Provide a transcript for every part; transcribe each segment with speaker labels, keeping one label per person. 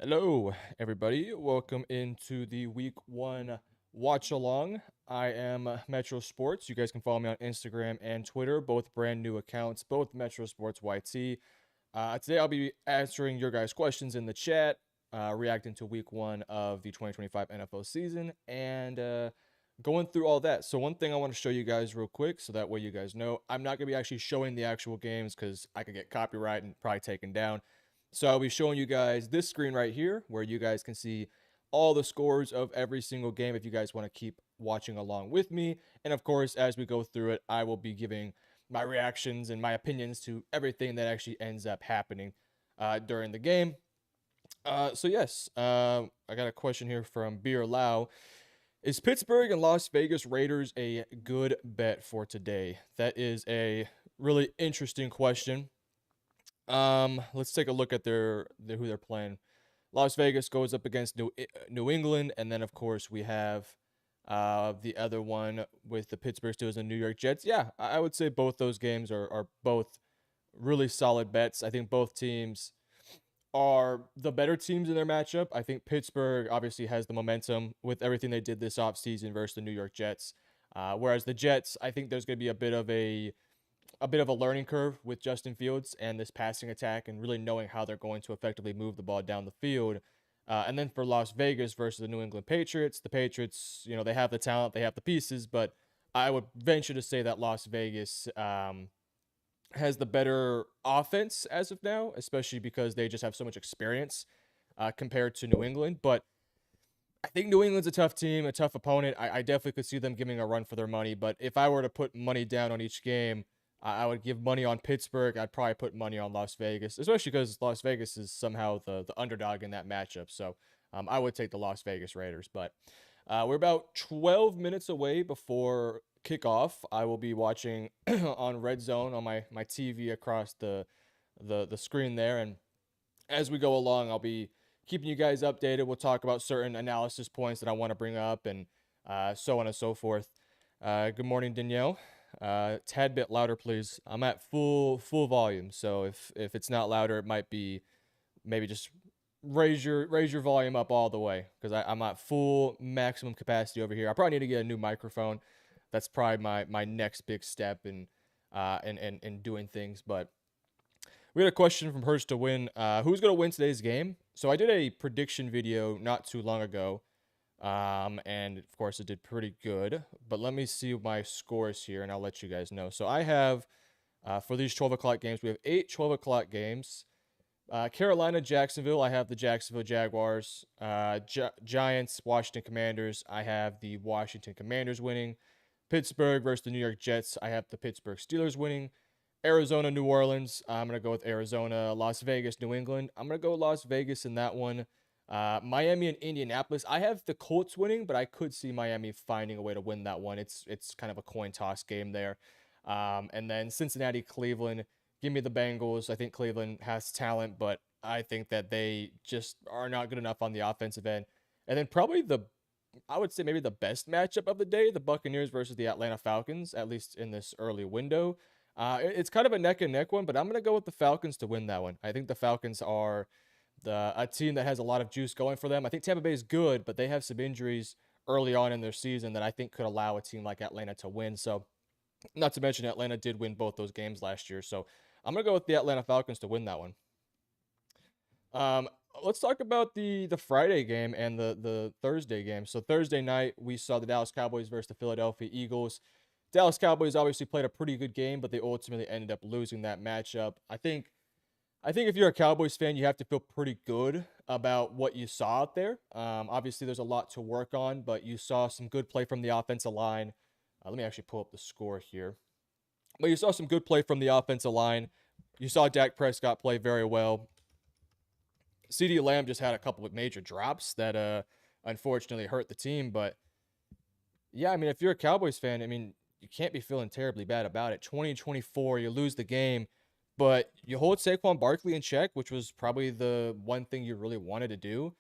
Speaker 1: Hello, everybody. Welcome into the week one watch along. I am MetroSports. You guys can follow me on Instagram and Twitter, both brand new accounts, both MetroSports YT. Today, I'll be answering your guys' questions in the chat, reacting to week one of the 2025 NFL season, and going through all that. So, one thing I want to show you guys real quick, so that way you guys know, I'm not going to be actually showing the actual games because I could get copyright and probably taken down. So I'll be showing you guys this screen right here where you guys can see all the scores of every single game if you guys want to keep watching along with me. And of course, as we go through it, I will be giving my reactions and my opinions to everything that actually ends up happening during the game. I got a question here from Beer Lau. Is Pittsburgh and Las Vegas Raiders a good bet for today? That is a really interesting question. Let's take a look at their who they're playing. Las Vegas goes up against New England, and then of course we have the other one with the Pittsburgh Steelers and New York Jets. Yeah, I would say both those games are both really solid bets. I think both teams are the better teams in their matchup. I think Pittsburgh obviously has the momentum with everything they did this offseason versus the New York Jets. Whereas the Jets, I think there's going to be a bit of a learning curve with Justin Fields and this passing attack and really knowing how they're going to effectively move the ball down the field. And then for Las Vegas versus the New England Patriots, the Patriots, they have the talent, they have the pieces, but I would venture to say that Las Vegas has the better offense as of now, especially because they just have so much experience compared to New England. But I think New England's a tough team, a tough opponent. I definitely could see them giving a run for their money. But if I were to put money down on each game, I would give money on Pittsburgh. I'd probably put money on Las Vegas, especially because Las Vegas is somehow the underdog in that matchup. So I would take the Las Vegas Raiders. But we're about 12 minutes away before kickoff. I will be watching on Red Zone on my TV across the screen there. And as we go along, I'll be keeping you guys updated. We'll talk about certain analysis points that I want to bring up and so on and so forth. Good morning, Danielle. Tad bit louder, please. I'm at full volume, so if it's not louder, it might be maybe just raise your volume up all the way because I'm at full maximum capacity over here. I probably need to get a new microphone. That's probably my next big step in doing things. But we had a question from Hurst to win. Who's going to win today's game? So I did a prediction video not too long ago. And of course it did pretty good, but let me see my scores here and I'll let you guys know. So I have, for these 12 o'clock games, we have 8 12 o'clock games. Carolina, Jacksonville, I have the Jacksonville Jaguars. Giants, Washington Commanders, I have the Washington Commanders winning. Pittsburgh versus the New York Jets, I have the Pittsburgh Steelers winning. Arizona, New Orleans, I'm going to go with Arizona. Las Vegas, New England, I'm going to go Las Vegas in that one. Miami and Indianapolis, I have the Colts winning, but I could see Miami finding a way to win that one. It's kind of a coin toss game there. And then Cincinnati, Cleveland, give me the Bengals. I think Cleveland has talent, but I think that they just are not good enough on the offensive end. And then probably I would say maybe the best matchup of the day, the Buccaneers versus the Atlanta Falcons, at least in this early window. It's kind of a neck and neck one, but I'm going to go with the Falcons to win that one. I think the Falcons are a team that has a lot of juice going for them. I think Tampa Bay is good, but they have some injuries early on in their season that I think could allow a team like Atlanta to win. So, not to mention Atlanta did win both those games last year. So, I'm going to go with the Atlanta Falcons to win that one. Let's talk about the Friday game and the Thursday game. So Thursday night we saw the Dallas Cowboys versus the Philadelphia Eagles. Dallas Cowboys obviously played a pretty good game, but they ultimately ended up losing that matchup. I think if you're a Cowboys fan, you have to feel pretty good about what you saw out there. Obviously, there's a lot to work on, but you saw some good play from the offensive line. Let me actually pull up the score here. But you saw some good play from the offensive line. You saw Dak Prescott play very well. CeeDee Lamb just had a couple of major drops that unfortunately hurt the team. But yeah, I mean, if you're a Cowboys fan, I mean, you can't be feeling terribly bad about it. 2024, you lose the game, but you hold Saquon Barkley in check, which was probably the one thing you really wanted to do.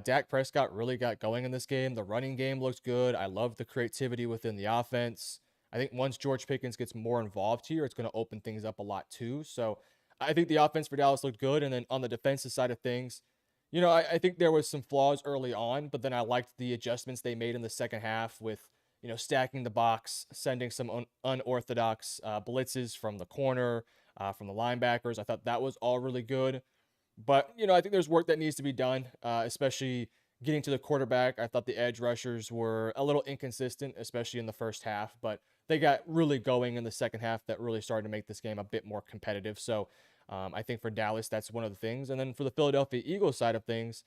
Speaker 1: Dak Prescott really got going in this game. The running game looks good. I love the creativity within the offense. I think once George Pickens gets more involved here, it's going to open things up a lot too. So I think the offense for Dallas looked good. And then on the defensive side of things, I think there was some flaws early on, but then I liked the adjustments they made in the second half with, stacking the box, sending some unorthodox blitzes from the corner, from the linebackers. I thought that was all really good. But, I think there's work that needs to be done, especially getting to the quarterback. I thought the edge rushers were a little inconsistent, especially in the first half, but they got really going in the second half that really started to make this game a bit more competitive. So I think for Dallas, that's one of the things. And then for the Philadelphia Eagles side of things,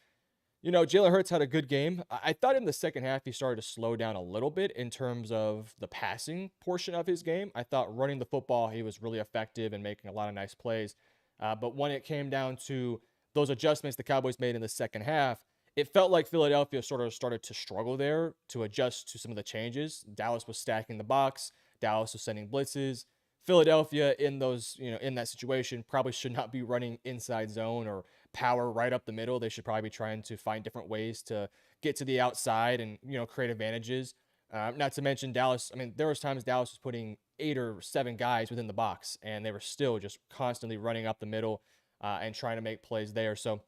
Speaker 1: Jalen Hurts had a good game. I thought in the second half he started to slow down a little bit in terms of the passing portion of his game. I thought running the football, he was really effective and making a lot of nice plays. But when it came down to those adjustments the Cowboys made in the second half, it felt like Philadelphia sort of started to struggle there to adjust to some of the changes. Dallas was stacking the box. Dallas was sending blitzes. Philadelphia in those, in that situation probably should not be running inside zone or power right up the middle. They should probably be trying to find different ways to get to the outside and, create advantages. Not to mention Dallas. I mean, there was times Dallas was putting 8 or 7 guys within the box, and they were still just constantly running up the middle and trying to make plays there. So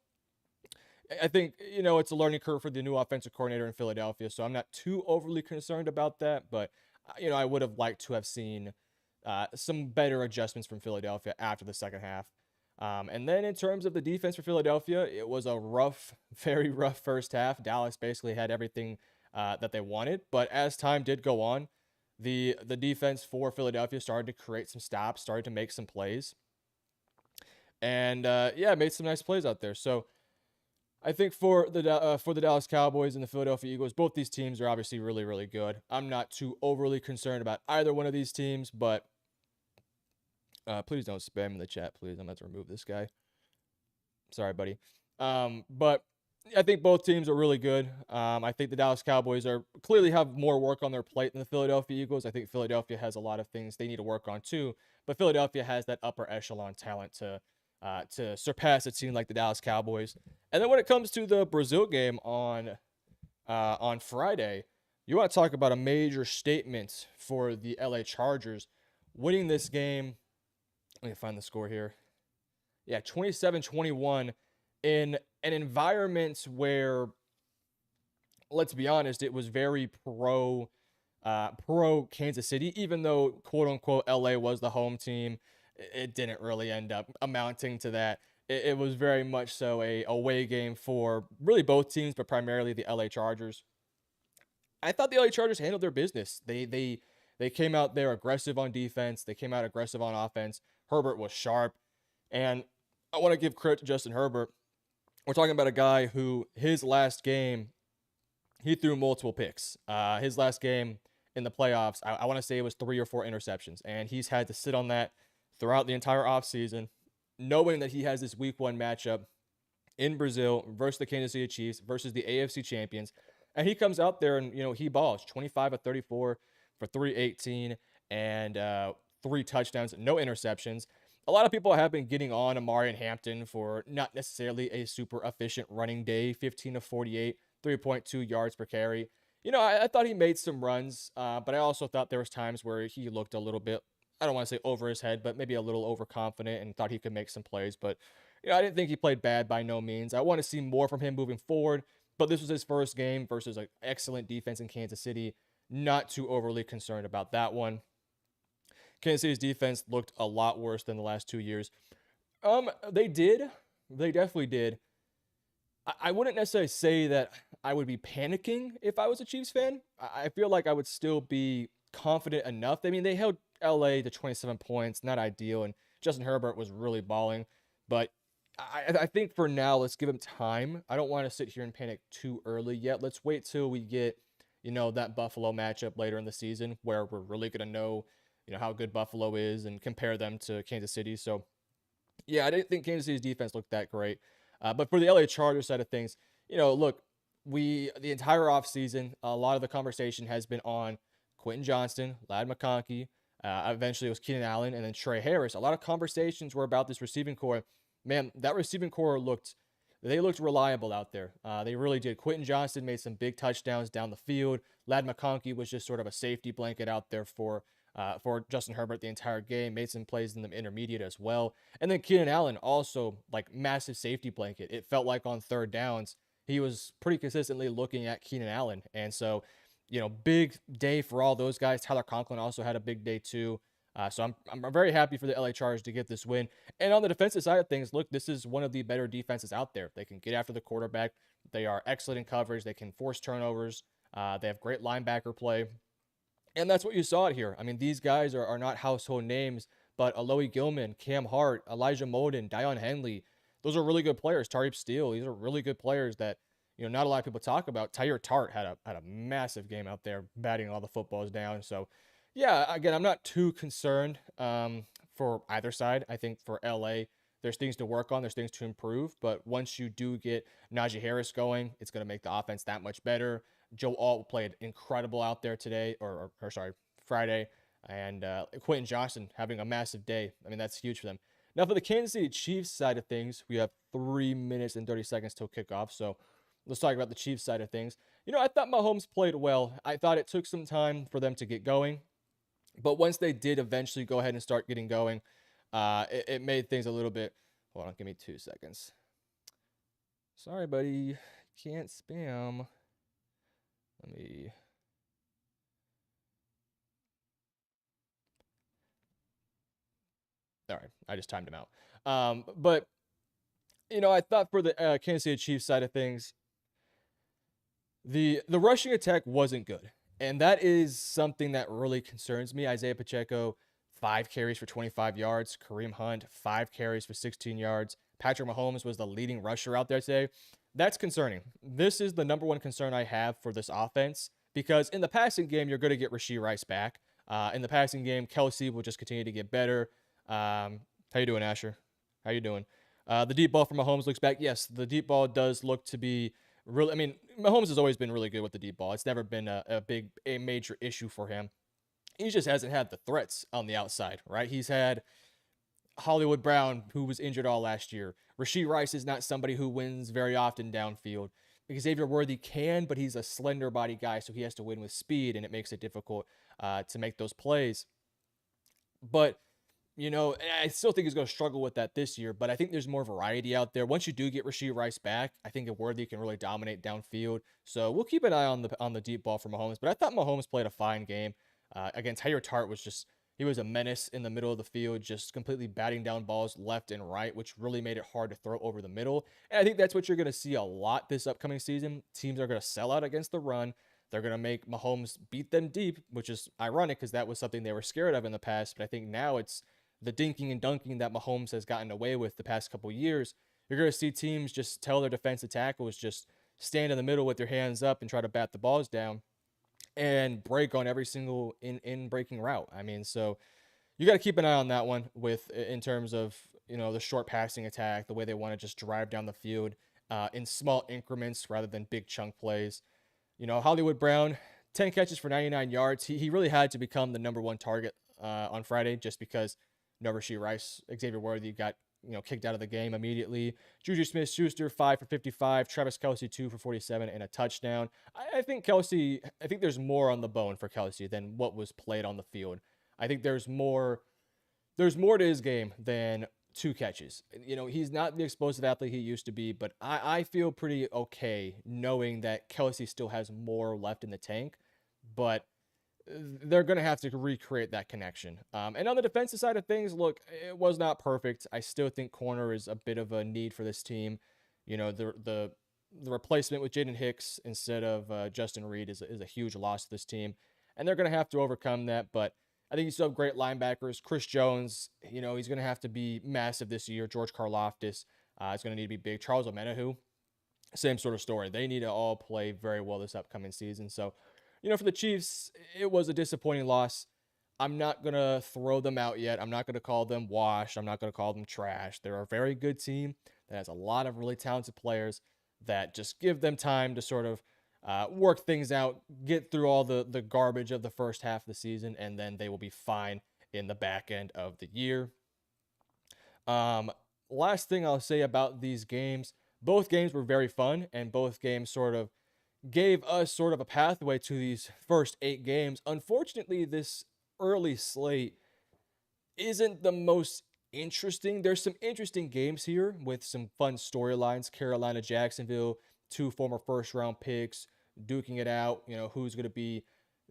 Speaker 1: I think, it's a learning curve for the new offensive coordinator in Philadelphia. So I'm not too overly concerned about that. But, I would have liked to have seen some better adjustments from Philadelphia after the second half. And then in terms of the defense for Philadelphia, it was a rough, very rough first half. Dallas basically had everything that they wanted. But as time did go on, the defense for Philadelphia started to create some stops, started to make some plays. And yeah, made some nice plays out there. So I think for the Dallas Cowboys and the Philadelphia Eagles, both these teams are obviously really, really good. I'm not too overly concerned about either one of these teams, but please don't spam in the chat, please. I'm about to remove this guy. Sorry, buddy. But I think both teams are really good. I think the Dallas Cowboys are clearly have more work on their plate than the Philadelphia Eagles. I think Philadelphia has a lot of things they need to work on too, but Philadelphia has that upper echelon talent to surpass a team like the Dallas Cowboys. And then when it comes to the Brazil game on Friday, you want to talk about a major statement for the LA Chargers winning this game. Let me find the score here. Yeah, 27-21 in an environment where, let's be honest, it was very pro Kansas City, even though quote unquote LA was the home team. It didn't really end up amounting to that. It was very much so a away game for really both teams, but primarily the LA Chargers. I thought the LA Chargers handled their business. They came out there aggressive on defense. They came out aggressive on offense. Herbert was sharp. And I want to give credit to Justin Herbert. We're talking about a guy who his last game, he threw multiple picks. His last game in the playoffs, I want to say it was 3 or 4 interceptions. And he's had to sit on that throughout the entire offseason, knowing that he has this week 1 matchup in Brazil versus the Kansas City Chiefs versus the AFC champions. And he comes out there and, he balls 25 of 34 for 318 and 3 touchdowns, no interceptions. A lot of people have been getting on Amari and Hampton for not necessarily a super efficient running day, 15 of 48, 3.2 yards per carry. I thought he made some runs, but I also thought there was times where he looked a little bit, I don't want to say over his head, but maybe a little overconfident and thought he could make some plays. But, I didn't think he played bad by no means. I want to see more from him moving forward, but this was his first game versus an excellent defense in Kansas City. Not too overly concerned about that one. Kansas City's defense looked a lot worse than the last 2 years. They did. They definitely did. I wouldn't necessarily say that I would be panicking if I was a Chiefs fan. I feel like I would still be confident enough. I mean, they held LA to 27 points, not ideal, and Justin Herbert was really balling. But I think for now, let's give him time. I don't want to sit here and panic too early yet. Let's wait till we get, that Buffalo matchup later in the season where we're really going to know, how good Buffalo is and compare them to Kansas City. So, yeah, I didn't think Kansas City's defense looked that great. But for the LA Chargers side of things, look, the entire offseason, a lot of the conversation has been on Quentin Johnston, Ladd McConkey. Eventually it was Keenan Allen and then Trey Harris. A lot of conversations were about this receiving core. Man, that receiving core looked reliable out there. They really did. Quentin Johnston made some big touchdowns down the field. Ladd McConkey was just sort of a safety blanket out there for for Justin Herbert the entire game, made some plays in the intermediate as well. And then Keenan Allen also like massive safety blanket. It felt like on third downs, he was pretty consistently looking at Keenan Allen. And so, big day for all those guys. Tyler Conklin also had a big day too. So I'm very happy for the LA Chargers to get this win. And on the defensive side of things, look, this is one of the better defenses out there. They can get after the quarterback. They are excellent in coverage. They can force turnovers. They have great linebacker play. And that's what you saw it here. I mean, these guys are not household names, but Aloy Gilman, Cam Hart, Elijah Molden, Dion Henley, those are really good players. Tariq Steele, these are really good players that, not a lot of people talk about. Tyre Tart had a massive game out there, batting all the footballs down. So, yeah, again, I'm not too concerned for either side. I think for LA, there's things to work on, there's things to improve. But once you do get Najee Harris going, it's going to make the offense that much better. Joe Alt played incredible out there today, or sorry, Friday, and Quentin Johnson having a massive day. I mean, that's huge for them. Now, for the Kansas City Chiefs side of things, we have 3 minutes and 30 seconds till kickoff. So let's talk about the Chiefs side of things. I thought Mahomes played well. I thought it took some time for them to get going. But once they did eventually go ahead and start getting going, it made things a little bit. Hold on, give me 2 seconds. Sorry, buddy. Can't spam. Let me. All right, I just timed him out. But I thought for the Kansas City Chiefs side of things, the rushing attack wasn't good, and that is something that really concerns me. Isaiah Pacheco, 5 carries for 25 yards. Kareem Hunt, 5 carries for 16 yards. Patrick Mahomes was the leading rusher out there today. That's concerning. This is the number one concern I have for this offense, because in the passing game, you're going to get Rashee Rice back. In the passing game, Kelsey will just continue to get better. How you doing, Asher? How you doing? The deep ball from Mahomes looks back. Yes, the deep ball does look to be really. I mean, Mahomes has always been really good with the deep ball. It's never been a major issue for him. He just hasn't had the threats on the outside, right? He's had Hollywood Brown, who was injured all last year. Rashee Rice is not somebody who wins very often downfield. Xavier Worthy can, but he's a slender body guy, so he has to win with speed, and it makes it difficult to make those plays. But I still think he's going to struggle with that this year, but I think there's more variety out there. Once you do get Rashee Rice back, I think Worthy can really dominate downfield. So we'll keep an eye on the deep ball for Mahomes. But I thought Mahomes played a fine game. Again, Tyre Tart he was a menace in the middle of the field, just completely batting down balls left and right, which really made it hard to throw over the middle. And I think that's what you're going to see a lot this upcoming season. Teams are going to sell out against the run. They're going to make Mahomes beat them deep, which is ironic because that was something they were scared of in the past. But I think now it's the dinking and dunking that Mahomes has gotten away with the past couple years. You're going to see teams just tell their defensive tackles, just stand in the middle with their hands up and try to bat the balls down and break on every single in breaking route. I mean, so you got to keep an eye on that one in terms of, the short passing attack, the way they want to just drive down the field in small increments rather than big chunk plays. Hollywood Brown, 10 catches for 99 yards. He really had to become the number one target on Friday just because Rashee Rice, Xavier Worthy got kicked out of the game immediately. Juju Smith-Schuster, 5 for 55. Travis Kelce, 2 for 47 and a touchdown. I think there's more on the bone for Kelce than what was played on the field. I think there's more to his game than 2 catches. He's not the explosive athlete he used to be, but I feel pretty okay knowing that Kelce still has more left in the tank, but they're going to have to recreate that connection. And on the defensive side of things, look, it was not perfect. I still think corner is a bit of a need for this team. The replacement with Jaden Hicks instead of Justin Reed is a huge loss to this team. And they're going to have to overcome that. But I think you still have great linebackers. Chris Jones, he's going to have to be massive this year. George Karlaftis is going to need to be big. Charles Omenihu, same sort of story. They need to all play very well this upcoming season. So, for the Chiefs, it was a disappointing loss. I'm not going to throw them out yet. I'm not going to call them washed. I'm not going to call them trash. They're a very good team that has a lot of really talented players that just give them time to sort of work things out, get through all the garbage of the first half of the season, and then they will be fine in the back end of the year. Last thing I'll say about these games, both games were very fun, and both games sort of gave us sort of a pathway to these first 8 games. Unfortunately, this early slate isn't the most interesting. There's some interesting games here with some fun storylines. Carolina, Jacksonville, two former first round picks duking it out. You know, who's going to be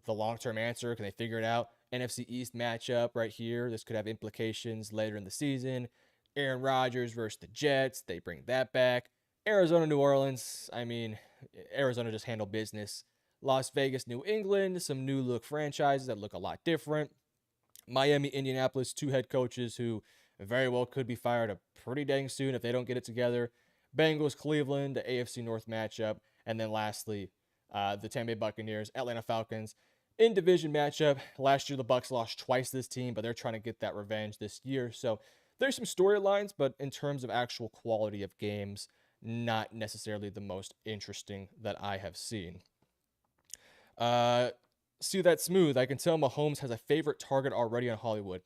Speaker 1: the long term answer? Can they figure it out? NFC East matchup right here. This could have implications later in the season. Aaron Rodgers versus the Jets. They bring that back. Arizona, New Orleans. I mean, Arizona just handled business. Las Vegas, New England. Some new look franchises that look a lot different. Miami, Indianapolis, two head coaches who very well could be fired up pretty dang soon if they don't get it together. Bengals, Cleveland, the AFC North matchup. And then lastly, the Tampa Bay Buccaneers, Atlanta Falcons. In division matchup, last year the Bucs lost twice this team, but they're trying to get that revenge this year. So there's some storylines, but in terms of actual quality of games, not necessarily the most interesting that I have seen. See that smooth. I can tell Mahomes has a favorite target already on Hollywood.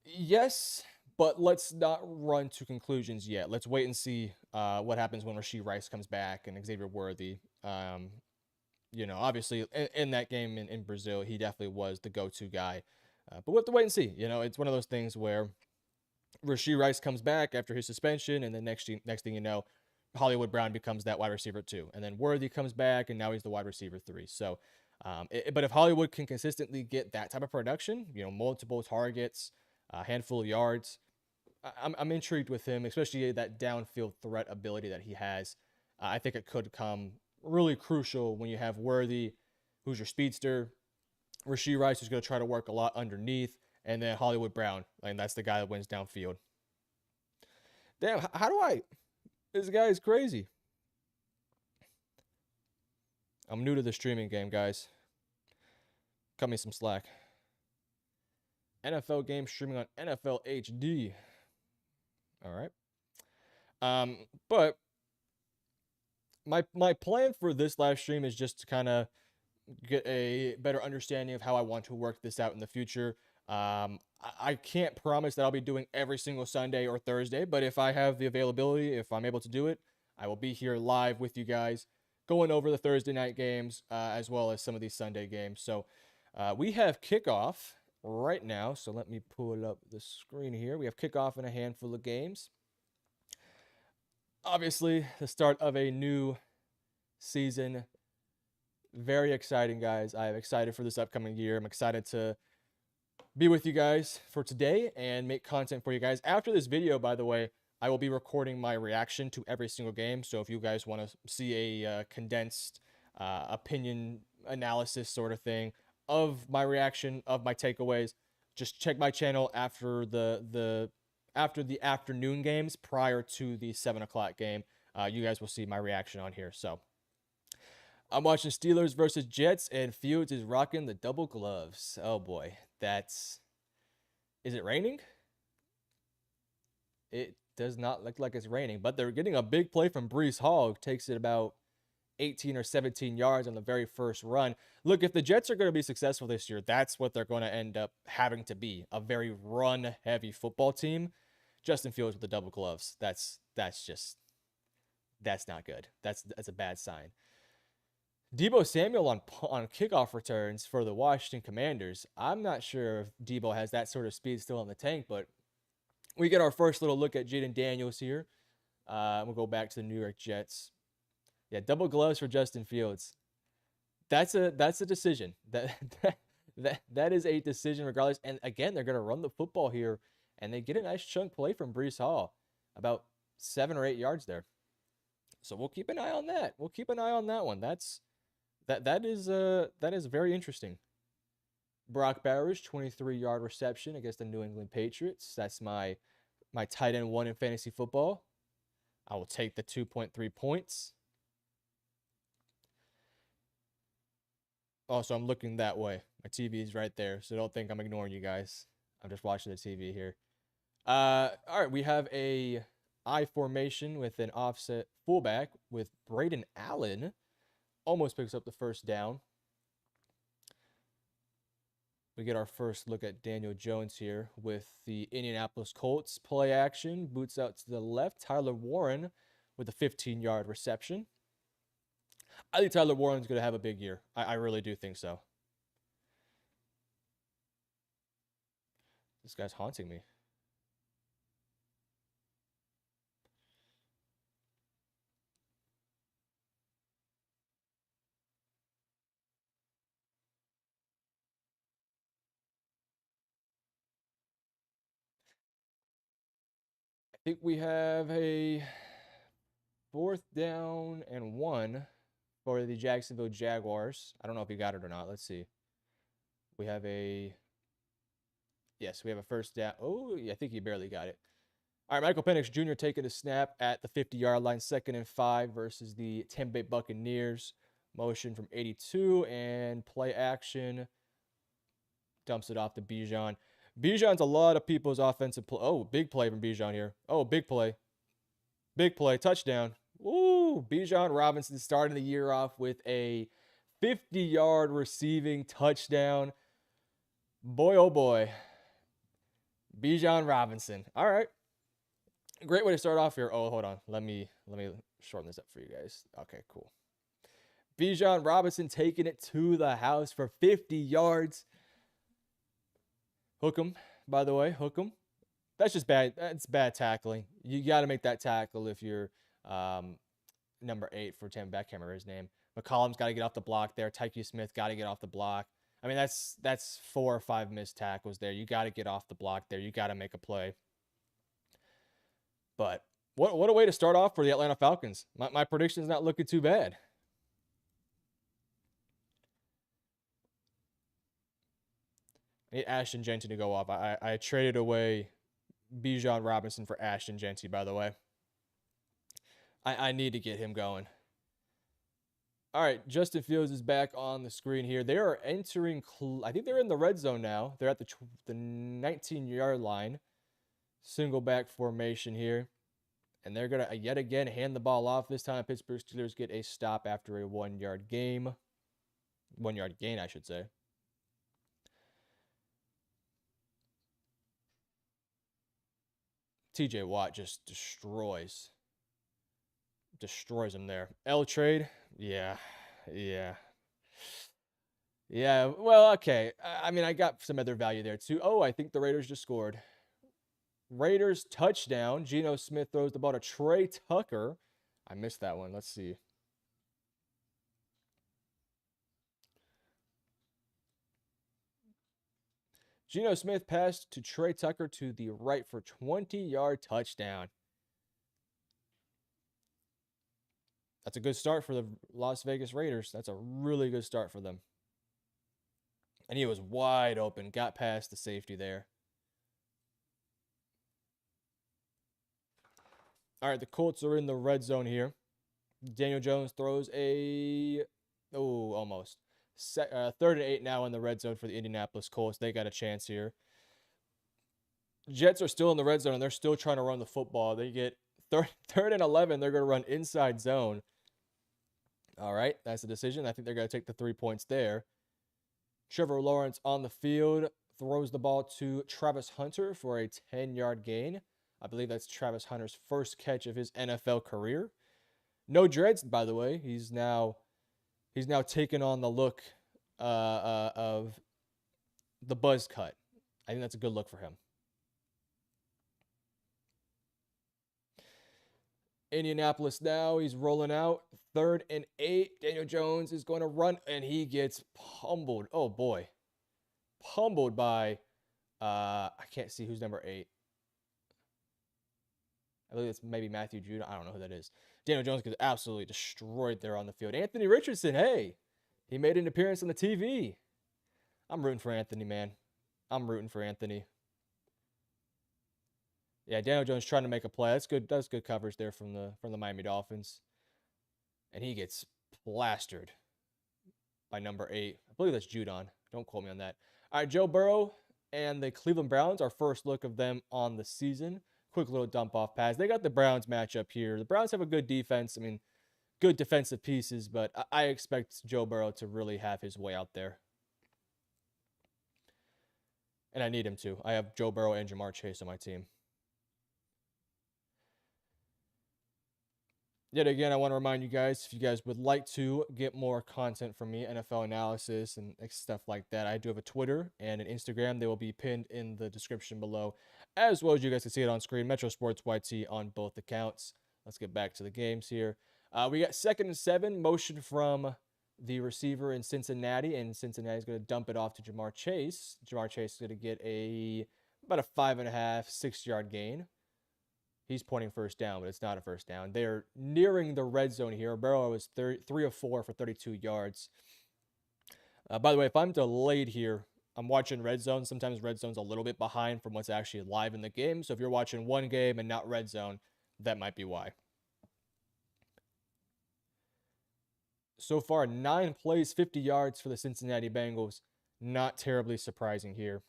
Speaker 1: Yes, but let's not run to conclusions yet. Let's wait and see what happens when Rashee Rice comes back and Xavier Worthy. Obviously in that game in Brazil, he definitely was the go-to guy. But we'll have to wait and see. It's one of those things where Rashee Rice comes back after his suspension, and then next thing you know, Hollywood Brown becomes that wide receiver 2. And then Worthy comes back, and now he's the wide receiver 3. So, but if Hollywood can consistently get that type of production, multiple targets, a handful of yards, I'm intrigued with him, especially that downfield threat ability that he has. I think it could come really crucial when you have Worthy, who's your speedster, Rashee Rice, who's going to try to work a lot underneath, and then Hollywood Brown, and that's the guy that wins downfield. Damn, how do I? This guy is crazy. I'm new to the streaming game, guys. Cut me some slack. NFL game streaming on NFL HD. All right. But my plan for this live stream is just to kind of get a better understanding of how I want to work this out in the future. I can't promise that I'll be doing every single Sunday or Thursday, but if I have the availability, if I'm able to do it, I will be here live with you guys, going over the Thursday night games as well as some of these Sunday games. So we have kickoff right now. So let me pull up the screen here. We have kickoff in a handful of games. Obviously, the start of a new season. Very exciting, guys. I am excited for this upcoming year. I'm excited to be with you guys for today and make content for you guys. After this video, by the way, I will be recording my reaction to every single game. So if you guys want to see a condensed opinion analysis sort of thing of my reaction, of my takeaways, just check my channel after the afternoon games prior to the 7 o'clock game. You guys will see my reaction on here. So I'm watching Steelers versus Jets, and Fields is rocking the double gloves. Oh boy, is it raining? It does not look like it's raining, but they're getting a big play from Breece Hall, who takes it about 18 or 17 yards on the very first run. Look, if the Jets are going to be successful this year, that's what they're going to end up having to be, a very run-heavy football team. Justin Fields with the double gloves, that's not good. That's a bad sign. Deebo Samuel on kickoff returns for the Washington Commanders. I'm not sure if Deebo has that sort of speed still in the tank, but we get our first little look at Jaden Daniels here. We'll go back to the New York Jets. Yeah, double gloves for Justin Fields. That's a decision. That is a decision regardless. And again, they're going to run the football here, and they get a nice chunk play from Breece Hall, about 7 or 8 yards there. So we'll keep an eye on that. We'll keep an eye on that one. That is very interesting. Brock Bowers, 23-yard reception against the New England Patriots. That's my tight end 1 in fantasy football. I will take the 2.3 points. Also, I'm looking that way. My TV is right there, so don't think I'm ignoring you guys. I'm just watching the TV here. All right, we have a I formation with an offset fullback with Braden Allen. Almost picks up the first down. We get our first look at Daniel Jones here with the Indianapolis Colts play action. Boots out to the left. Tyler Warren with a 15-yard reception. I think Tyler Warren's going to have a big year. I really do think so. This guy's haunting me. I think we have a 4th down and 1 for the Jacksonville Jaguars. I don't know if he got it or not. Let's see. We have a... Yes, we have a 1st down. Oh, yeah, I think he barely got it. All right, Michael Penix Jr. taking a snap at the 50-yard line, 2nd and 5 versus the Tampa Bay Buccaneers. Motion from 82 and play action. Dumps it off to Bijan. Bijan's a lot of people's offensive play. Oh, big play from Bijan here. Oh, big play. Big play. Touchdown. Woo! Bijan Robinson starting the year off with a 50-yard receiving touchdown. Boy, oh boy. Bijan Robinson. All right. Great way to start off here. Oh, hold on. Let me shorten this up for you guys. Okay, cool. Bijan Robinson taking it to the house for 50 yards. Hook him, by the way. Hook him. That's just bad. That's bad tackling. You got to make that tackle if you're number 8 for Tampa Bay. I can't remember his name. McCollum's got to get off the block there. Tyke Smith got to get off the block. I mean, that's 4 or 5 missed tackles there. You got to get off the block there. You got to make a play. But what a way to start off for the Atlanta Falcons. My prediction is not looking too bad. I need Ashton Jeanty to go off. I traded away Bijan Robinson for Ashton Jeanty, by the way. I need to get him going. All right, Justin Fields is back on the screen here. They are entering, I think they're in the red zone now. They're at the 19-yard line. Single back formation here. And they're going to, yet again, hand the ball off. This time, Pittsburgh Steelers get a stop after a 1-yard game. 1-yard gain, I should say. TJ Watt just destroys him there. L trade, yeah. Well, okay. I mean, I got some other value there too. Oh, I think the Raiders just scored. Raiders touchdown. Geno Smith throws the ball to Trey Tucker. I missed that one. Let's see. Geno Smith passed to Trey Tucker to the right for 20-yard touchdown. That's a good start for the Las Vegas Raiders. That's a really good start for them. And he was wide open. Got past the safety there. All right, the Colts are in the red zone here. Daniel Jones throws a... Oh, almost. 3rd and 8 now in the red zone for the Indianapolis Colts. They got a chance here. Jets are still in the red zone, and they're still trying to run the football. They get 3rd and 11. They're going to run inside zone. All right, that's the decision. I think they're going to take the 3 points there. Trevor Lawrence on the field throws the ball to Travis Hunter for a 10-yard gain. I believe that's Travis Hunter's first catch of his NFL career. No dreads, by the way. He's now taken on the look of the buzz cut. I think that's a good look for him. Indianapolis now. He's rolling out. 3rd and 8. Daniel Jones is going to run, and he gets pummeled. Oh, boy. Pummeled by, I can't see who's number 8. I believe it's maybe Matthew Judon. I don't know who that is. Daniel Jones gets absolutely destroyed there on the field. Anthony Richardson, hey, he made an appearance on the TV. I'm rooting for Anthony, man. I'm rooting for Anthony. Yeah, Daniel Jones trying to make a play. That's good. That's good coverage there from the Miami Dolphins. And he gets plastered by number 8. I believe that's Judon. Don't quote me on that. All right, Joe Burrow and the Cleveland Browns. Our first look of them on the season. Quick little dump off pass. They got the Browns matchup here. The Browns have a good defense. I mean, good defensive pieces, but I expect Joe Burrow to really have his way out there. And I need him to. I have Joe Burrow and Jamar Chase on my team. Yet again, I want to remind you guys, if you guys would like to get more content from me, NFL analysis and stuff like that, I do have a Twitter and an Instagram. They will be pinned in the description below, as well as you guys can see it on screen. MetroSports YT on both accounts. Let's get back to the games here. We got 2nd and 7, motion from the receiver in Cincinnati, and Cincinnati's going to dump it off to Jamar Chase. Jamar Chase is going to get about a 5.5, 6-yard gain. He's pointing first down, but it's not a first down. They're nearing the red zone here. Burrow is 3 of 4 for 32 yards. By the way, if I'm delayed here, I'm watching red zone. Sometimes red zone's a little bit behind from what's actually live in the game. So if you're watching one game and not red zone, that might be why. So far, 9 plays, 50 yards for the Cincinnati Bengals. Not terribly surprising here.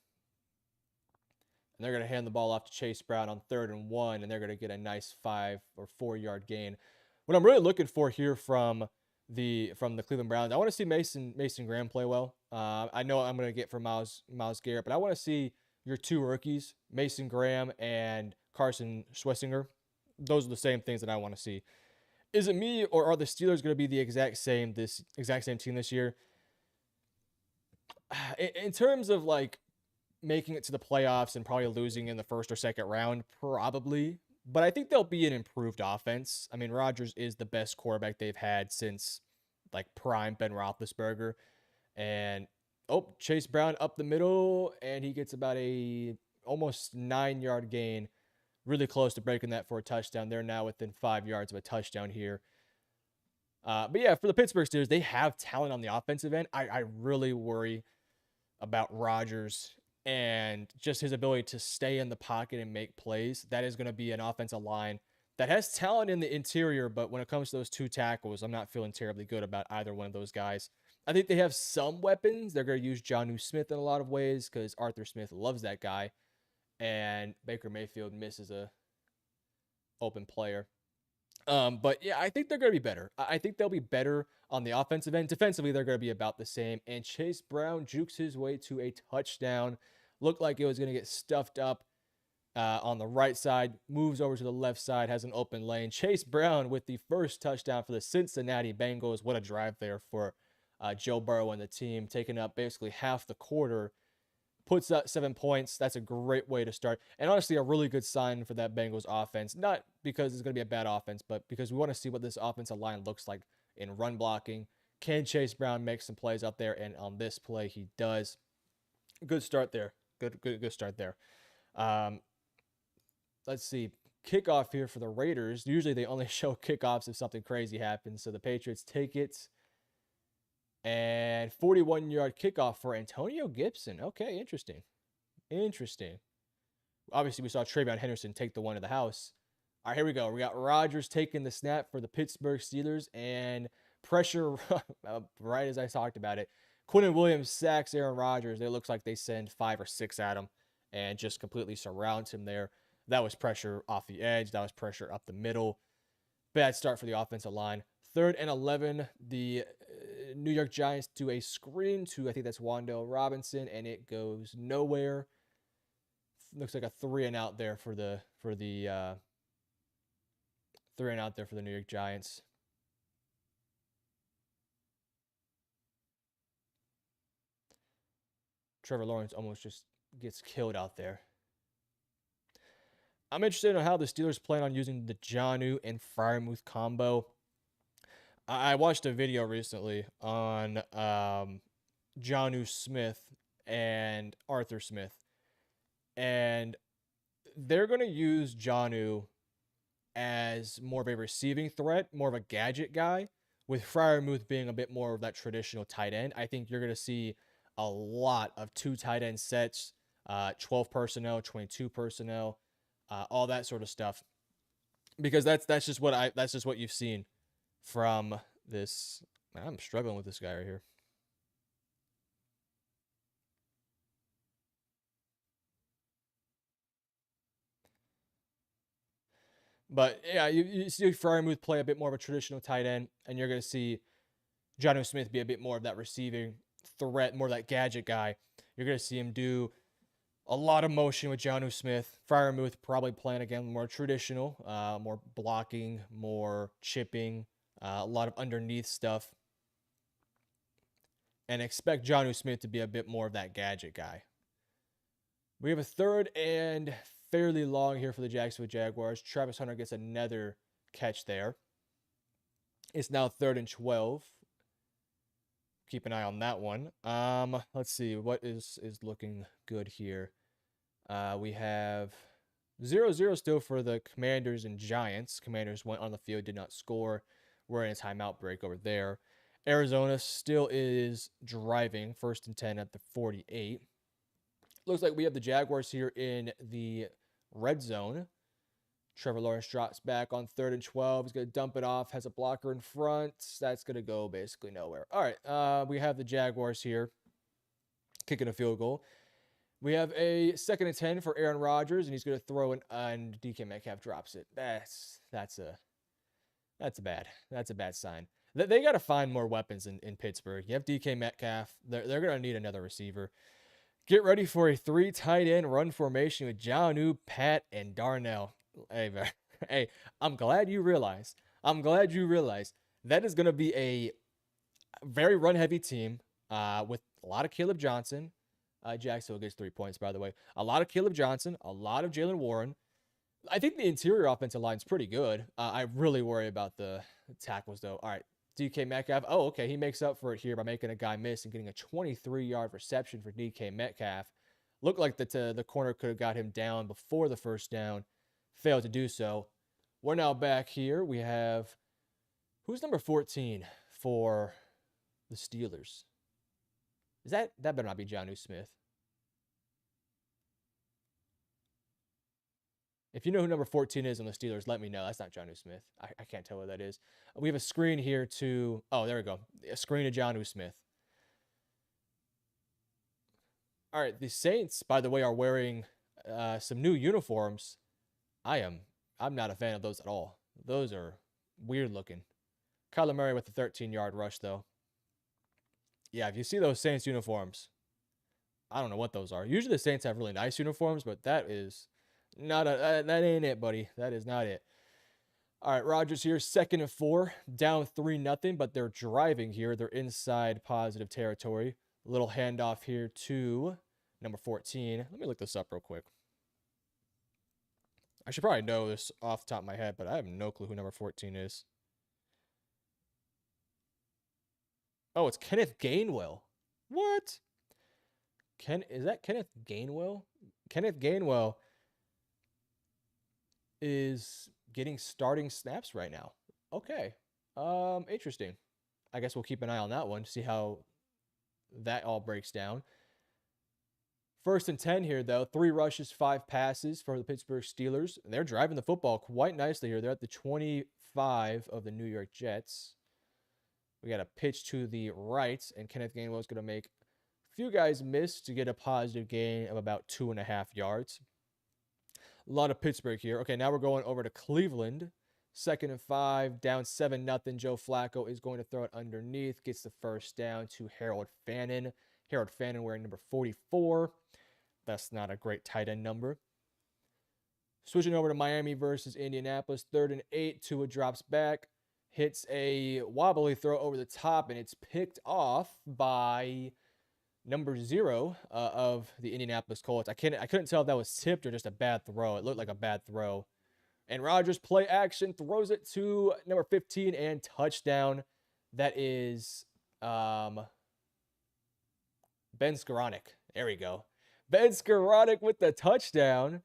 Speaker 1: And they're going to hand the ball off to Chase Brown on 3rd and 1, and they're going to get a nice 5 or 4-yard gain. What I'm really looking for here from the Cleveland Browns, I want to see Mason Graham play well. I know I'm going to get for Myles Garrett, but I want to see your 2 rookies, Mason Graham and Carson Schwessinger. Those are the same things that I want to see. Is it me, or are the Steelers going to be the exact same team this year? In terms of like making it to the playoffs and probably losing in the 1st or 2nd round, probably. But I think they'll be an improved offense. I mean, Rodgers is the best quarterback they've had since like prime Ben Roethlisberger. And Chase Brown up the middle, and he gets about a almost 9-yard gain. Really close to breaking that for a touchdown. They're now within 5 yards of a touchdown here. But yeah, for the Pittsburgh Steelers, they have talent on the offensive end. I really worry about Rodgers and just his ability to stay in the pocket and make plays. That is going to be an offensive line that has talent in the interior, but when it comes to those 2 tackles, I'm not feeling terribly good about either one of those guys. I think they have some weapons. They're going to use Jonnu Smith in a lot of ways because Arthur Smith loves that guy, and Baker Mayfield misses a open player. But yeah, I think they're going to be better. I think they'll be better on the offensive end. Defensively, they're going to be about the same. And Chase Brown jukes his way to a touchdown. Looked like it was going to get stuffed up on the right side. Moves over to the left side, has an open lane. Chase Brown with the first touchdown for the Cincinnati Bengals. What a drive there for Joe Burrow and the team, taking up basically half the quarter. Puts up 7 points. That's a great way to start. And honestly, a really good sign for that Bengals offense. Not because it's going to be a bad offense, but because we want to see what this offensive line looks like in run blocking. Can Chase Brown make some plays out there? And on this play, he does. Good start there. Good start there. Let's see. Kickoff here for the Raiders. Usually they only show kickoffs if something crazy happens. So the Patriots take it. And 41-yard kickoff for Antonio Gibson. Okay, interesting. Obviously, we saw Travion Henderson take the one to the house. All right, here we go. We got Rodgers taking the snap for the Pittsburgh Steelers, and pressure right as I talked about it. Quinnen Williams sacks Aaron Rodgers. It looks like they send 5 or 6 at him and just completely surrounds him there. That was pressure off the edge. That was pressure up the middle. Bad start for the offensive line. 3rd and 11, the New York Giants do a screen to, I think that's Wan'Dale Robinson, and it goes nowhere. Looks like a 3 and out there for the 3 and out there for the New York Giants. Trevor Lawrence almost just gets killed out there. I'm interested in how the Steelers plan on using the Jonnu and Freiermuth combo. I watched a video recently on Jonnu Smith and Arthur Smith. And they're going to use Jonnu as more of a receiving threat, more of a gadget guy, with Freiermuth being a bit more of that traditional tight end. I think you're going to see a lot of 2 tight end sets, 12 personnel, 22 personnel, all that sort of stuff. Because that's just what you've seen from this. I'm struggling with this guy right here. But yeah, you see Freiermuth play a bit more of a traditional tight end, and you're going to see Jonnu Smith be a bit more of that receiving threat, more of that gadget guy. You're going to see him do A lot of motion with Jonnu Smith. Fryermuth probably playing again more traditional, more blocking, more chipping, a lot of underneath stuff. And expect Jonnu Smith to be a bit more of that gadget guy. We have a third and fairly long here for the Jacksonville Jaguars. Travis Hunter gets another catch there. It's now 3rd and 12. Keep an eye on that one. Let's see what is looking good here. We have 0-0 still for the Commanders and Giants. Commanders went on the field, did not score. We're in a timeout break over there. Arizona still is driving, 1st and 10 at the 48. Looks like we have the Jaguars here in the red zone. Trevor Lawrence drops back on 3rd and 12. He's going to dump it off, has a blocker in front. That's going to go basically nowhere. All right, we have the Jaguars here kicking a field goal. We have a 2nd and 10 for Aaron Rodgers, and he's going to throw it, and DK Metcalf drops it. That's a bad sign. They got to find more weapons in Pittsburgh. You have DK Metcalf. They're going to need another receiver. Get ready for a 3 tight end run formation with Jonnu, Pat, and Darnell. Hey, I'm glad you realize that is going to be a very run-heavy team with a lot of Caleb Johnson. Jacksonville gets 3 points, by the way. A lot of Caleb Johnson, a lot of Jalen Warren. I think the interior offensive line is pretty good. I really worry about the tackles, though. All right, DK Metcalf. Oh, okay. He makes up for it here by making a guy miss and getting a 23-yard reception for DK Metcalf. Looked like the corner could have got him down before the first down. Failed to do so. We're now back here. We have, who's number 14 for the Steelers? That better not be Jonnu Smith. If you know who number 14 is on the Steelers, let me know. That's not Jonnu Smith. I can't tell what that is. We have a screen here to... Oh, there we go. A screen to Jonnu Smith. All right, the Saints, by the way, are wearing some new uniforms. I'm not a fan of those at all. Those are weird looking. Kyler Murray with the 13-yard rush, though. Yeah, if you see those Saints uniforms, I don't know what those are. Usually the Saints have really nice uniforms, but that is... that ain't it, buddy. That is not it. All right, Rodgers here, 2nd and 4, down 3-0, but they're driving here. They're inside positive territory. A little handoff here to number 14. Let me look this up real quick. I should probably know this off the top of my head, but I have no clue who number 14 is. Oh, it's Kenneth Gainwell. What? Is that Kenneth Gainwell? Kenneth Gainwell is getting starting snaps right now. Okay. Interesting. I guess we'll keep an eye on that one, see how that all breaks down. 1st and 10 here, though. 3 rushes, 5 passes for the Pittsburgh Steelers. They're driving the football quite nicely here. They're at the 25 of the New York Jets. We got a pitch to the right, and Kenneth Gainwell is going to make a few guys miss to get a positive gain of about 2.5 yards. A lot of Pittsburgh here. Okay, now we're going over to Cleveland. 2nd and 5, down 7-0. Joe Flacco is going to throw it underneath. Gets the first down to Harold Fannin. Harold Fannin wearing number 44. That's not a great tight end number. Switching over to Miami versus Indianapolis. 3rd and 8. Tua drops back. Hits a wobbly throw over the top, and it's picked off by number 0 of the Indianapolis Colts. I couldn't tell if that was tipped or just a bad throw. It looked like a bad throw. And Rodgers play action, throws it to number 15 and touchdown. That is Ben Skoranek. There we go. Ben Skoranek with the touchdown.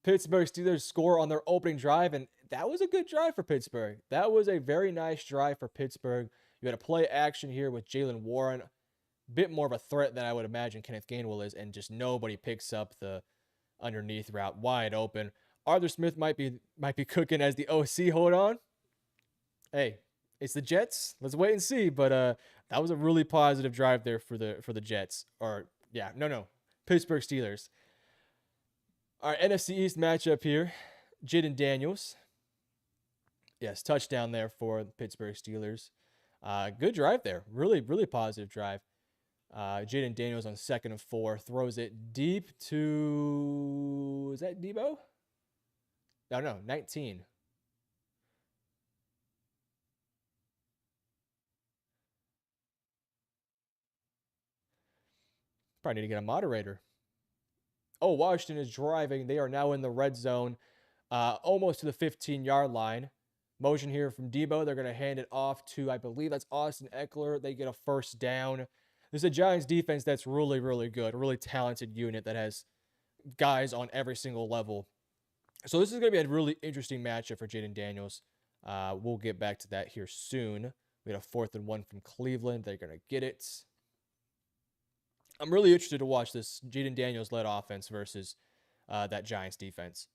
Speaker 1: Pittsburgh Steelers score on their opening drive, and that was a good drive for Pittsburgh. That was a very nice drive for Pittsburgh. You had a play action here with Jalen Warren. Bit more of a threat than I would imagine Kenneth Gainwell is, and just nobody picks up the underneath route wide open. Arthur Smith might be cooking as the OC. Hold on. Hey, it's the Jets. Let's wait and see. But that was a really positive drive there for the Jets. Or yeah, no. Pittsburgh Steelers. All right, NFC East matchup here. Jaden Daniels. Yes, touchdown there for the Pittsburgh Steelers. Good drive there. Really, really positive drive. Jaden Daniels on 2nd and 4. Throws it deep to... Is that Debo? No, 19. Probably need to get a moderator. Oh, Washington is driving. They are now in the red zone, almost to the 15-yard line. Motion here from Debo. They're going to hand it off to, I believe that's Austin Eckler. They get a first down. This is a Giants defense that's really, really good. A really talented unit that has guys on every single level. So this is going to be a really interesting matchup for Jaden Daniels. We'll get back to that here soon. We had a 4th and 1 from Cleveland. They're going to get it. I'm really interested to watch this Jaden Daniels-led offense versus that Giants defense.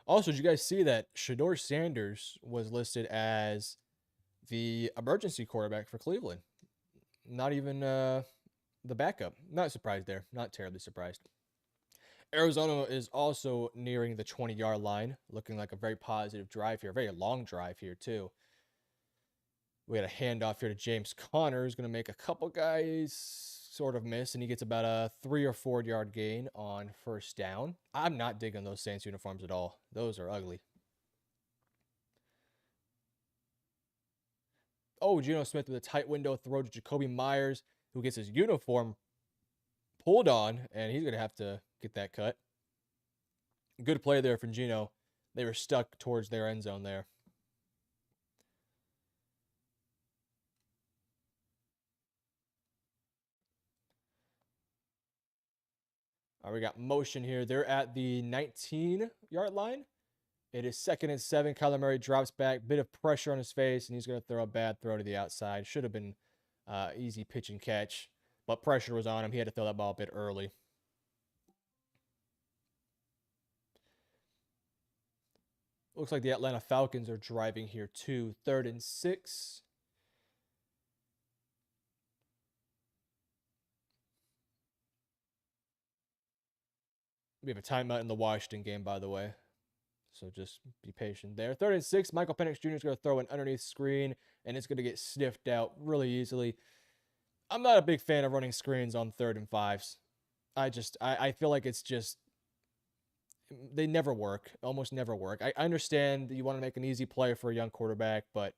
Speaker 1: Also, did you guys see that Shedeur Sanders was listed as the emergency quarterback for Cleveland? Not even the backup. Not surprised there. Not terribly surprised. Arizona is also nearing the 20-yard line, looking like a very positive drive here. A very long drive here, too. We had a handoff here to James Conner, who's going to make a couple guys sort of miss, and he gets about a 3 or 4 yard gain on first down. I'm not digging those Saints uniforms at all. Those are ugly. Oh, Geno Smith with a tight window throw to Jacoby Myers, who gets his uniform pulled on, and he's going to have to get that cut. Good play there from Geno. They were stuck towards their end zone there. All right, we got motion here. They're at the 19-yard line. It is 2nd and 7. Kyler Murray drops back. Bit of pressure on his face, and he's going to throw a bad throw to the outside. Should have been easy pitch and catch, but pressure was on him. He had to throw that ball a bit early. Looks like the Atlanta Falcons are driving here too. 3rd and 6. We have a timeout in the Washington game, by the way. So just be patient there. 3rd and 6. Michael Penix Jr. is going to throw an underneath screen, and it's going to get sniffed out really easily. I'm not a big fan of running screens on 3rd and 5s. I feel like it's just, they never work. Almost never work. I understand that you want to make an easy play for a young quarterback, but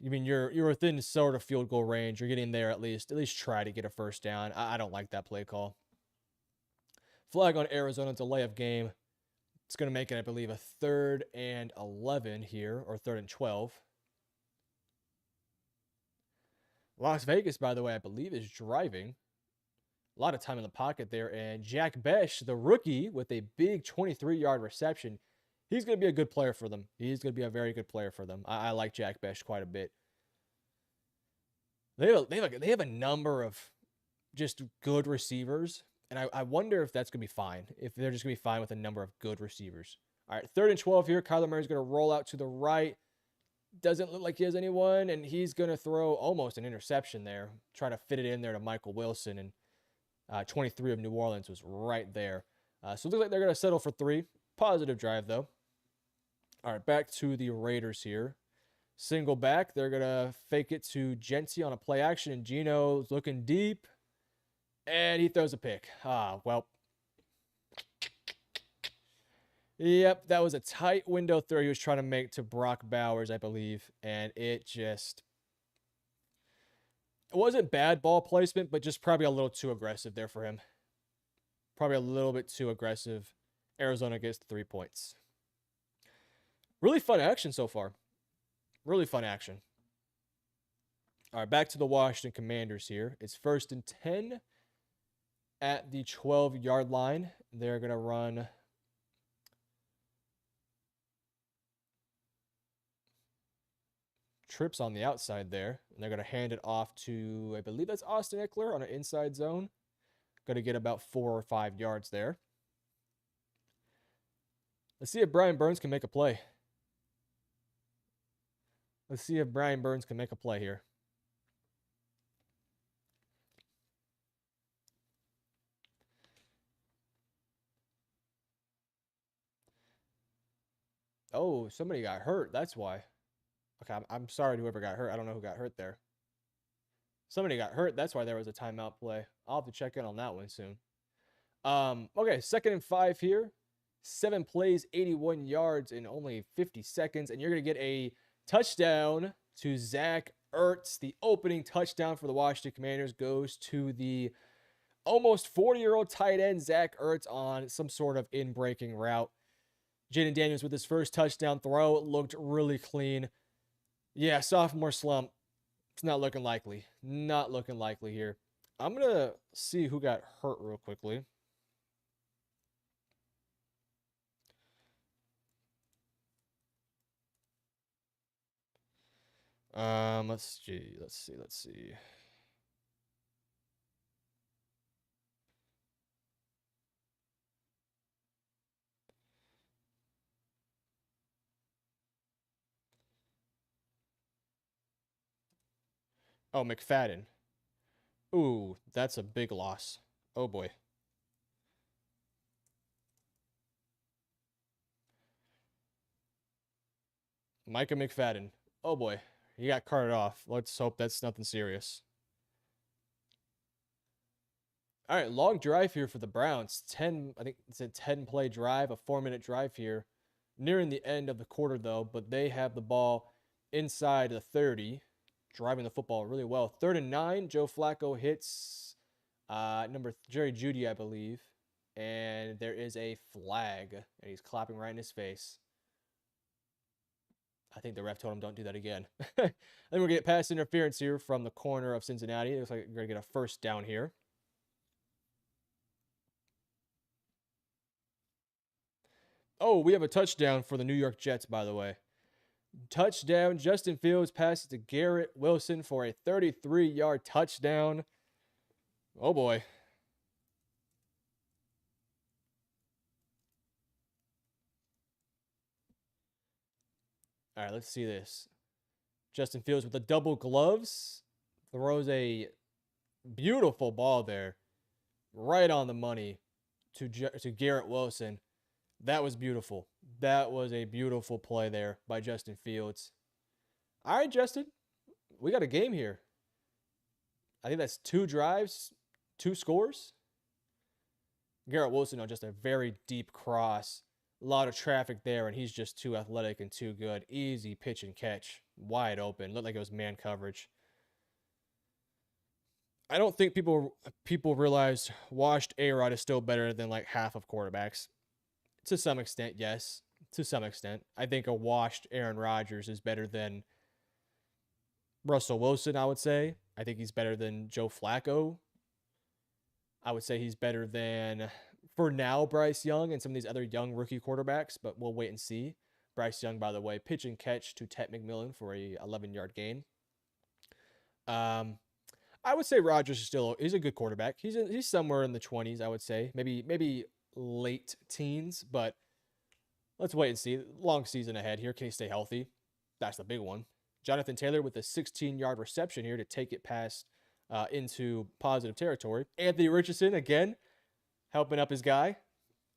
Speaker 1: I mean, you're within sort of field goal range. You're getting there at least. At least try to get a first down. I don't like that play call. Flag on Arizona, delay of game. It's going to make it, I believe, a 3rd and 11 here, or 3rd and 12. Las Vegas, by the way, I believe is driving. A lot of time in the pocket there. And Jack Besh, the rookie, with a big 23-yard reception. He's going to be a good player for them. He's going to be a very good player for them. I like Jack Besh quite a bit. They have a number of just good receivers. And I wonder if that's going to be fine. If they're just going to be fine with a number of good receivers. All right, 3rd and 12 here. Kyler Murray's going to roll out to the right. Doesn't look like he has anyone. And he's going to throw almost an interception there. Trying to fit it in there to Michael Wilson. And 23 of New Orleans was right there. So it looks like they're going to settle for 3. Positive drive, though. All right, back to the Raiders here. Single back. They're going to fake it to Genty on a play action. And Geno's looking deep. And he throws a pick. Well. Yep, that was a tight window throw he was trying to make to Brock Bowers, I believe. And it wasn't bad ball placement, but just probably a little too aggressive there for him. Probably a little bit too aggressive. Arizona gets 3 points. Really fun action so far. Really fun action. All right, back to the Washington Commanders here. It's 1st and 10 at the 12-yard line. They're going to run trips on the outside there. And they're going to hand it off to, I believe that's Austin Eckler on an inside zone. Going to get about 4 or 5 yards there. Let's see if Brian Burns can make a play. Let's see if Brian Burns can make a play here. Oh, somebody got hurt. That's why. Okay, I'm sorry to whoever got hurt. I don't know who got hurt there. Somebody got hurt. That's why there was a timeout play. I'll have to check in on that one soon. Okay, 2nd and 5 here. 7 plays, 81 yards in only 50 seconds, and you're gonna get a touchdown to Zach Ertz. The opening touchdown for the Washington Commanders goes to the almost 40-year-old tight end Zach Ertz on some sort of in-breaking route. Jaden Daniels with his first touchdown throw looked really clean. Yeah, sophomore slump. It's not looking likely. Not looking likely here. I'm going to see who got hurt real quickly. Let's see. Oh, McFadden. Ooh, that's a big loss. Oh boy. Micah McFadden. Oh boy. He got carted off. Let's hope that's nothing serious. All right, long drive here for the Browns. 10, I think it's a 10-play drive, a 4-minute drive here. Nearing the end of the quarter, though, but they have the ball inside the 30, driving the football really well. 3rd and 9, Joe Flacco hits Jerry Jeudy, I believe, and there is a flag, and he's clapping right in his face. I think the ref told him don't do that again. Then we're going to get pass interference here from the corner of Cincinnati. It looks like we're going to get a first down here. Oh, we have a touchdown for the New York Jets, by the way. Touchdown. Justin Fields passes to Garrett Wilson for a 33-yard touchdown. Oh, boy. All right, let's see this. Justin Fields with the double gloves throws a beautiful ball there, right on the money to Garrett Wilson. That was beautiful. That was a beautiful play there by Justin Fields. All right, Justin, we got a game here. I think that's 2 drives, 2 scores. Garrett Wilson on just a very deep cross. A lot of traffic there, and he's just too athletic and too good. Easy pitch and catch. Wide open. Looked like it was man coverage. I don't think people realize washed A-Rod is still better than like half of quarterbacks. To some extent, yes. To some extent. I think a washed Aaron Rodgers is better than Russell Wilson, I would say. I think he's better than Joe Flacco. I would say he's better than, for now, Bryce Young and some of these other young rookie quarterbacks, but we'll wait and see. Bryce Young, by the way, pitch and catch to Ted McMillan for a 11-yard gain. I would say Rodgers is still, he's a good quarterback. He's somewhere in the 20s, I would say. Maybe late teens, but let's wait and see. Long season ahead here. Can he stay healthy? That's the big one. Jonathan Taylor with a 16-yard reception here to take it past into positive territory. Anthony Richardson, again, helping up his guy.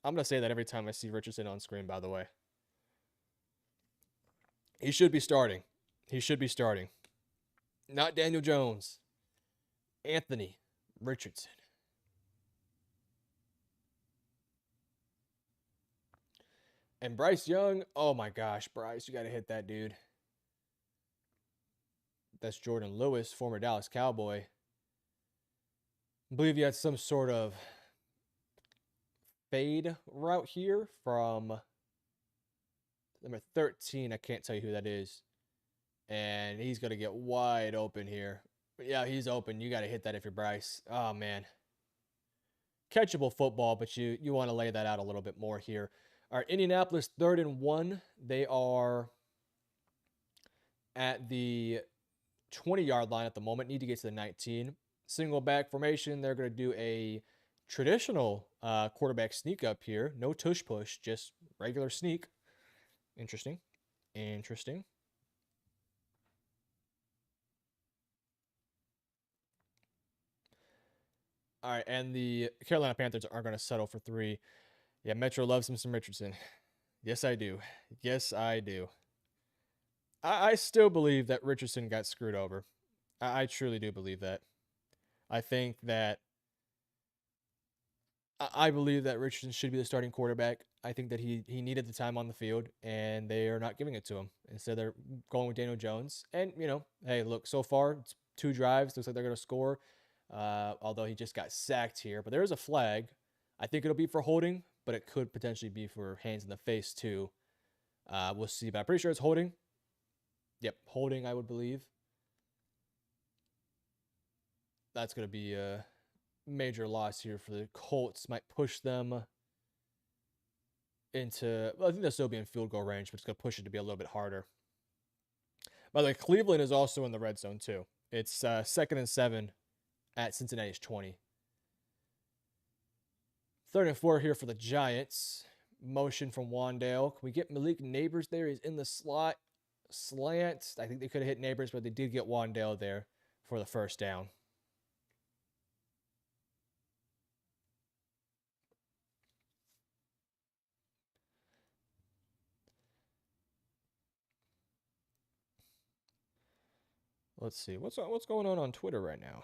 Speaker 1: I'm going to say that every time I see Richardson on screen, by the way. He should be starting. He should be starting. Not Daniel Jones. Anthony Richardson. And Bryce Young, oh my gosh, Bryce, you got to hit that dude. That's Jordan Lewis, former Dallas Cowboy. I believe he had some sort of fade route here from number 13. I can't tell you who that is. And he's going to get wide open here. But yeah, he's open. You got to hit that if you're Bryce. Oh, man. Catchable football, but you want to lay that out a little bit more here. All right, Indianapolis 3rd and 1. They are at the 20-yard line at the moment. Need to get to the 19. Single back formation. They're going to do a traditional quarterback sneak up here. No tush push, just regular sneak. Interesting. All right, and the Carolina Panthers are going to settle for 3. Yeah, Metro loves him some Richardson. Yes, I do. Yes, I do. I still believe that Richardson got screwed over. I truly do believe that. I think that I believe that Richardson should be the starting quarterback. I think that he needed the time on the field, and they are not giving it to him. Instead, they're going with Daniel Jones. And, hey, look, so far, it's 2 drives. Looks like they're going to score, although he just got sacked here. But there is a flag. I think it'll be for holding, but it could potentially be for hands in the face, too. We'll see, but I'm pretty sure it's holding. Yep, holding, I would believe. That's going to be a major loss here for the Colts. Might push them into, well, I think they'll still be in field goal range, but it's going to push it to be a little bit harder. By the way, Cleveland is also in the red zone, too. It's 2nd and 7 at Cincinnati's 20. 3rd and 4 here for the Giants. Motion from Wandale. Can we get Malik Neighbors there? He's in the slot. Slant. I think they could have hit Neighbors, but they did get Wandale there for the first down. Let's see. What's going on Twitter right now?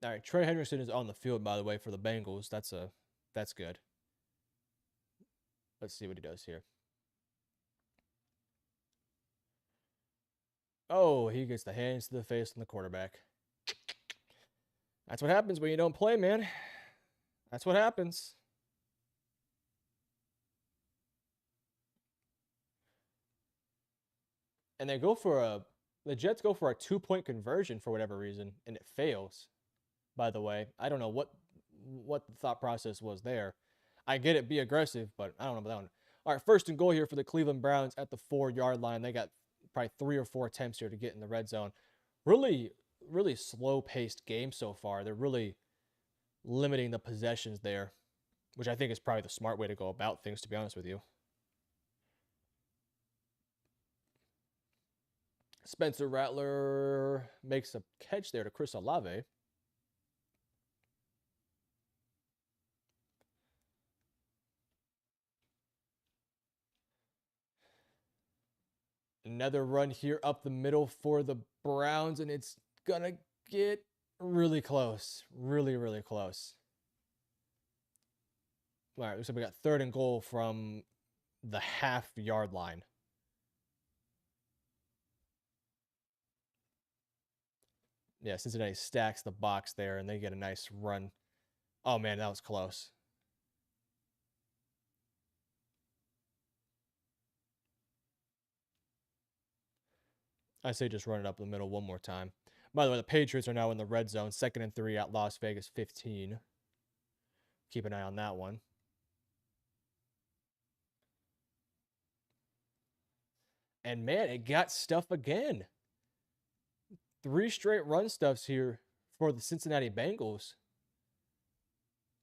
Speaker 1: All right, Trey Henderson is on the field, by the way, for the Bengals. That's good. Let's see what he does here. Oh, he gets the hands to the face on the quarterback. That's what happens when you don't play, man. That's what happens. And the Jets go for a 2-point conversion for whatever reason, and it fails. By the way, I don't know what the thought process was there. I get it, be aggressive, but I don't know about that one. All right, 1st and goal here for the Cleveland Browns at the 4-yard line. They got probably 3 or 4 attempts here to get in the red zone. Really, really slow-paced game so far. They're really limiting the possessions there, which I think is probably the smart way to go about things, to be honest with you. Spencer Rattler makes a catch there to Chris Olave. Another run here up the middle for the Browns, and it's going to get really close. Really, really close. All right, so we got 3rd and goal from the half-yard line. Yeah, Cincinnati stacks the box there, and they get a nice run. Oh, man, that was close. I say just run it up the middle one more time. By the way, the Patriots are now in the red zone, 2nd and 3 at Las Vegas 15. Keep an eye on that one. And, man, it got stuff again. 3 straight run stuffs here for the Cincinnati Bengals.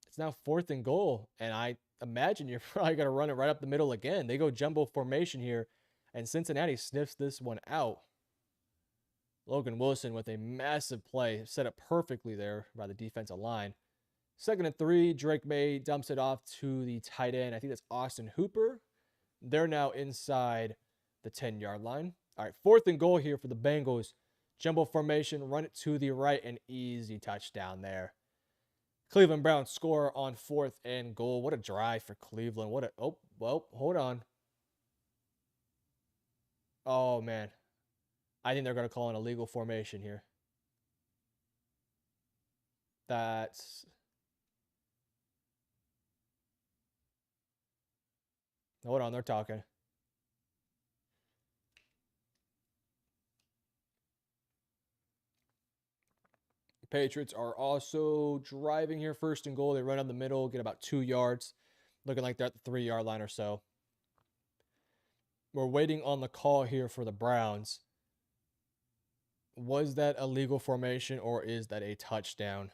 Speaker 1: It's now 4th and goal, and I imagine you're probably going to run it right up the middle again. They go jumbo formation here, and Cincinnati sniffs this one out. Logan Wilson with a massive play, set up perfectly there by the defensive line. 2nd and 3, Drake May dumps it off to the tight end. I think that's Austin Hooper. They're now inside the 10-yard line. All right, 4th and goal here for the Bengals. Jumbo formation, run it to the right, and easy touchdown there. Cleveland Browns score on 4th and goal. What a drive for Cleveland. Oh, well, hold on. Oh, man. I think they're going to call an illegal formation here. Hold on, they're talking. Patriots are also driving here, 1st and goal. They run up the middle, get about 2 yards. Looking like they're at the 3-yard line or so. We're waiting on the call here for the Browns. Was that a legal formation or is that a touchdown?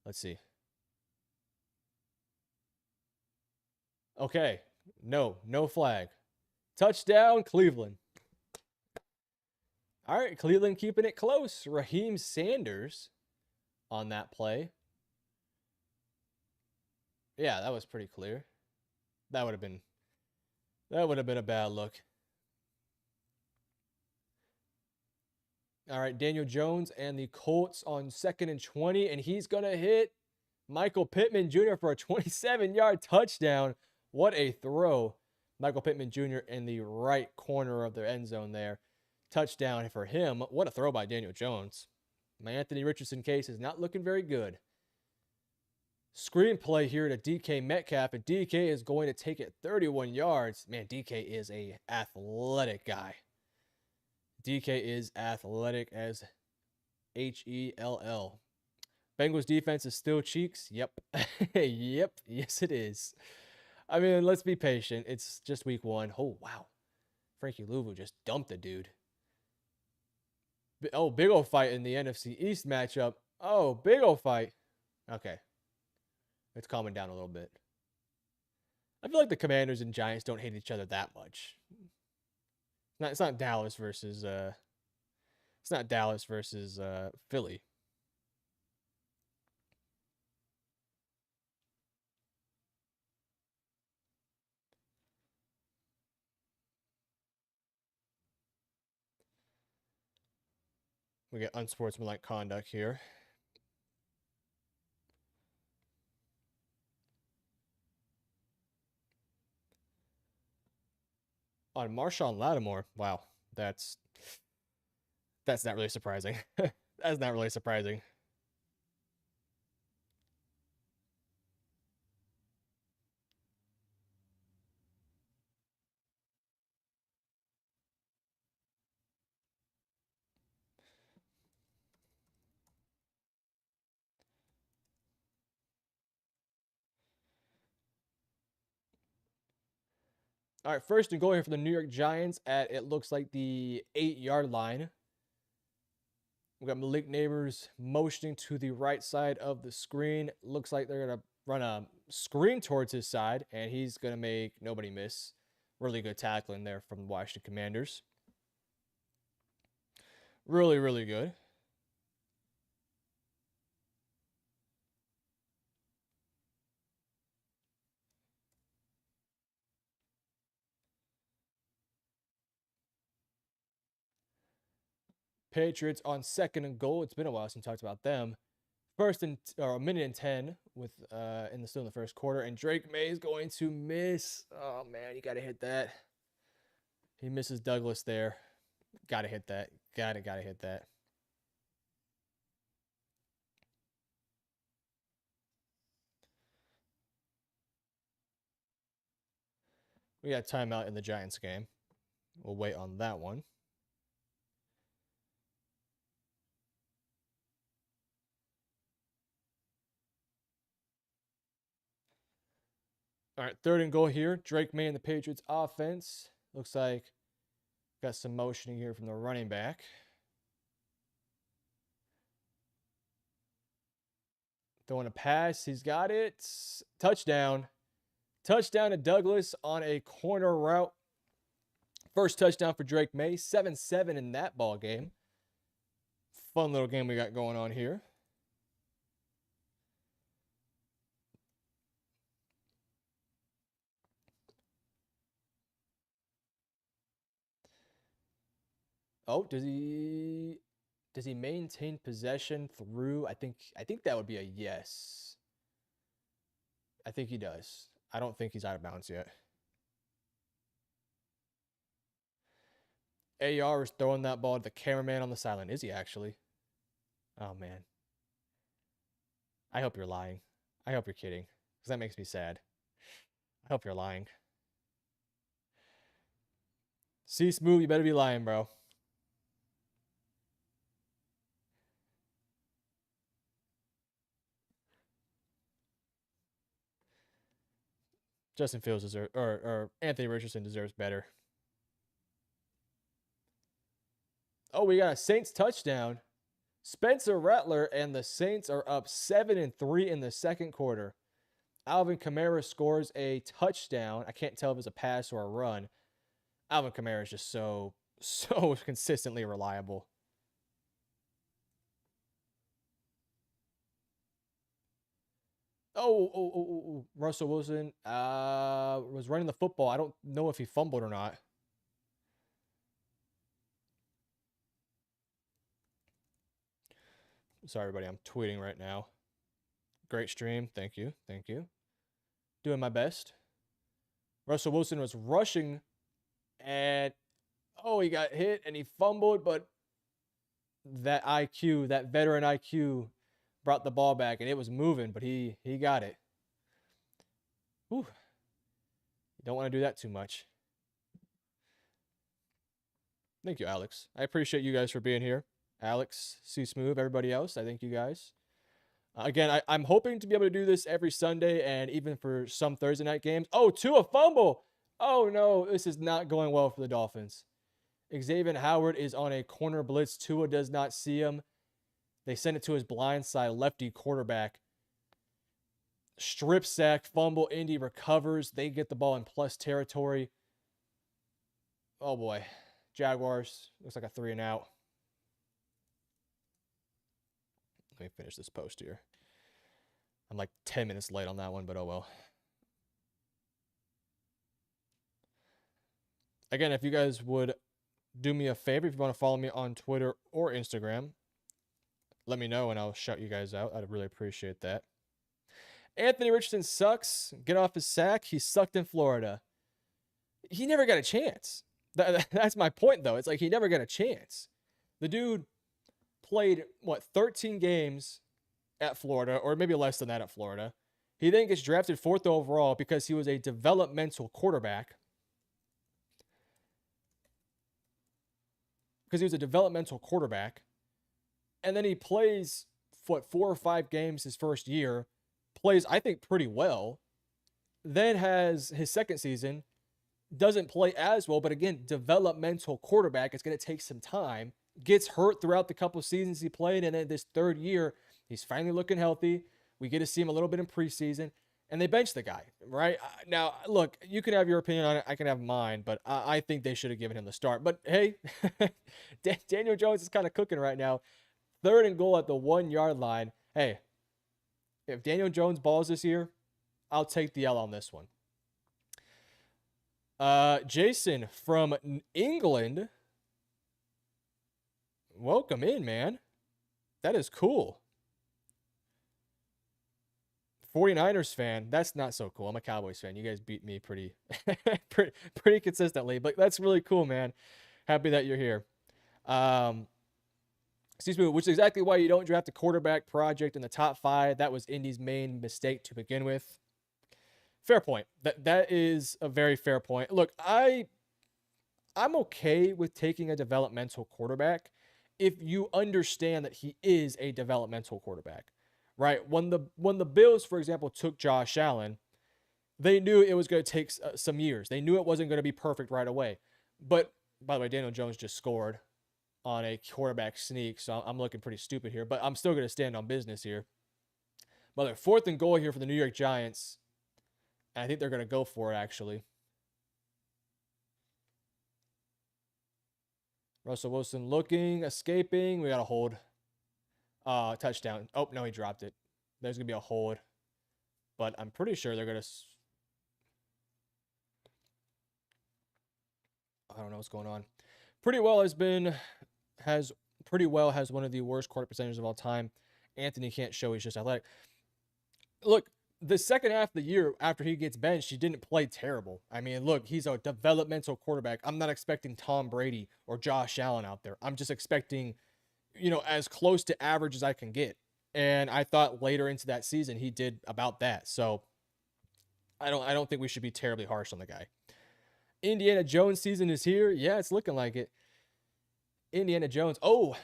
Speaker 1: Let's see. Okay. No flag. Touchdown, Cleveland. All right, Cleveland keeping it close. Raheem Sanders on that play. Yeah, that was pretty clear. That would have been a bad look. All right, Daniel Jones and the Colts on 2nd and 20, and he's going to hit Michael Pittman Jr. for a 27-yard touchdown. What a throw. Michael Pittman Jr. in the right corner of the end zone there. Touchdown for him. What a throw by Daniel Jones. My Anthony Richardson case is not looking very good. Screenplay here to DK Metcalf, and DK is going to take it 31 yards. Man, DK is a athletic guy. DK is athletic as Hell. Bengals defense is still cheeks. Yep. Yep. Yes, it is. I mean, let's be patient. It's just week 1. Oh, wow. Frankie Louvu just dumped the dude. Oh, big old fight in the NFC East matchup. Oh, big old fight. Okay. It's calming down a little bit. I feel like the Commanders and Giants don't hate each other that much. It's not Dallas versus Philly. We get unsportsmanlike conduct here. On Marshawn Lattimore. Wow. That's not really surprising. That's not really surprising. All right, 1st and goal here for the New York Giants at, it looks like, the 8-yard line. We got Malik Neighbors motioning to the right side of the screen. Looks like they're going to run a screen towards his side, and he's going to make nobody miss. Really good tackling there from the Washington Commanders. Really, really good. Patriots on 2nd and goal. It's been a while since we talked about them. 1:10 with still in the 1st quarter, and Drake May is going to miss. Oh man, you gotta hit that. He misses Douglas there. Gotta hit that. Gotta hit that. We got timeout in the Giants game. We'll wait on that one. All right, 3rd and goal here. Drake May in the Patriots offense. Looks like got some motioning here from the running back. Throwing a pass. He's got it. Touchdown. Touchdown to Douglas on a corner route. 1st touchdown for Drake May. 7-7 in that ball game. Fun little game we got going on here. Oh, does he maintain possession through? I think that would be a yes. I think he does. I don't think he's out of bounds yet. AR is throwing that ball to the cameraman on the sideline. Is he actually? Oh, man. I hope you're lying. I hope you're kidding, because that makes me sad. I hope you're lying. See, Smooth, you better be lying, bro. Justin Fields deserves, or Anthony Richardson deserves better. Oh, we got a Saints touchdown. Spencer Rattler and the Saints are up 7-3 in the 2nd quarter. Alvin Kamara scores a touchdown. I can't tell if it's a pass or a run. Alvin Kamara is just so So consistently reliable. Russell Wilson was running the football. I don't know if he fumbled or not. Sorry, everybody. I'm tweeting right now. Great stream. Thank you. Thank you. Doing my best. Russell Wilson was rushing and he got hit and he fumbled, but that IQ, that veteran IQ brought the ball back and it was moving, but he got it. Whew. You don't want to do that too much. Thank you, Alex. I appreciate you guys for being here. Alex, C Smooth, everybody else. I thank you guys. Again, I'm hoping to be able to do this every Sunday and even for some Thursday night games. Oh, Tua fumble. Oh, no. This is not going well for the Dolphins. Xavier Howard is on a corner blitz. Tua does not see him. They send it to his blind side lefty quarterback. Strip sack, fumble. Indy recovers. They get the ball in plus territory. Oh, boy. Jaguars. Looks like a 3-and-out. Let me finish this post here. I'm like 10 minutes late on that one, but oh well. Again, if you guys would do me a favor, if you want to follow me on Twitter or Instagram, let me know and I'll shout you guys out. I'd really appreciate that. Anthony Richardson sucks. Get off his sack. He sucked in Florida. He never got a chance. That's my point, though. It's like he never got a chance. The dude played, 13 games at Florida, or maybe less than that at Florida. He then gets drafted 4th overall because he was a developmental quarterback. And then he plays, 4 or 5 games his first year, plays, I think, pretty well. Then has his second season, doesn't play as well, but again, developmental quarterback. It's going to take some time. Gets hurt throughout the couple seasons he played, and then this 3rd year, he's finally looking healthy. We get to see him a little bit in preseason, and they bench the guy, right? Now, look, you can have your opinion on it. I can have mine, but I think they should have given him the start. But, hey, Daniel Jones is kind of cooking right now. 3rd and goal at the 1-yard line. Hey, if Daniel Jones balls this year, I'll take the L on this one. Jason from England. Welcome in, man. That is cool. 49ers fan. That's not so cool. I'm a Cowboys fan. You guys beat me pretty consistently, but that's really cool, man. Happy that you're here. Excuse me, which is exactly why you don't draft a quarterback project in the top 5. That was Indy's main mistake to begin with. Fair point. That is a very fair point. Look, I'm okay with taking a developmental quarterback if you understand that he is a developmental quarterback, right? When the Bills, for example, took Josh Allen, they knew it was going to take some years. They knew it wasn't going to be perfect right away. But, by the way, Daniel Jones just scored on a quarterback sneak, so I'm looking pretty stupid here, but I'm still going to stand on business here. But they're 4th and goal here for the New York Giants. And I think they're going to go for it, actually. Russell Wilson looking, escaping. We got a hold. Touchdown. Oh, no, he dropped it. There's going to be a hold. But I'm pretty sure they're going to... I don't know what's going on. Pretty well has one of the worst quarterback percentages of all time. Anthony can't show he's just athletic. Look, the second half of the year after he gets benched, he didn't play terrible. I mean, look, he's a developmental quarterback. I'm not expecting Tom Brady or Josh Allen out there. I'm just expecting, as close to average as I can get. And I thought later into that season, he did about that. So I don't think we should be terribly harsh on the guy. Indiana Jones season is here. Yeah, it's looking like it. Indiana Jones. Oh,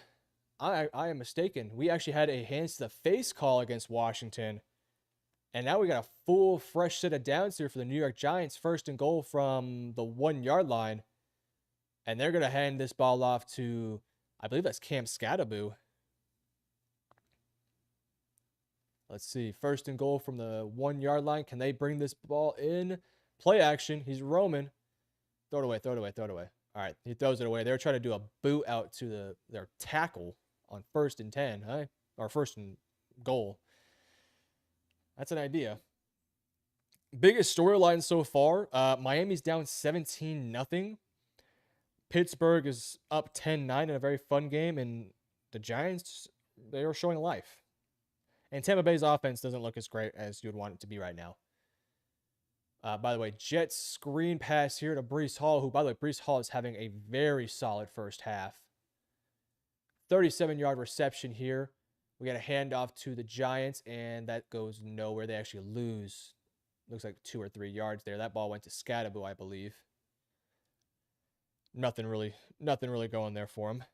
Speaker 1: I am mistaken. We actually had a hands to the face call against Washington. And now we got a full, fresh set of downs here for the New York Giants. 1st and goal from the 1-yard line. And they're going to hand this ball off to, I believe that's Cam Scattaboo. Let's see. 1st and goal from the 1-yard line. Can they bring this ball in? Play action. He's roaming. Throw it away. All All right, he throws it away. They're trying to do a boot out to their tackle on 1st and 10, huh? Or 1st and goal. That's an idea. Biggest storyline so far, Miami's down 17-0. Pittsburgh is up 10-9 in a very fun game, and the Giants, they are showing life. And Tampa Bay's offense doesn't look as great as you would want it to be right now. By the way, Jets screen pass here to Breece Hall, who, by the way, Breece Hall is having a very solid first half. 37-yard reception here. We got a handoff to the Giants, and that goes nowhere. They actually lose. Looks like 2 or 3 yards there. That ball went to Scatterbo, I believe. Nothing really going there for him.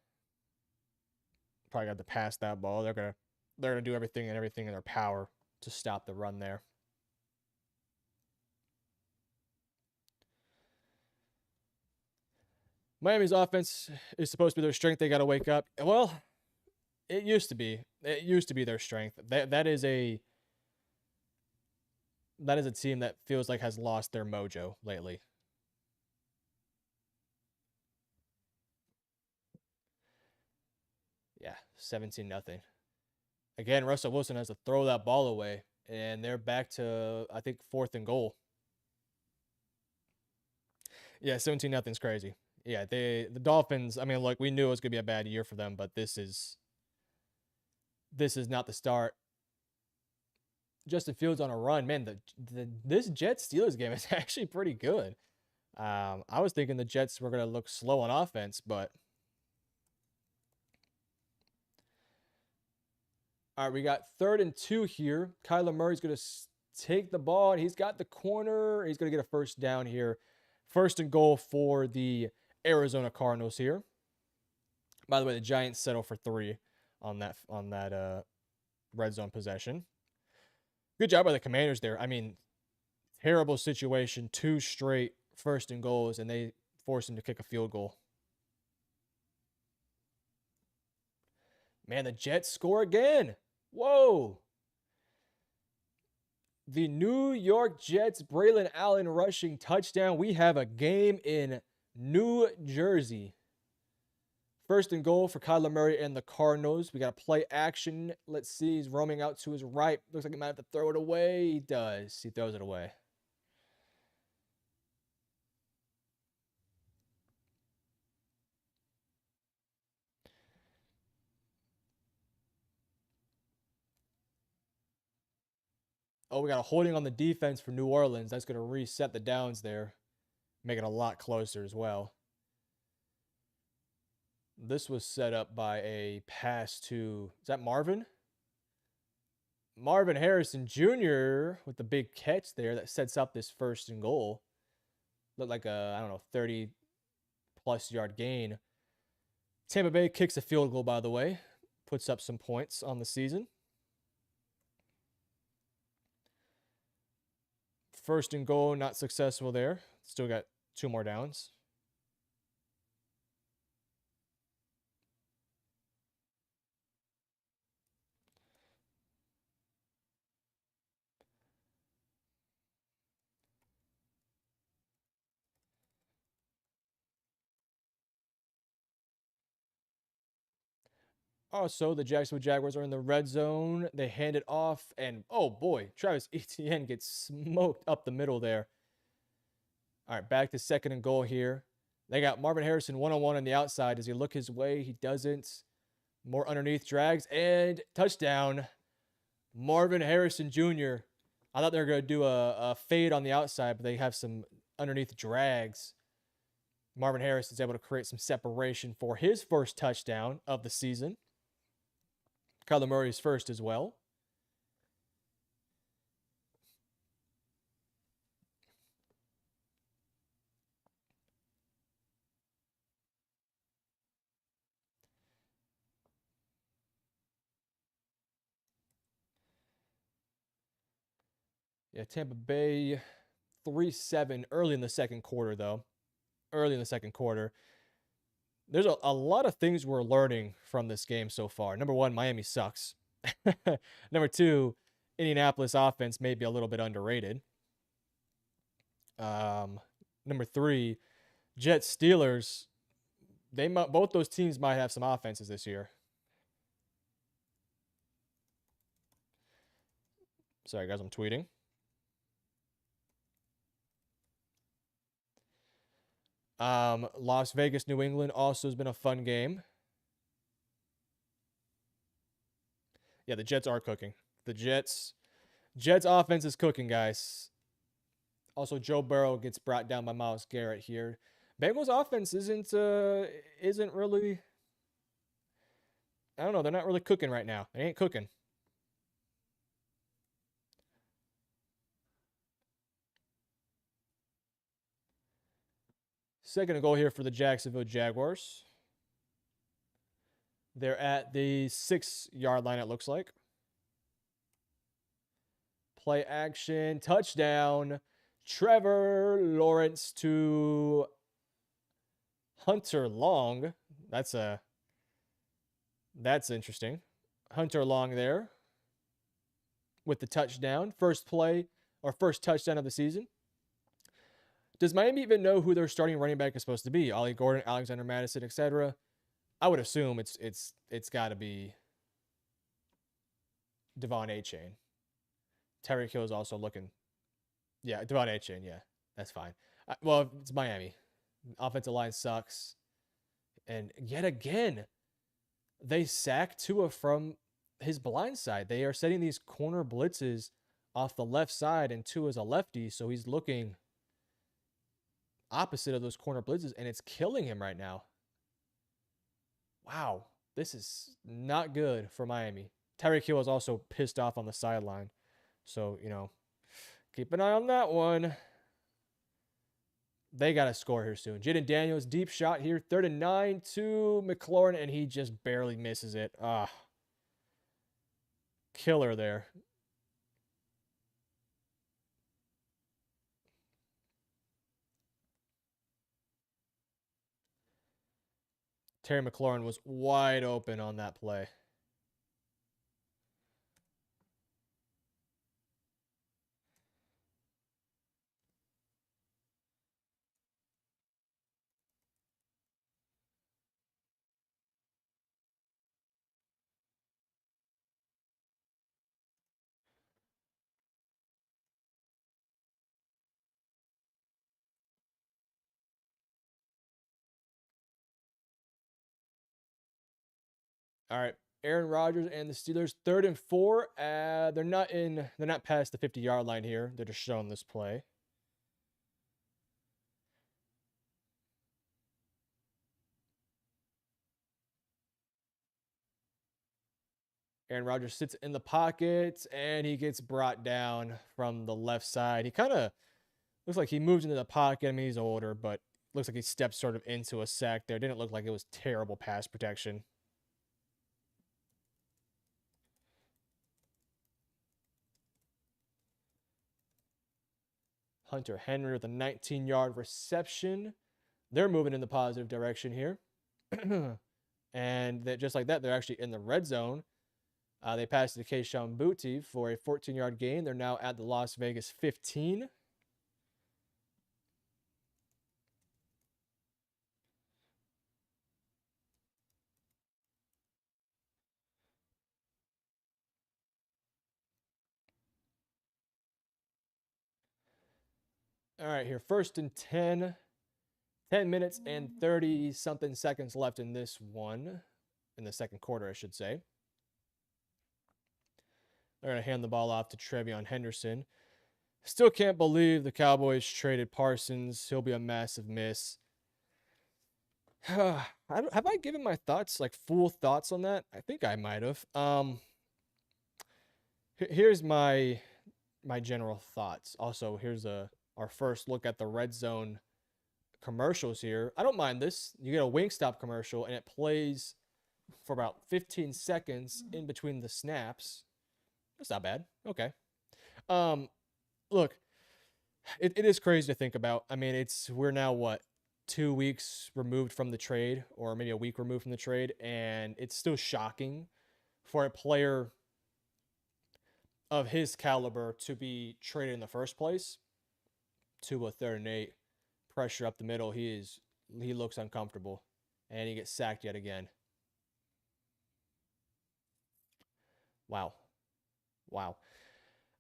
Speaker 1: Probably got to pass that ball. They're gonna do everything in their power to stop the run there. Miami's offense is supposed to be their strength. They got to wake up. Well, it used to be. It used to be their strength. That is a team that feels like has lost their mojo lately. Yeah, 17-0. Again, Russell Wilson has to throw that ball away, and they're back to, I think, 4th and goal. Yeah, 17-0 is crazy. Yeah, the Dolphins, I mean, look, we knew it was going to be a bad year for them, but this is not the start. Justin Fields on a run. Man, this Jets-Steelers game is actually pretty good. I was thinking the Jets were going to look slow on offense, but all right, we got 3rd and 2 here. Kyler Murray's going to take the ball, and he's got the corner. He's going to get a first down here. 1st and goal for the Arizona Cardinals here. By the way, the Giants settle for 3 on that red zone possession. Good job by the Commanders there. I mean, terrible situation. 2 straight 1st and goals, and they force him to kick a field goal. Man, the Jets score again. Whoa. The New York Jets, Braylon Allen rushing touchdown. We have a game in New Jersey. 1st and goal for Kyler Murray and the Cardinals. We got a play action. Let's see. He's roaming out to his right. Looks like he might have to throw it away. He does. He throws it away. Oh, we got a holding on the defense for New Orleans. That's going to reset the downs there. Make it a lot closer as well. This was set up by a pass to, is that Marvin? Marvin Harrison Jr. with the big catch there that sets up this 1st and goal. Looked like a, I don't know, 30-plus yard gain. Tampa Bay kicks a field goal, by the way. Puts up some points on the season. 1st and goal, not successful there. Still got 2 more downs. Also, the Jacksonville Jaguars are in the red zone. They hand it off, and oh boy, Travis Etienne gets smoked up the middle there. All right, back to 2nd and goal here. They got Marvin Harrison one-on-one on the outside. Does he look his way? He doesn't. More underneath drags, and touchdown. Marvin Harrison Jr. I thought they were going to do a fade on the outside, but they have some underneath drags. Marvin Harrison is able to create some separation for his 1st touchdown of the season. Kyler Murray's 1st as well. Yeah, Tampa Bay 3-7 early in the 2nd quarter, though. Early in the 2nd quarter. There's a lot of things we're learning from this game so far. Number 1, Miami sucks. Number 2, Indianapolis offense may be a little bit underrated. Number 3, Jets Steelers. both those teams might have some offenses this year. Sorry, guys, I'm tweeting. Las Vegas, New England also has been a fun game. Yeah, the Jets are cooking. The Jets offense is cooking, guys. Also, Joe Burrow gets brought down by Myles Garrett here. Bengals offense isn't really. I don't know. They're not really cooking right now. They ain't cooking. Second goal here for the Jacksonville Jaguars. They're at the 6-yard line, it looks like. Play action, touchdown. Trevor Lawrence to Hunter Long. That's interesting. Hunter Long there with the touchdown. First play or first touchdown of the season. Does Miami even know who their starting running back is supposed to be? Ollie Gordon, Alexander Madison, etc. I would assume it's got to be Devon Achane. Tyreek Hill is also looking. Yeah, Devon Achane. Yeah, that's fine. Well, it's Miami. Offensive line sucks. And yet again, they sack Tua from his blind side. They are setting these corner blitzes off the left side, and Tua's a lefty, so he's looking opposite of those corner blitzes, and it's killing him right now. Wow, this is not good for Miami. Tyreek Hill is also pissed off on the sideline. So, keep an eye on that one. They got to score here soon. Jaden Daniels, deep shot here. 3rd and 9 to McLaurin, and he just barely misses it. Killer there. Terry McLaurin was wide open on that play. All right, Aaron Rodgers and the Steelers, 3rd and 4. They're not past the 50-yard line here. They're just showing this play. Aaron Rodgers sits in the pocket, and he gets brought down from the left side. He kind of looks like he moves into the pocket. I mean, he's older, but looks like he stepped sort of into a sack there. Didn't look like it was terrible pass protection. Hunter Henry with a 19-yard reception. They're moving in the positive direction here. And just like that, they're actually in the red zone. They passed to Keishawn Booty for a 14-yard gain. They're now at the Las Vegas 15. All right, here, 1st and 10. 10 minutes and 30-something seconds left in this one. In the second quarter, I should say. They're going to hand the ball off to Trevion Henderson. Still can't believe the Cowboys traded Parsons. He'll be a massive miss. Have I given my thoughts, like full thoughts on that? I think I might have. Here's my general thoughts. Also, here's our first look at the red zone commercials here. I don't mind this. You get a Wingstop commercial, and it plays for about 15 seconds in between the snaps. That's not bad. Okay. Look, it is crazy to think about. I mean, we're now what, 2 weeks removed from the trade, or maybe a week removed from the trade, and it's still shocking for a player of his caliber to be traded in the first place to a 3rd and 8. Pressure up the middle. He looks uncomfortable. And he gets sacked yet again. Wow. Wow.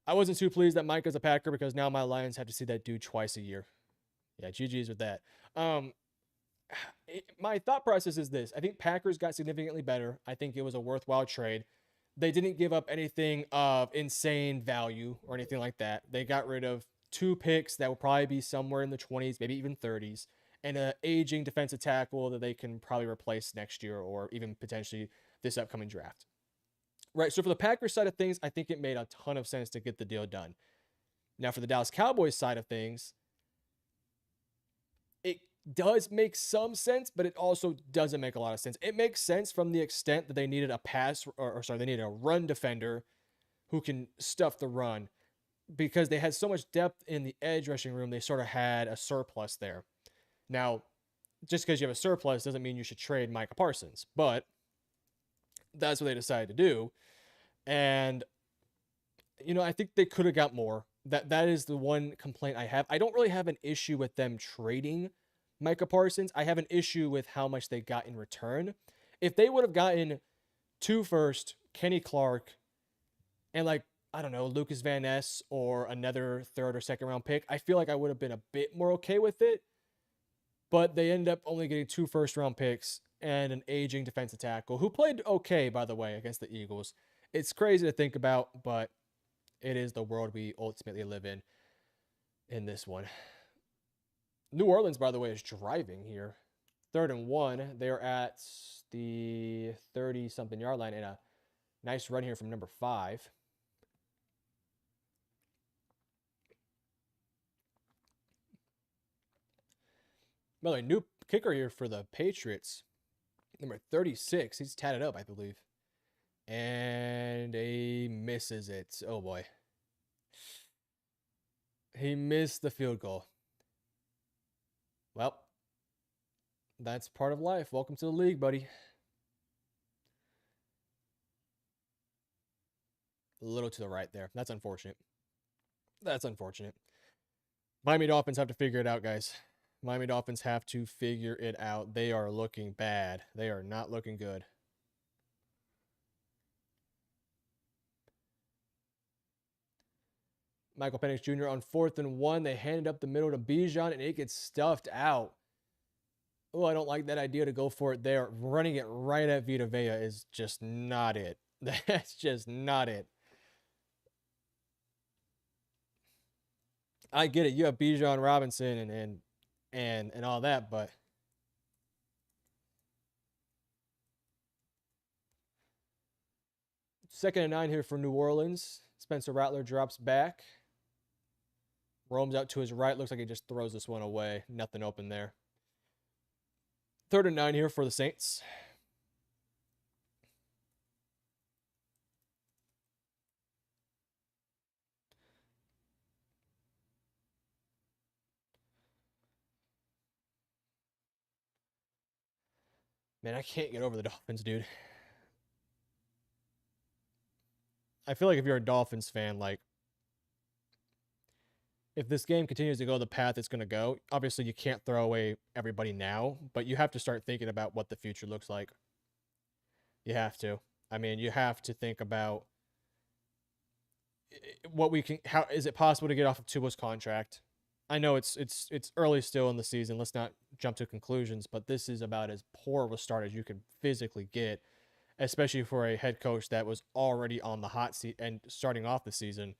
Speaker 1: I wasn't too pleased that Micah's a Packer because now my Lions have to see that dude twice a year. Yeah, GG's with that. My thought process is this. I think Packers got significantly better. I think it was a worthwhile trade. They didn't give up anything of insane value or anything like that. They got rid of 2 picks that will probably be somewhere in the 20s, maybe even 30s, and an aging defensive tackle that they can probably replace next year or even potentially this upcoming draft. Right. So for the Packers side of things, I think it made a ton of sense to get the deal done. Now for the Dallas Cowboys side of things, it does make some sense, but it also doesn't make a lot of sense. It makes sense from the extent that they needed a pass, or sorry, they needed a run defender who can stuff the run because they had so much depth in the edge rushing room. They sort of had a surplus there. Now, just because you have a surplus doesn't mean you should trade Micah Parsons, but that's what they decided to do. And I think they could have got more. That is the one complaint I have. I don't really have an issue with them trading Micah Parsons. I have an issue with how much they got in return. If they would have gotten 2 first, Kenny Clark, and I don't know, Lucas Van Ness or another 3rd or 2nd round pick, I feel like I would have been a bit more okay with it. But they end up only getting 2 first round picks and an aging defensive tackle who played okay, by the way, against the Eagles. It's crazy to think about, but it is the world we ultimately live in this one. New Orleans, by the way, is driving here. 3rd and 1. They're at the 30-something yard line, and a nice run here from number 5. By the way, new kicker here for the Patriots. Number 36. He's tatted up, I believe. And he misses it. Oh, boy. He missed the field goal. Well, that's part of life. Welcome to the league, buddy. A little to the right there. That's unfortunate. That's unfortunate. Miami Dolphins have to figure it out, guys. Miami Dolphins have to figure it out. They are looking bad. They are not looking good. Michael Penix Jr. on 4th and 1. They handed up the middle to Bijan, and it gets stuffed out. Oh, I don't like that idea to go for it there. Running it right at Vita Vea is just not it. That's just not it. I get it. You have Bijan Robinson and all that, but 2nd and 9 here for New Orleans. Spencer Rattler drops back. Roams out to his right. Looks like he just throws this one away. Nothing open there. 3rd and 9 here for the Saints. Man, I can't get over the Dolphins, dude. I feel like if you're a Dolphins fan, if this game continues to go the path it's going to go, obviously you can't throw away everybody now, but you have to start thinking about what the future looks like. You have to. I mean, you have to think about what we can. How is it possible to get off of Tua's contract? I know it's early still in the season. Let's not jump to conclusions, but this is about as poor of a start as you can physically get, especially for a head coach that was already on the hot seat and starting off the season.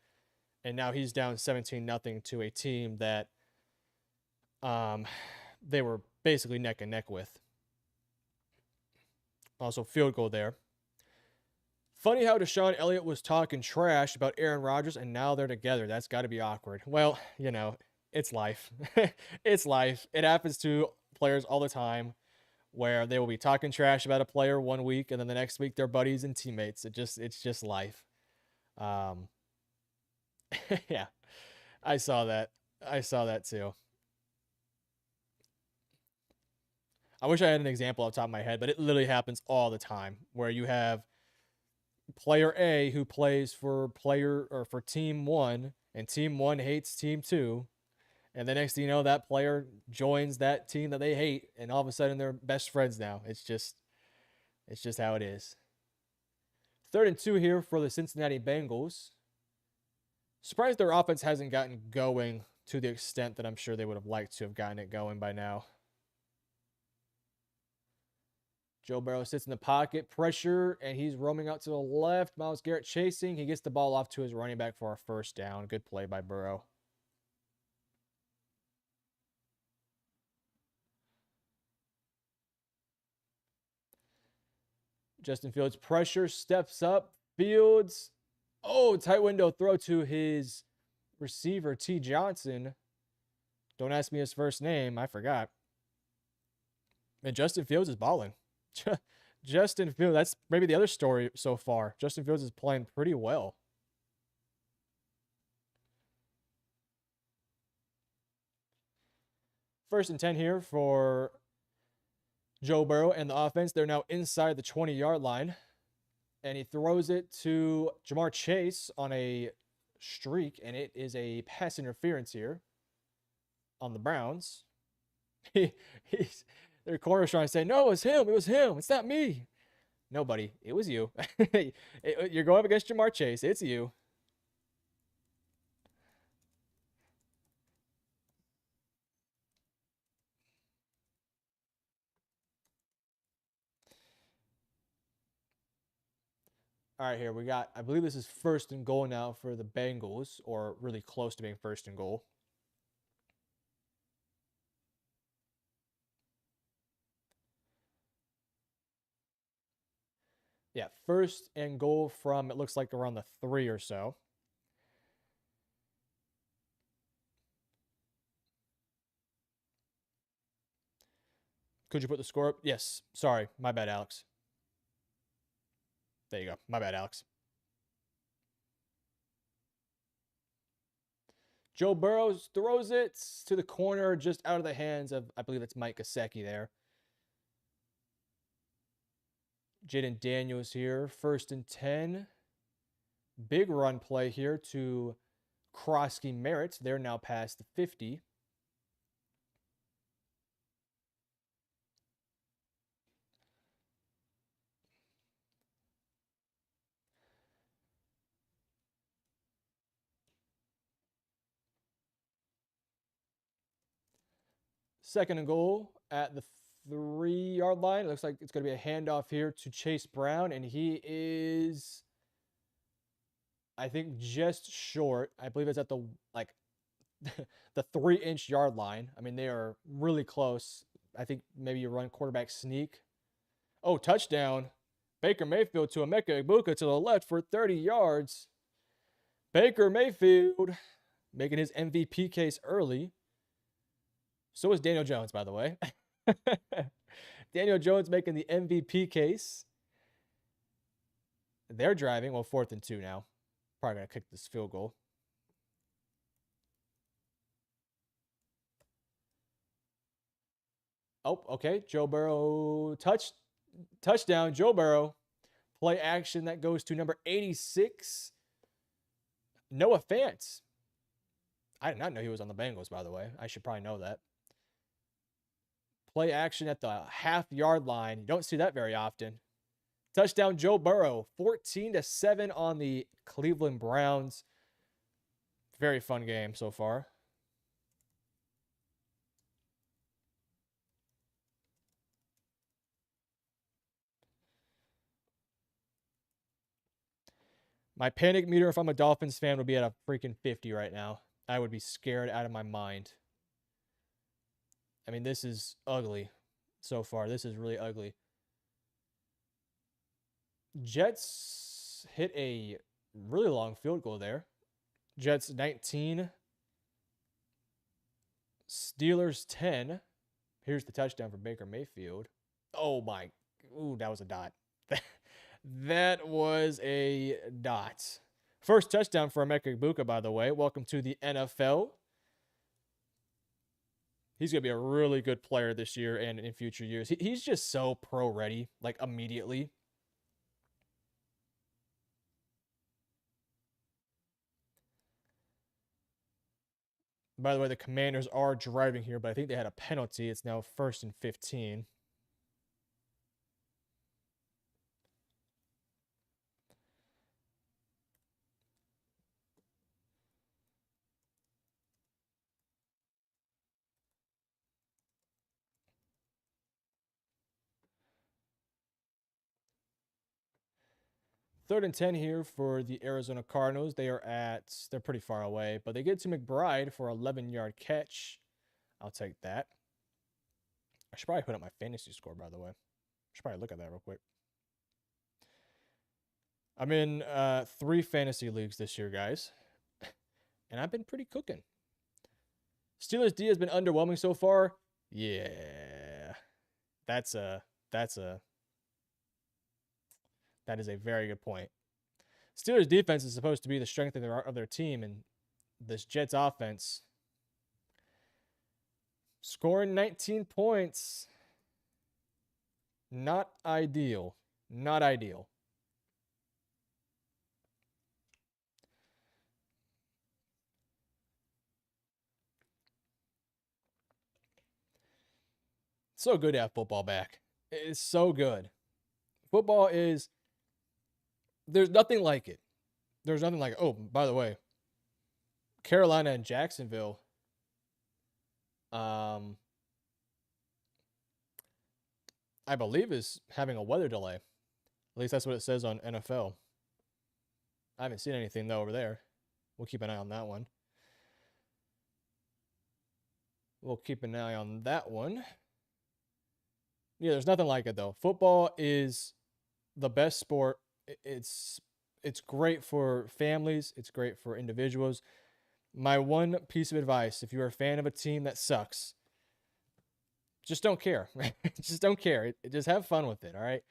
Speaker 1: And now he's down 17-0 to a team that they were basically neck and neck with. Also, field goal there. Funny how Deshaun Elliott was talking trash about Aaron Rodgers, and now they're together. That's got to be awkward. Well, it's life. It's life. It happens to players all the time where they will be talking trash about a player one week, and then the next week they're buddies and teammates. It's just life. Yeah, I saw that. I saw that too. I wish I had an example off the top of my head, but it literally happens all the time where you have player A who plays for team 1 and team 1 hates team 2, And the next thing you know, that player joins that team that they hate, and all of a sudden they're best friends now. It's just how it is. 3rd and 2 here for the Cincinnati Bengals. Surprised their offense hasn't gotten going to the extent that I'm sure they would have liked to have gotten it going by now. Joe Burrow sits in the pocket, pressure, and he's roaming out to the left. Myles Garrett chasing. He gets the ball off to his running back for a 1st down. Good play by Burrow. Justin Fields pressure, steps up. Fields. Oh, tight window throw to his receiver, T. Johnson. Don't ask me his first name. I forgot. And Justin Fields is balling. Justin Fields, that's maybe the other story so far. Justin Fields is playing pretty well. First and 10 here for Joe Burrow and the offense. They're now inside the 20-yard line. And he throws it to Jamar Chase on a streak, and it is a pass interference here on the Browns. Their corner's trying to say, no, it was him. It was him. It's not me. Nobody. It was you. You're going up against Jamar Chase. It's you. All right, here we got, I believe this is 1st and goal now for the Bengals, or really close to being 1st and goal. Yeah, 1st and goal from, it looks like around the 3 or so. Could you put the score up? Yes. Sorry. My bad, Alex. There you go. My bad, Alex. Joe Burrow throws it to the corner, just out of the hands of, I believe it's Mike Gesicki there. Jaden Daniels here, 1st and 10. Big run play here to Krosky Merritt. They're now past the 50. Second and goal at the 3-yard line. It looks like it's going to be a handoff here to Chase Brown, and he is, I think, just short. I believe it's at the, like, the 3-inch yard line. I mean, they are really close. I think maybe you run quarterback sneak. Oh, touchdown. Baker Mayfield to Emeka Egbuka to the left for 30 yards. Baker Mayfield making his MVP case early. So is Daniel Jones, by the way. Daniel Jones making the MVP case. They're driving. Well, 4th and 2 now. Probably going to kick this field goal. Oh, okay. Joe Burrow touchdown. Joe Burrow. Play action that goes to number 86. Noah Fant. I did not know he was on the Bengals, by the way. I should probably know that. Play action at the half-yard line. You don't see that very often. Touchdown, Joe Burrow. 14-7 on the Cleveland Browns. Very fun game so far. My panic meter, if I'm a Dolphins fan, would be at a freaking 50 right now. I would be scared out of my mind. I mean, this is ugly so far. This is really ugly. Jets hit a really long field goal there. Jets 19. Steelers 10. Here's the touchdown for Baker Mayfield. Oh my. Ooh, that was a dot. That was a dot. First touchdown for Emeka Egbuka, by the way. Welcome to the NFL. He's going to be a really good player this year and in future years. He's just so pro-ready, like immediately. By the way, the Commanders are driving here, but I think they had a penalty. It's now 1st and 15. Third and 10 here for the Arizona Cardinals. They're pretty far away, but they get to McBride for an 11-yard catch. I'll take that. I should probably put up my fantasy score, by the way. I should probably look at that real quick. I'm in 3 fantasy leagues this year, guys. And I've been pretty cooking. Steelers D has been underwhelming so far. Yeah. That is a very good point. Steelers defense is supposed to be the strength of their team, and this Jets offense scoring 19 points. Not ideal. Not ideal. So good to have football back. It is so good. Football is, there's nothing like it. There's nothing like it. Oh, by the way, Carolina and Jacksonville, I believe is having a weather delay. At least that's what it says on NFL. I haven't seen anything though over there. We'll keep an eye on that one. Yeah, there's nothing like it though. Football is the best sport. It's great for families. It's great for individuals. My one piece of advice, if you're a fan of a team that sucks, just don't care. Just don't care. Just have fun with it, all right?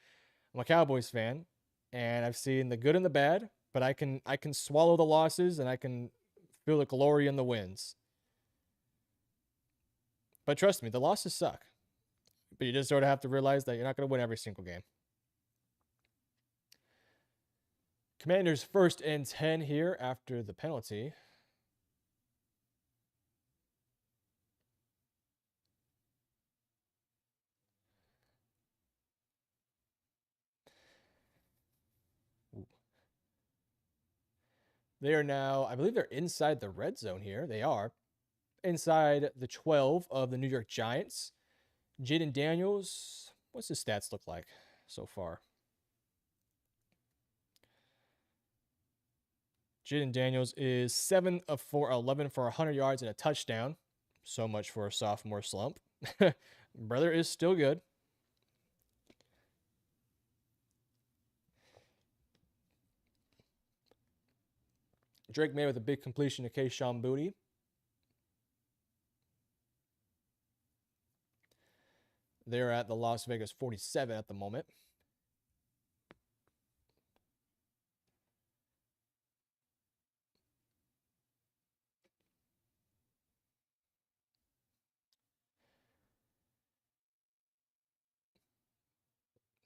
Speaker 1: I'm a Cowboys fan, and I've seen the good and the bad, but I can swallow the losses, and I can feel the glory in the wins. But trust me, the losses suck. But you just sort of have to realize that you're not going to win every single game. Commanders 1st and 10 here after the penalty. They are now, I believe they're inside the red zone here. They are inside the 12 of the New York Giants. Jaden Daniels, what's his stats look like so far? Jaden Daniels is 7 of 11 for 100 yards and a touchdown. So much for a sophomore slump. Brother is still good. Drake May with a big completion to Kayshon Boutte. They're at the Las Vegas 47 at the moment.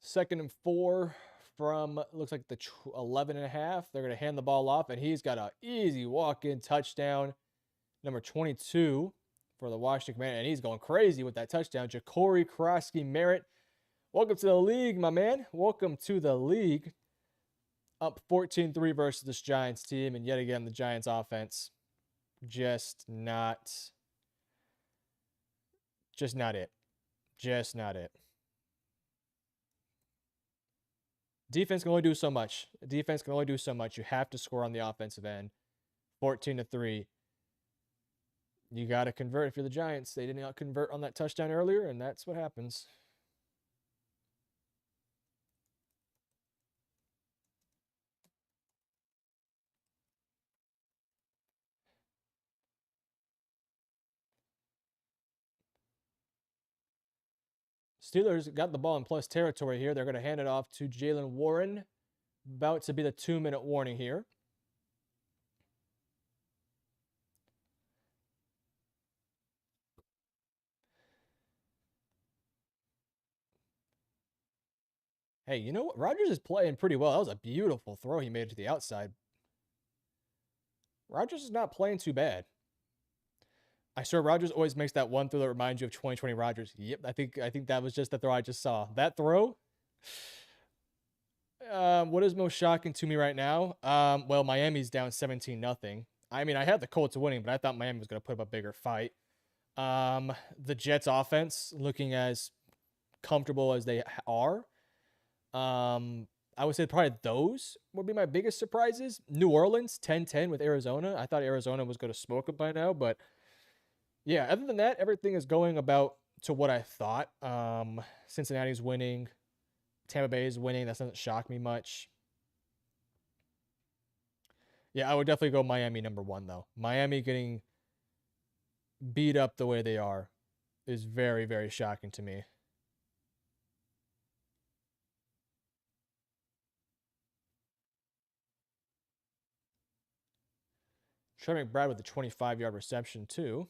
Speaker 1: Second and 4 from, looks like the 11 and a half. They're going to hand the ball off, and he's got an easy walk-in touchdown. Number 22 for the Washington Commanders, and he's going crazy with that touchdown. Ja'Cory Krosky-Merritt, welcome to the league, my man. Welcome to the league. Up 14-3 versus this Giants team, and yet again, the Giants offense just not it. Just not it. Defense can only do so much. Defense can only do so much. You have to score on the offensive end. 14-3. You got to convert if you're the Giants. They did not convert on that touchdown earlier, and that's what happens. Steelers got the ball in plus territory here. They're going to hand it off to Jalen Warren. About to be the 2-minute warning here. Hey, you know what? Rodgers is playing pretty well. That was a beautiful throw he made to the outside. Rodgers is not playing too bad. I swear Rodgers always makes that one throw that reminds you of 2020 Rodgers. Yep, I think that was just the throw I just saw. That throw. What is most shocking to me right now? Well, Miami's down 17-0. I mean, I had the Colts winning, but I thought Miami was going to put up a bigger fight. The Jets offense looking as comfortable as they are. I would say probably those would be my biggest surprises. New Orleans 10-10 with Arizona. I thought Arizona was going to smoke it by now, but yeah, other than that, everything is going about to what I thought. Cincinnati's winning. Tampa Bay is winning. That doesn't shock me much. Yeah, I would definitely go Miami number one, though. Miami getting beat up the way they are is very, very shocking to me. Trey McBride with a 25-yard reception, too.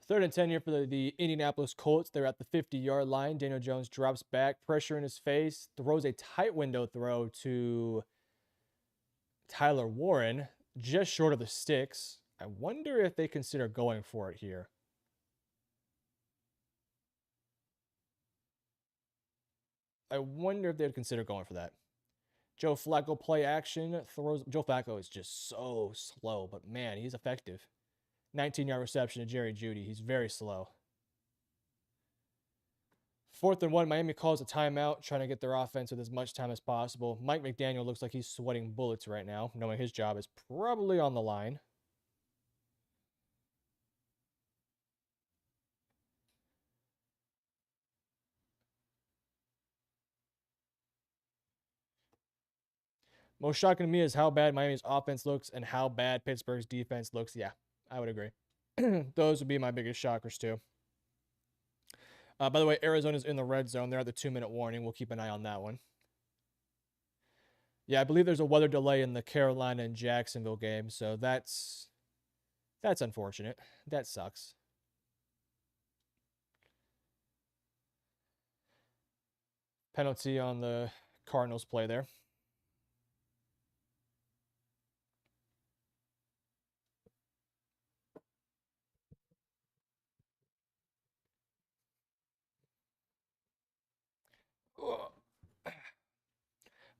Speaker 1: Third and 10 here for the Indianapolis Colts. They're at the 50-yard line. Daniel Jones drops back, pressure in his face, throws a tight window throw to Tyler Warren, just short of the sticks. I wonder if they consider going for it here. I wonder if they'd consider going for that. Joe Flacco play action throws. Joe Flacco is just so slow, but man, he's effective. 19-yard reception to Jerry Jeudy. He's very slow. 4th and 1, Miami calls a timeout, trying to get their offense with as much time as possible. Mike McDaniel looks like he's sweating bullets right now, knowing his job is probably on the line. Most shocking to me is how bad Miami's offense looks and how bad Pittsburgh's defense looks. Yeah, I would agree. Those would be my biggest shockers, too. By the way, Arizona's in the red zone. They're at the 2-minute warning. We'll keep an eye on that one. Yeah, I believe there's a weather delay in the Carolina and Jacksonville game, so that's unfortunate. That sucks. Penalty on the Cardinals play there.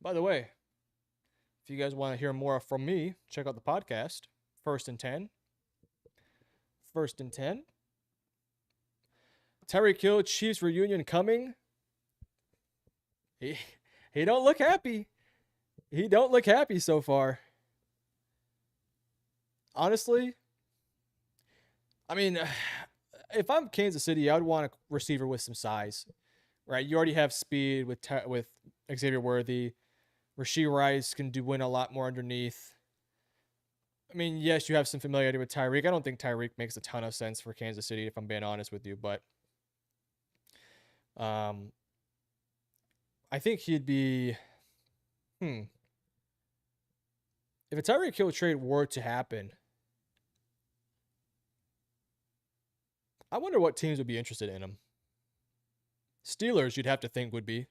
Speaker 1: By the way, if you guys want to hear more from me, check out the podcast, First and 10. First and 10. Tyreek Hill, Chiefs reunion coming. He don't look happy. He don't look happy so far. Honestly, I mean, if I'm Kansas City, I would want a receiver with some size, right? You already have speed with Xavier Worthy. Rashee Rice can win a lot more underneath. I mean, yes, you have some familiarity with Tyreek. I don't think Tyreek makes a ton of sense for Kansas City, if I'm being honest with you, but I think he'd be. If a Tyreek Hill trade were to happen, I wonder what teams would be interested in him. Steelers, you'd have to think would be.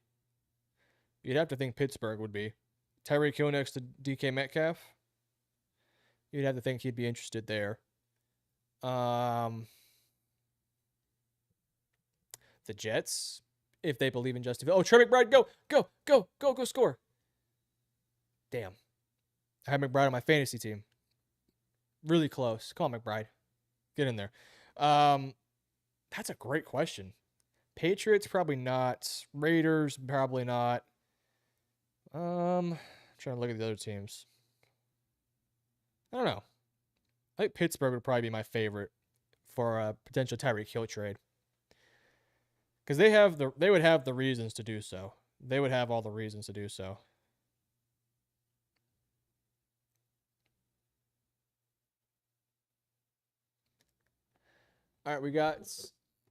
Speaker 1: You'd have to think Pittsburgh would be. Tyreek Hill next to DK Metcalf. You'd have to think he'd be interested there. The Jets, if they believe in Justin. Oh, Trey McBride, go score. Damn. I had McBride on my fantasy team. Really close. Come on, McBride. Get in there. That's a great question. Patriots, probably not. Raiders, probably not. Trying to look at the other teams. I don't know. I think Pittsburgh would probably be my favorite for a potential Tyreek Hill trade. Because they would have the reasons to do so. They would have all the reasons to do so. All right, we got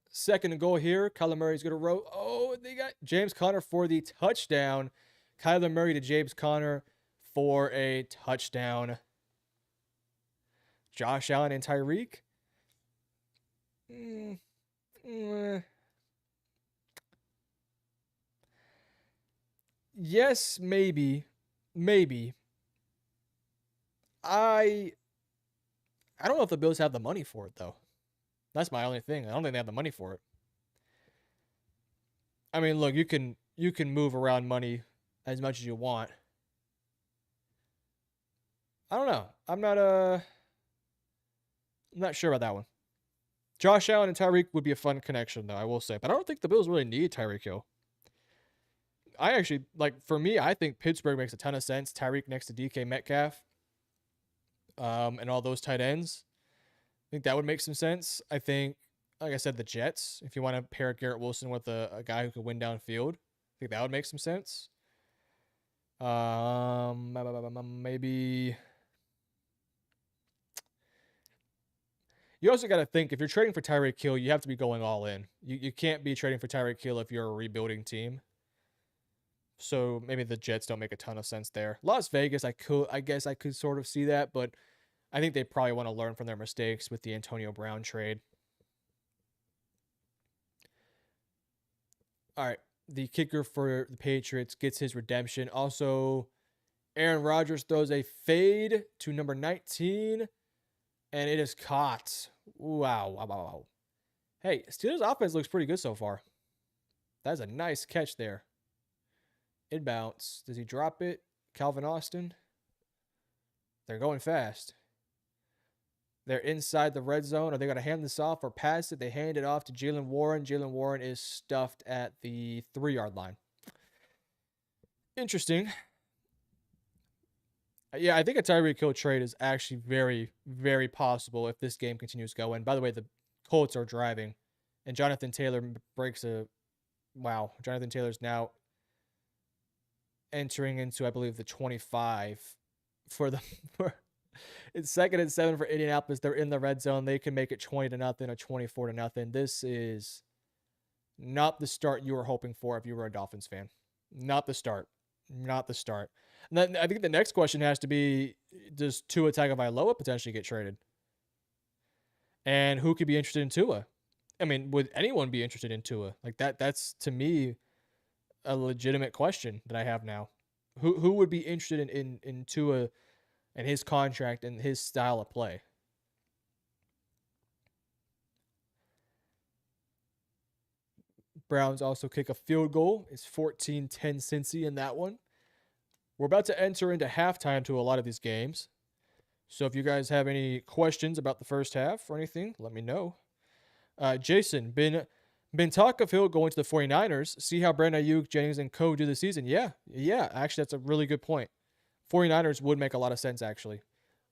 Speaker 1: second and goal here. Kyler Murray's going to roll. Oh, they got James Conner for the touchdown. Kyler Murray to James Conner for a touchdown. Josh Allen and Tyreek? Mm, eh. Yes, maybe. Maybe. I I don't know if the Bills have the money for it though. That's my only thing. I don't think they have the money for it. I mean, look, you can move around money as much as you want. I don't know. I'm not sure about that one. Josh Allen and Tyreek would be a fun connection though, I will say. But I don't think the Bills really need Tyreek Hill. I actually like for me, I think Pittsburgh makes a ton of sense. Tyreek next to DK Metcalf, and all those tight ends. I think that would make some sense. I think, like I said, the Jets. If you want to pair Garrett Wilson with a guy who could win downfield, I think that would make some sense. Maybe you also got to think if you're trading for Tyreek Hill, you have to be going all in. You can't be trading for Tyreek Hill if you're a rebuilding team. So maybe the Jets don't make a ton of sense there. Las Vegas, I guess I could sort of see that, but I think they probably want to learn from their mistakes with the Antonio Brown trade. All right, the kicker for the Patriots gets his redemption. Also, Aaron Rodgers throws a fade to number 19, and it is caught. Wow, wow, wow, wow. Hey, Steelers offense looks pretty good so far. That's a nice catch there. Inbounds. Does he drop it? Calvin Austin. They're going fast. They're inside the red zone. Are they going to hand this off or pass it? They hand it off to Jalen Warren. Jalen Warren is stuffed at the 3-yard line. Interesting. Yeah, I think a Tyreek Hill trade is actually very, very possible if this game continues going. By the way, the Colts are driving, and Jonathan Taylor breaks a... Wow, Jonathan Taylor's now entering into, I believe, the 25 for the... It's 2nd and 7 for Indianapolis. They're in the red zone. They can make it 20-0 or 24-0. This is not the start you were hoping for if you were a Dolphins fan. Not the start. Not the start. And then I think the next question has to be, does Tua Tagovailoa potentially get traded? And who could be interested in Tua? I mean, would anyone be interested in Tua? Like that's to me a legitimate question that I have now. Who would be interested in Tua and his contract and his style of play? Browns also kick a field goal. It's 14-10 Cincy in that one. We're about to enter into halftime to a lot of these games. So if you guys have any questions about the first half or anything, let me know. Jason, been talk of Hill going to the 49ers. See how Brandon Ayuk, Jennings, and co do the season. Yeah. Actually, that's a really good point. 49ers would make a lot of sense, actually.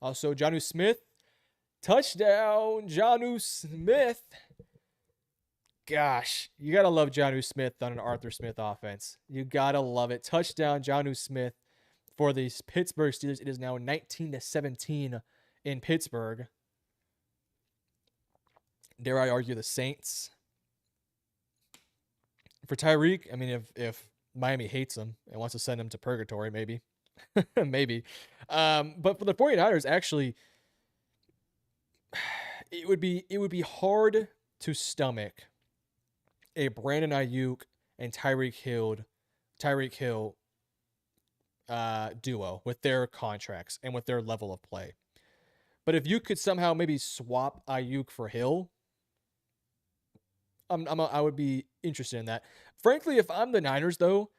Speaker 1: Also, Jonnu Smith. Touchdown, Jonnu Smith. Gosh, you got to love Jonnu Smith on an Arthur Smith offense. You got to love it. Touchdown, Jonnu Smith for the Pittsburgh Steelers. It is now 19-17 in Pittsburgh. Dare I argue the Saints? For Tyreek, I mean, if Miami hates him and wants to send him to purgatory, maybe. Maybe. But for the 49ers, actually, it would be hard to stomach a Brandon Ayuk and Tyreek Hill duo with their contracts and with their level of play. But if you could somehow maybe swap Ayuk for Hill, I would be interested in that. Frankly, if I'm the Niners, though,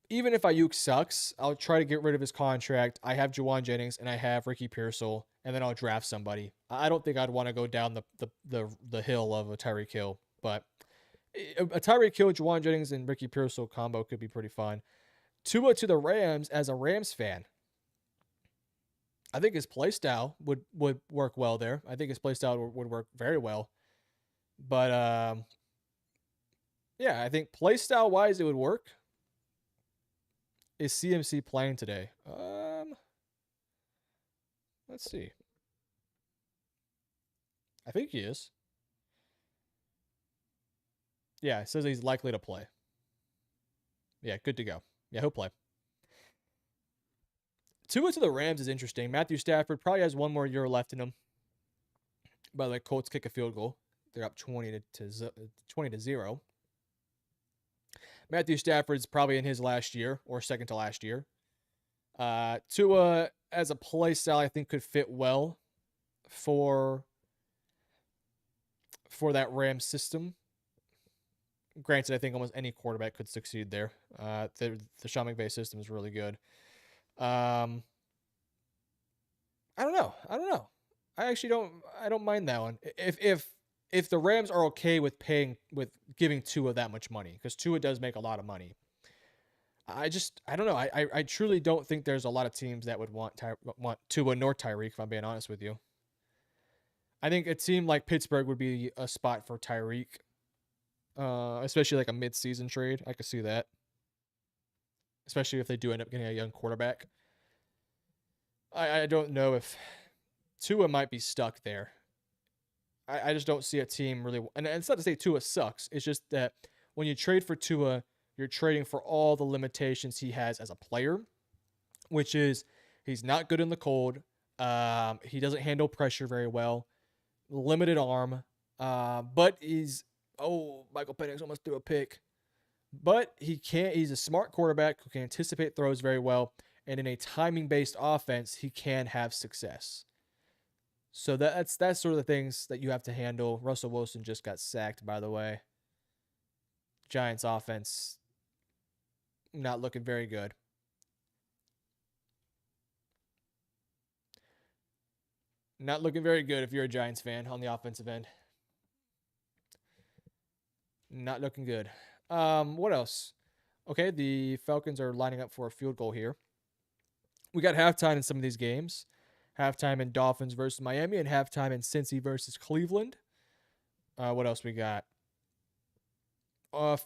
Speaker 1: even if Ayuk sucks, I'll try to get rid of his contract. I have Juwan Jennings and I have Ricky Pearsall, and then I'll draft somebody. I don't think I'd want to go down the hill of a Tyreek Hill, but a Tyreek Hill, Juwan Jennings, and Ricky Pearsall combo could be pretty fun. Tua to the Rams as a Rams fan. I think his play style would work well there. I think his play style would work very well. But yeah, I think play style wise it would work. Is CMC playing today? Let's see. I think he is. Yeah, it says he's likely to play. Yeah, good to go. Yeah, he'll play. Tua to the Rams is interesting. Matthew Stafford probably has one more year left in him. By the way, Colts kick a field goal. They're up 20-0. Matthew Stafford's probably in his last year or second to last year. Tua, as a play style, I think could fit well for that Rams system. Granted, I think almost any quarterback could succeed there. The Sean McVay system is really good. I don't know. I actually don't. I don't mind that one. If the Rams are okay with giving Tua that much money, because Tua does make a lot of money. I don't know. I truly don't think there's a lot of teams that would want Tua nor Tyreek, if I'm being honest with you. I think it seemed like Pittsburgh would be a spot for Tyreek, especially like a mid-season trade. I could see that, especially if they do end up getting a young quarterback. I don't know if Tua might be stuck there. I just don't see a team really. And it's not to say Tua sucks. It's just that when you trade for Tua, you're trading for all the limitations he has as a player, which is he's not good in the cold. He doesn't handle pressure very well. Limited arm. But Michael Penix almost threw a pick. But he's a smart quarterback who can anticipate throws very well. And in a timing-based offense, he can have success. So that's sort of the things that you have to handle. Russell Wilson just got sacked, by the way. Giants offense not looking very good. Not looking very good if you're a Giants fan on the offensive end. Not looking good. What else? Okay, the Falcons are lining up for a field goal here. We got halftime in some of these games. Halftime in Dolphins versus Miami and halftime in Cincy versus Cleveland. What else we got?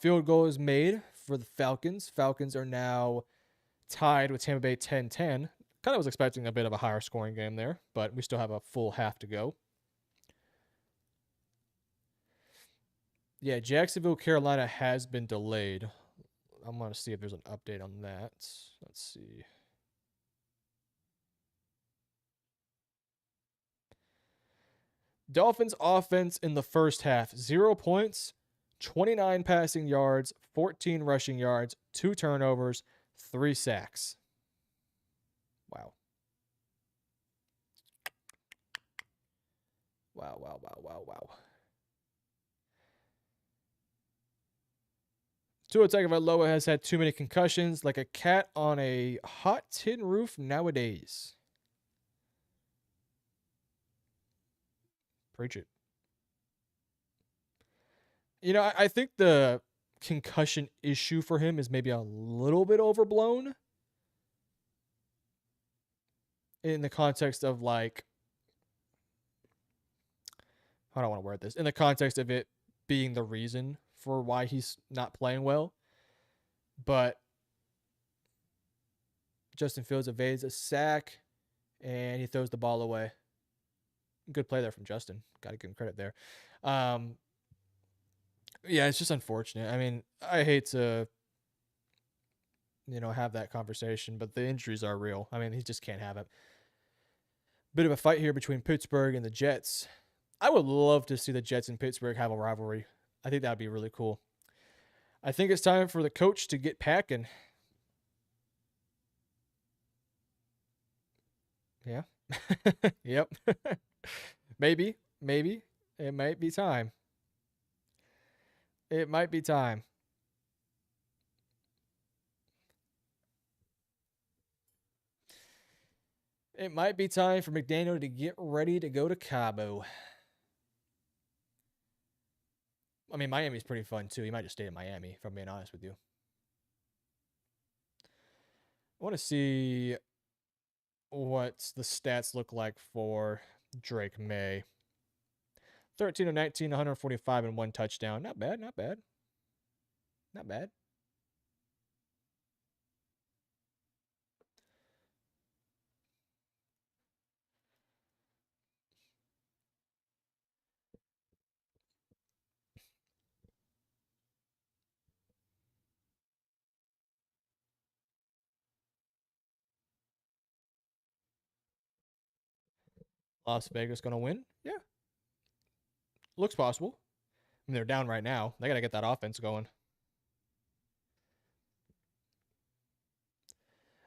Speaker 1: Field goal is made for the Falcons. Falcons are now tied with Tampa Bay 10-10. Kind of was expecting a bit of a higher scoring game there, but we still have a full half to go. Yeah, Jacksonville, Carolina has been delayed. I'm going to see if there's an update on that. Let's see. Dolphins offense in the first half, 0 points, 29 passing yards, 14 rushing yards, 2 turnovers, 3 sacks. Wow. Wow. Tua Tagovailoa has had too many concussions, like a cat on a hot tin roof nowadays. Preach it. You know, I think the concussion issue for him is maybe a little bit overblown in the context of like, how do I want to word this? In the context of it being the reason for why he's not playing well. But Justin Fields evades a sack and he throws the ball away. Good play there from Justin. Got to give him credit there. Yeah, it's just unfortunate. I mean, I hate to, have that conversation, but the injuries are real. I mean, he just can't have it. Bit of a fight here between Pittsburgh and the Jets. I would love to see the Jets and Pittsburgh have a rivalry. I think that would be really cool. I think it's time for the coach to get packing. Yeah. Yep. Maybe. It might be time. It might be time. It might be time for McDaniel to get ready to go to Cabo. I mean, Miami's pretty fun, too. He might just stay in Miami, if I'm being honest with you. I want to see what the stats look like for Drake May. 13 of 19, 145 and 1 touchdown. Not bad. Las Vegas going to win? Yeah. Looks possible. I mean, they're down right now. They got to get that offense going.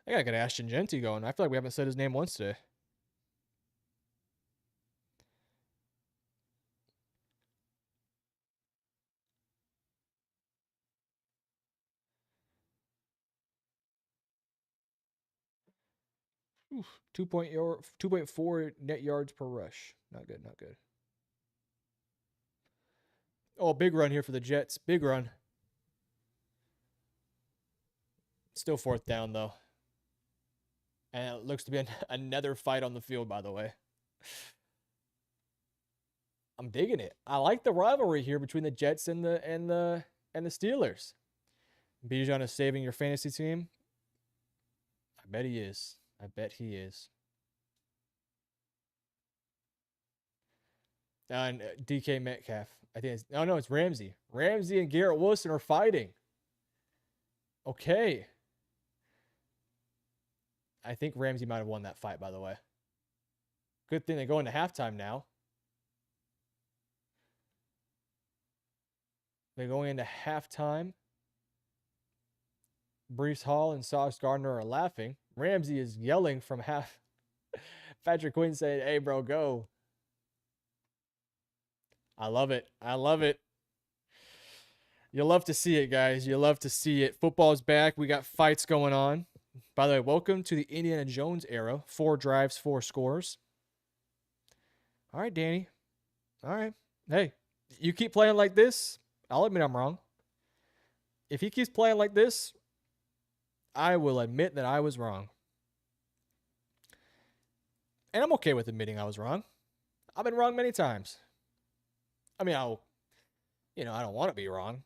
Speaker 1: They got to get Ashton Genty going. I feel like we haven't said his name once today. Oof, 2.4 net yards per rush. Not good, not good. Oh, big run here for the Jets. Big run. Still fourth down, though. And it looks to be another fight on the field, by the way. I'm digging it. I like the rivalry here between the Jets and the Steelers. Bijan is saving your fantasy team. I bet he is. I bet he is. And DK Metcalf. I think it's no, it's Ramsey. Ramsey and Garrett Wilson are fighting. Okay. I think Ramsey might have won that fight, by the way. Good thing they go into halftime now. They're going into halftime. Brees Hall and Sauce Gardner are laughing. Ramsey is yelling from half. Patrick Quinn said, "Hey, bro, go." I love it. I love it. You love to see it, guys. You love to see it. Football's back. We got fights going on. By the way, welcome to the Indiana Jones era. 4 drives, 4 scores. All right, Danny. All right. Hey, you keep playing like this, I'll admit I'm wrong. If he keeps playing like this, I will admit that I was wrong. And I'm okay with admitting I was wrong. I've been wrong many times. I mean, I don't want to be wrong.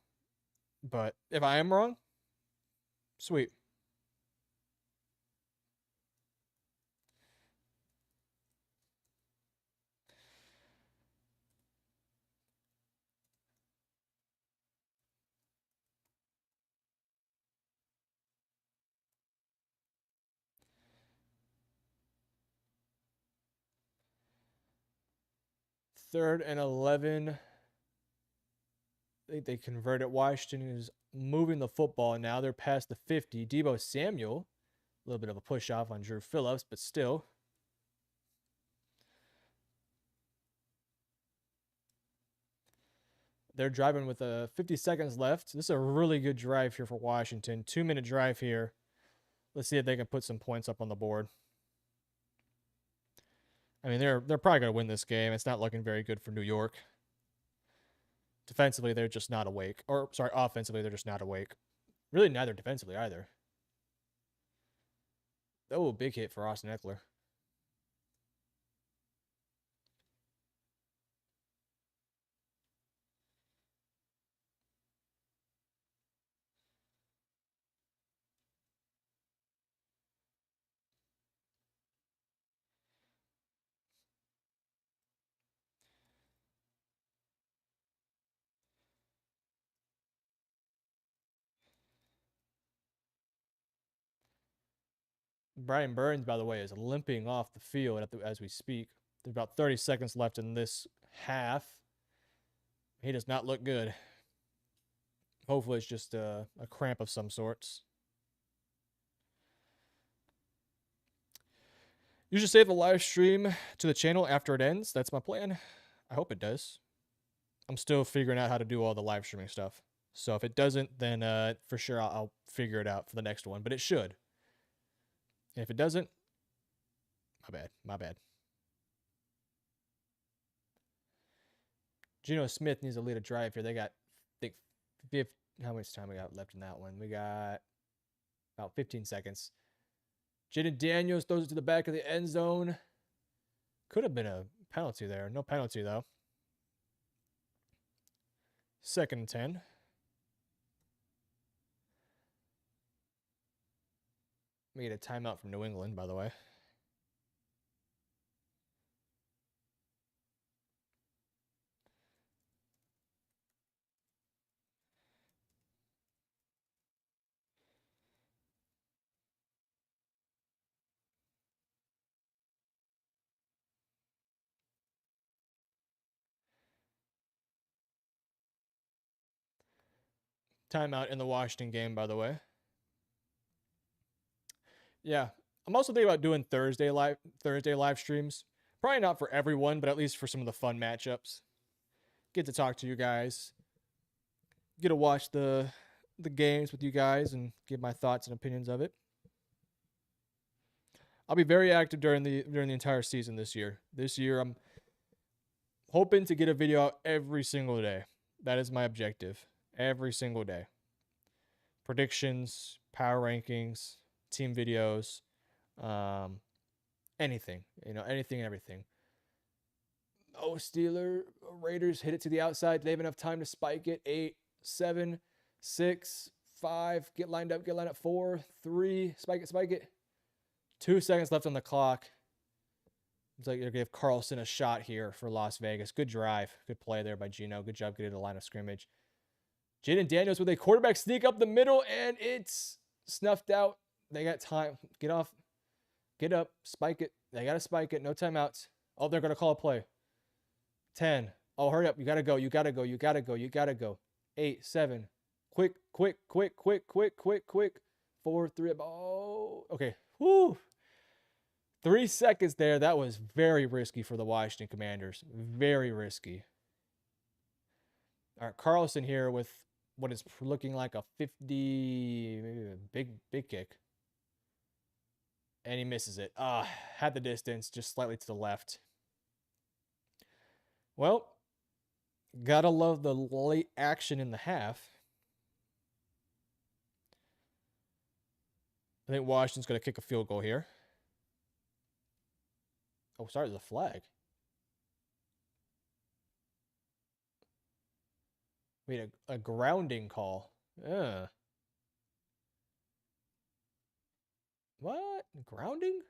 Speaker 1: But if I am wrong, sweet. Third and 11. I think they converted. Washington is moving the football now. They're past the 50. Deebo Samuel, a little bit of a push off on Drew Phillips, but still. They're driving with 50 seconds left. This is a really good drive here for Washington. 2-minute drive here. Let's see if they can put some points up on the board. I mean, they're probably going to win this game. It's not looking very good for New York. Defensively, they're just not awake. Or, sorry, offensively, they're just not awake. Really, neither defensively either. Oh, big hit for Austin Eckler. Brian Burns, by the way, is limping off the field as we speak. There's about 30 seconds left in this half. He does not look good. Hopefully, it's just a cramp of some sorts. You should save the live stream to the channel after it ends. That's my plan. I hope it does. I'm still figuring out how to do all the live streaming stuff. So if it doesn't, then for sure I'll figure it out for the next one. But it should. And if it doesn't, my bad. Geno Smith needs to lead a drive here. They got, I think, how much time we got left in that one? We got about 15 seconds. Jaden Daniels throws it to the back of the end zone. Could have been a penalty there. No penalty, though. 2nd and 10. We get a timeout from New England, by the way. timeout in the Washington game, by the way. Yeah, I'm also thinking about doing Thursday live streams. Probably not for everyone, but at least for some of the fun matchups. Get to talk to you guys. Get to watch the games with you guys and give my thoughts and opinions of it. I'll be very active during the entire season this year. This year, I'm hoping to get a video out every single day. That is my objective. Every single day. Predictions, power rankings, team videos, anything. Anything and everything. Oh, Steeler, Raiders hit it to the outside. Do they have enough time to spike it? 8, 7, 6, 5. Get lined up. 4, 3. Spike it. 2 seconds left on the clock. It's like you're going to give Carlson a shot here for Las Vegas. Good drive. Good play there by Gino. Good job getting to the line of scrimmage. Jaden Daniels with a quarterback sneak up the middle, and it's snuffed out. They got time. Get off. Get up. Spike it. They got to spike it. No timeouts. Oh, they're going to call a play. 10. Oh, hurry up. You got to go. You got to go. You got to go. You got to go. 8, 7. Quick. 4, 3. Oh, okay. Whew. 3 seconds there. That was very risky for the Washington Commanders. Very risky. All right, Carlson here with what is looking like a 50, maybe a big kick. And he misses it. Had the distance, just slightly to the left. Well, gotta love the late action in the half. I think Washington's going to kick a field goal here. Oh, sorry, there's a flag. We had a grounding call. What? Grounding?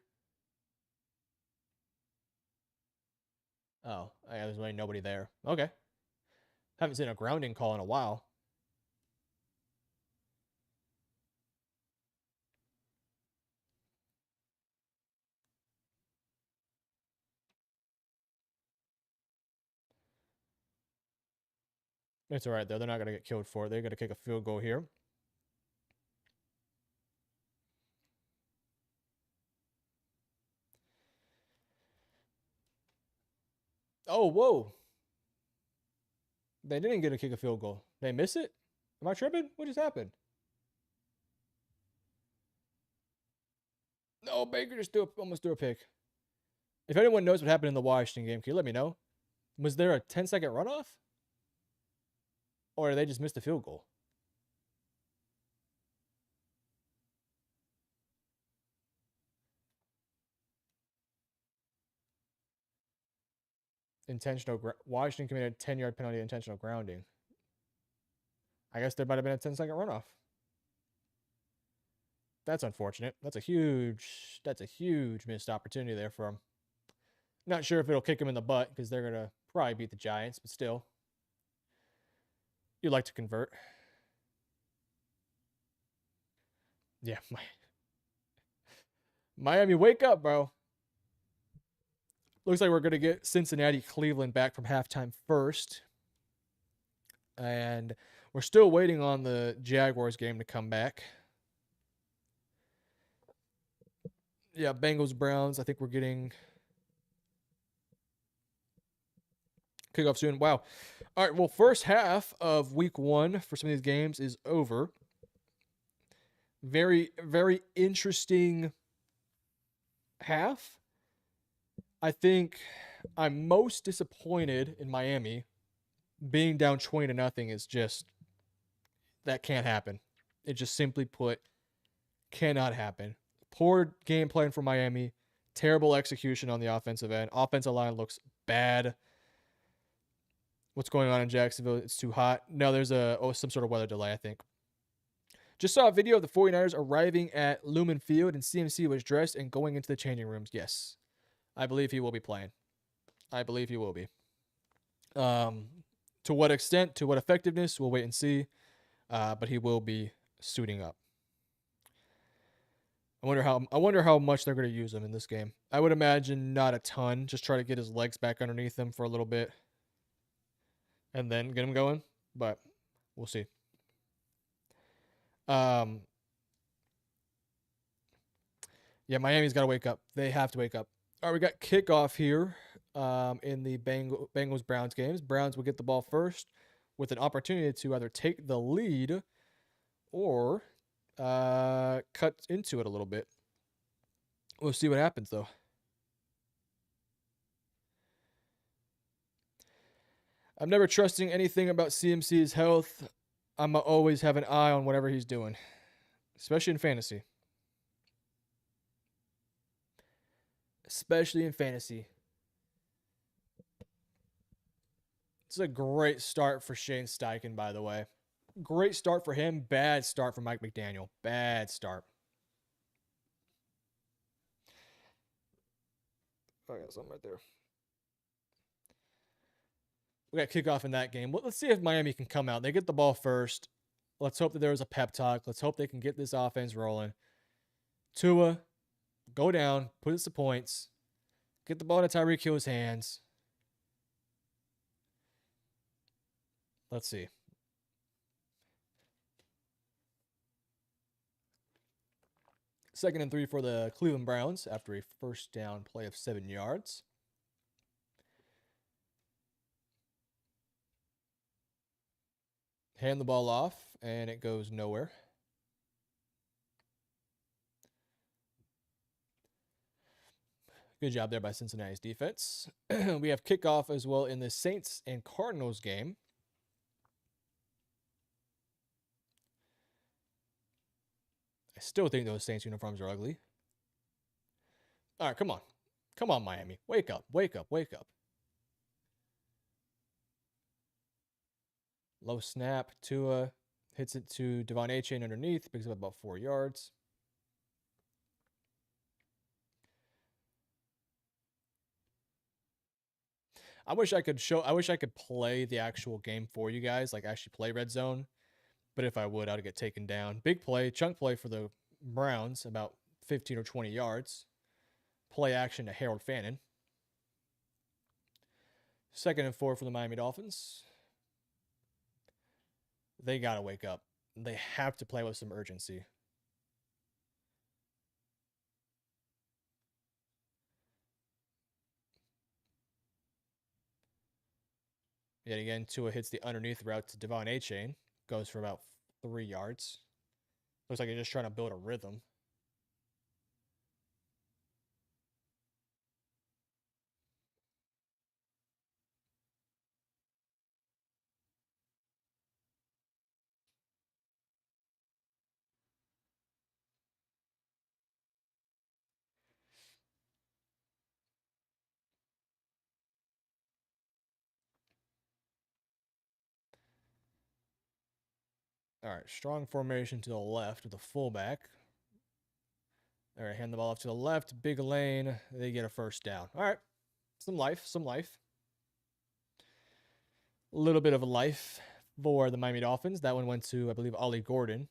Speaker 1: Oh, there's really nobody there. Okay. Haven't seen a grounding call in a while. It's all right, though. They're not going to get killed for it. They're going to kick a field goal here. Oh, whoa. They didn't get to kick a field goal. They miss it? Am I tripping? What just happened? No, Baker just almost threw a pick. If anyone knows what happened in the Washington game, can you let me know? Was there a 10-second runoff? Or did they just miss the field goal? Washington committed a 10-yard penalty, intentional grounding. I guess there might have been a 10-second runoff. That's unfortunate. That's a huge missed opportunity there for him. Not sure if it'll kick him in the butt because they're going to probably beat the Giants, but still. You'd like to convert. Yeah, Miami, wake up, bro. Looks like we're going to get Cincinnati, Cleveland back from halftime first. And we're still waiting on the Jaguars game to come back. Yeah, Bengals, Browns. I think we're getting kickoff soon. Wow. All right, well, first half of week 1 for some of these games is over. Very, very interesting half. I think I'm most disappointed in Miami. Being down 20-0 is just, that can't happen. It just simply put cannot happen. Poor game plan for Miami. Terrible execution on the offensive end. Offensive line looks bad. What's going on in Jacksonville? It's too hot. No, there's some sort of weather delay, I think. Just saw a video of the 49ers arriving at Lumen Field, and CMC was dressed and going into the changing rooms. Yes. I believe he will be playing. I believe he will be. To what extent, to what effectiveness, we'll wait and see. But he will be suiting up. I wonder how much they're going to use him in this game. I would imagine not a ton. Just try to get his legs back underneath him for a little bit. And then get him going. But we'll see. Um, yeah, Miami's got to wake up. They have to wake up. All right, we got kickoff here in the Bengals Browns games. Browns will get the ball first with an opportunity to either take the lead or cut into it a little bit. We'll see what happens, though. I'm never trusting anything about CMC's health. I'm always have an eye on whatever he's doing, especially in fantasy. Especially in fantasy. It's a great start for Shane Steichen, by the way. Great start for him. Bad start for Mike McDaniel. Bad start. Oh, I got something right there. We got kickoff in that game. Let's see if Miami can come out. They get the ball first. Let's hope that there was a pep talk. Let's hope they can get this offense rolling. Tua, go down, put us the points, get the ball into Tyreek Hill's hands. Let's see. Second and 3 for the Cleveland Browns after a first down play of 7 yards. Hand the ball off, and it goes nowhere. Good job there by Cincinnati's defense. We have kickoff as well in the Saints and Cardinals game. I still think those Saints uniforms are ugly. All right, come on. Come on, Miami. Wake up, wake up, wake up. Low snap. Tua hits it to Devon Achane underneath. Picks up about 4 yards. I wish I could play the actual game for you guys, like actually play Red Zone. But if I would, I'd get taken down. Big play, chunk play for the Browns, about 15 or 20 yards. Play action to Harold Fannin. Second and 4 for the Miami Dolphins. They got to wake up. They have to play with some urgency. Yet again, Tua hits the underneath route to Devon Achane. Goes for about 3 yards. Looks like they're just trying to build a rhythm. All right, strong formation to the left with a fullback. All right, hand the ball off to the left. Big lane. They get a first down. All right, some life, some life. A little bit of a life for the Miami Dolphins. That one went to, I believe, Ollie Gordon.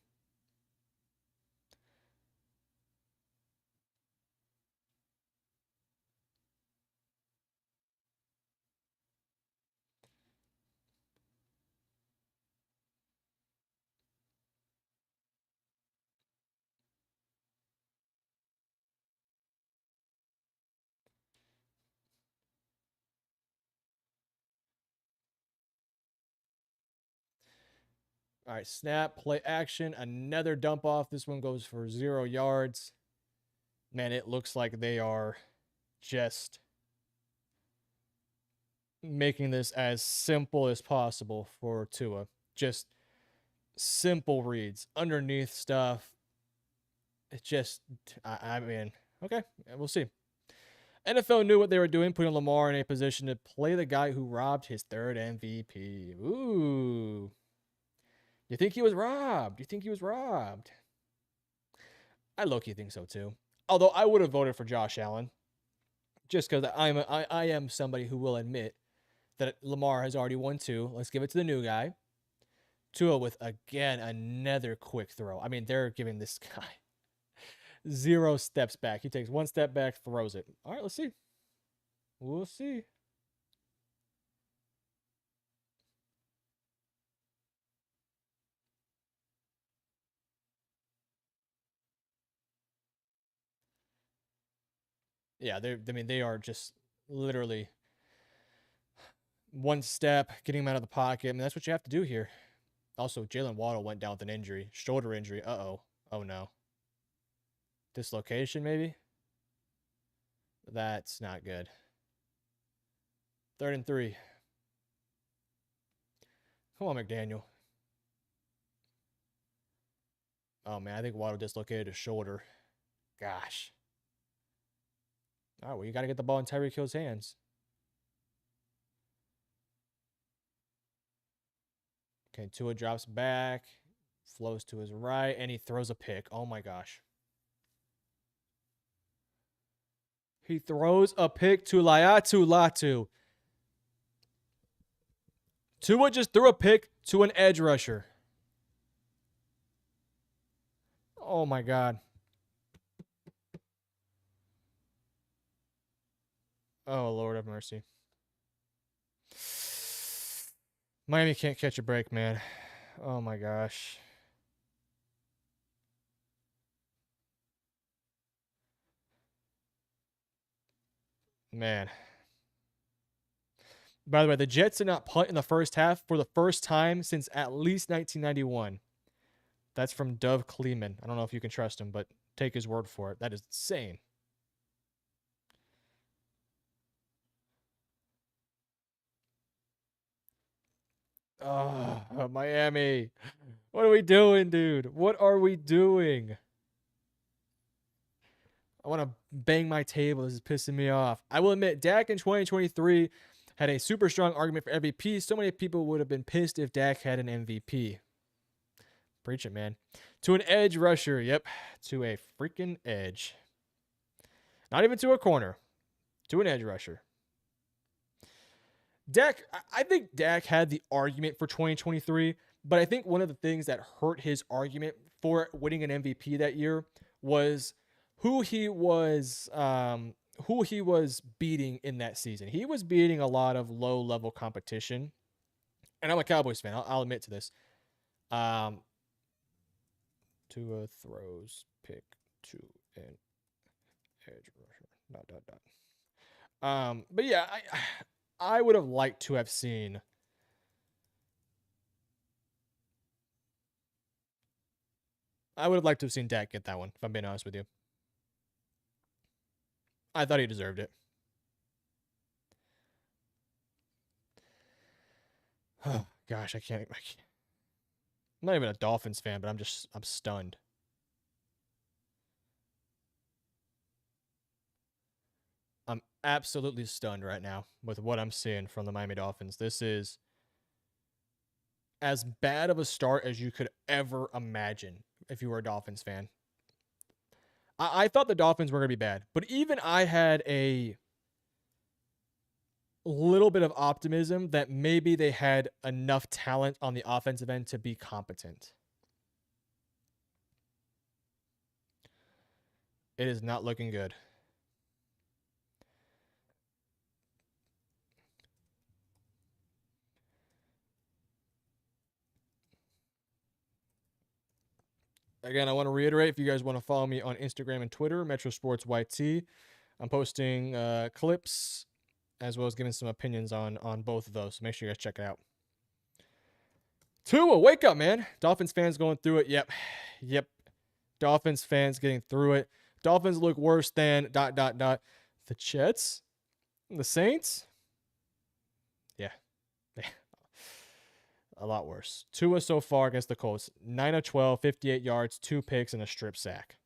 Speaker 1: All right, snap, play action, another dump off. This one goes for 0 yards. Man, it looks like they are just making this as simple as possible for Tua. Just simple reads, underneath stuff. It just, I mean, okay, we'll see. NFL knew what they were doing, putting Lamar in a position to play the guy who robbed his third MVP. Ooh. You think he was robbed? You think he was robbed? I low-key think so too. Although I would have voted for Josh Allen, just because I am somebody who will admit that Lamar has already won 2. Let's give it to the new guy. Tua with, again, another quick throw. I mean, they're giving this guy 0 steps back. He takes 1 step back, throws it. All right, let's see. We'll see. Yeah, I mean, they are just literally one step, getting him out of the pocket. I mean, that's what you have to do here. Also, Jalen Waddle went down with an injury, shoulder injury. Uh-oh. Oh, no. Dislocation, maybe? That's not good. 3rd and 3. Come on, McDaniel. Oh, man, I think Waddle dislocated his shoulder. Gosh. All right, well, you got to get the ball in Tyreek Hill's hands. Okay, Tua drops back, flows to his right, and he throws a pick. Oh, my gosh. He throws a pick to Laiatu Latu. Tua just threw a pick to an edge rusher. Oh, my God. Oh, Lord have mercy. Miami can't catch a break, man. Oh, my gosh. Man. By the way, the Jets did not punt in the first half for the first time since at least 1991. That's from Dove Kleeman. I don't know if you can trust him, but take his word for it. That is insane. Oh, Miami. What are we doing, dude? What are we doing? I want to bang my table. This is pissing me off. I will admit, Dak in 2023 had a super strong argument for MVP. So many people would have been pissed if Dak had an MVP. Preach it, man. To an edge rusher. Yep. To a freaking edge. Not even to a corner. To an edge rusher. Dak, I think Dak had the argument for 2023, but I think one of the things that hurt his argument for winning an MVP that year was who he was beating in that season. He was beating a lot of low-level competition, and I'm a Cowboys fan. I'll admit to this. Tua throws pick to an edge rusher. Dot dot dot. But yeah, I would have liked to have seen. I would have liked to have seen Dak get that one, if I'm being honest with you. I thought he deserved it. Oh, gosh, I can't. I'm not even a Dolphins fan, but I'm stunned. I'm absolutely stunned right now with what I'm seeing from the Miami Dolphins. This is as bad of a start as you could ever imagine if you were a Dolphins fan. I thought the Dolphins were going to be bad, but even I had a little bit of optimism that maybe they had enough talent on the offensive end to be competent. It is not looking good. Again, I want to reiterate, if you guys want to follow me on Instagram and Twitter, MetroSportsYT, I'm posting clips as well as giving some opinions on both of those. So make sure you guys check it out. Tua, wake up, man. Dolphins fans going through it. Yep. Dolphins fans getting through it. Dolphins look worse than ... The Jets? The Saints? Yeah. A lot worse. Tua so far against the Colts. 9 of 12, 58 yards, 2 picks, and a strip sack.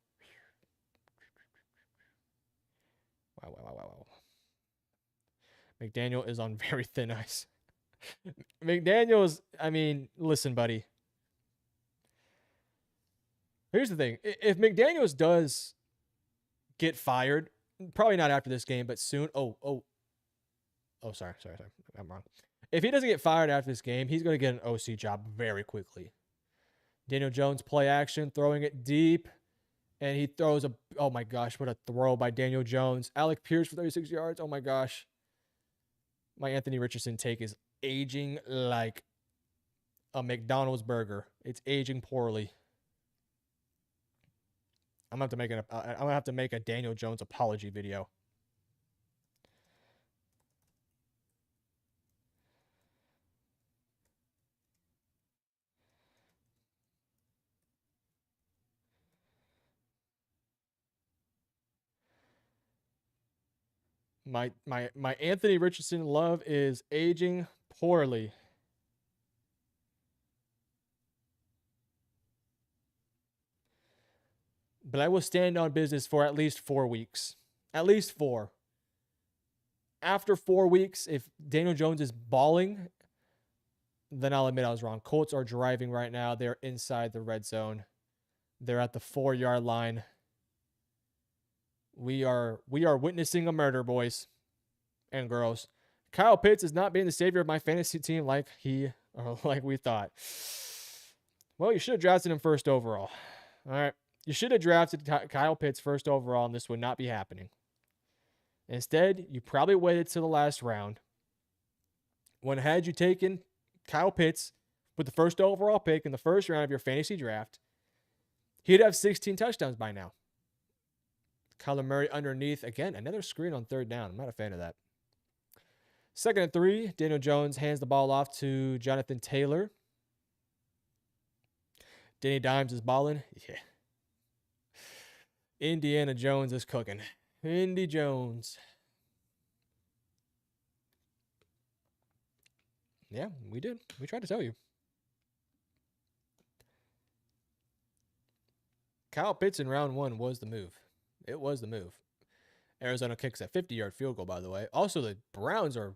Speaker 1: Wow. McDaniel is on very thin ice. McDaniel's, I mean, listen, buddy. Here's the thing. If McDaniels does get fired, probably not after this game, but soon. Sorry. I'm wrong. If he doesn't get fired after this game, he's going to get an OC job very quickly. Daniel Jones play action, throwing it deep. And he throws a, oh my gosh, what a throw by Daniel Jones. Alec Pierce for 36 yards. Oh my gosh. My Anthony Richardson take is aging like a McDonald's burger. It's aging poorly. I'm gonna have to make a Daniel Jones apology video. My Anthony Richardson love is aging poorly. But I will stand on business for at least 4 weeks. At least 4. After 4 weeks, if Daniel Jones is balling, then I'll admit I was wrong. Colts are driving right now. They're inside the red zone. They're at the 4-yard line. We are witnessing a murder, boys and girls. Kyle Pitts is not being the savior of my fantasy team like we thought. Well, you should have drafted him first overall. All right. You should have drafted Kyle Pitts first overall, and this would not be happening. Instead, you probably waited to the last round. When had you taken Kyle Pitts with the first overall pick in the first round of your fantasy draft, he'd have 16 touchdowns by now. Kyler Murray underneath. Again, another screen on third down. I'm not a fan of that. 2nd and 3. Daniel Jones hands the ball off to Jonathan Taylor. Danny Dimes is balling. Yeah. Indiana Jones is cooking. Indy Jones. Yeah, we did. We tried to tell you. Kyle Pitts in round 1 was the move. It was the move. Arizona kicks a 50-yard field goal, by the way. Also, the Browns are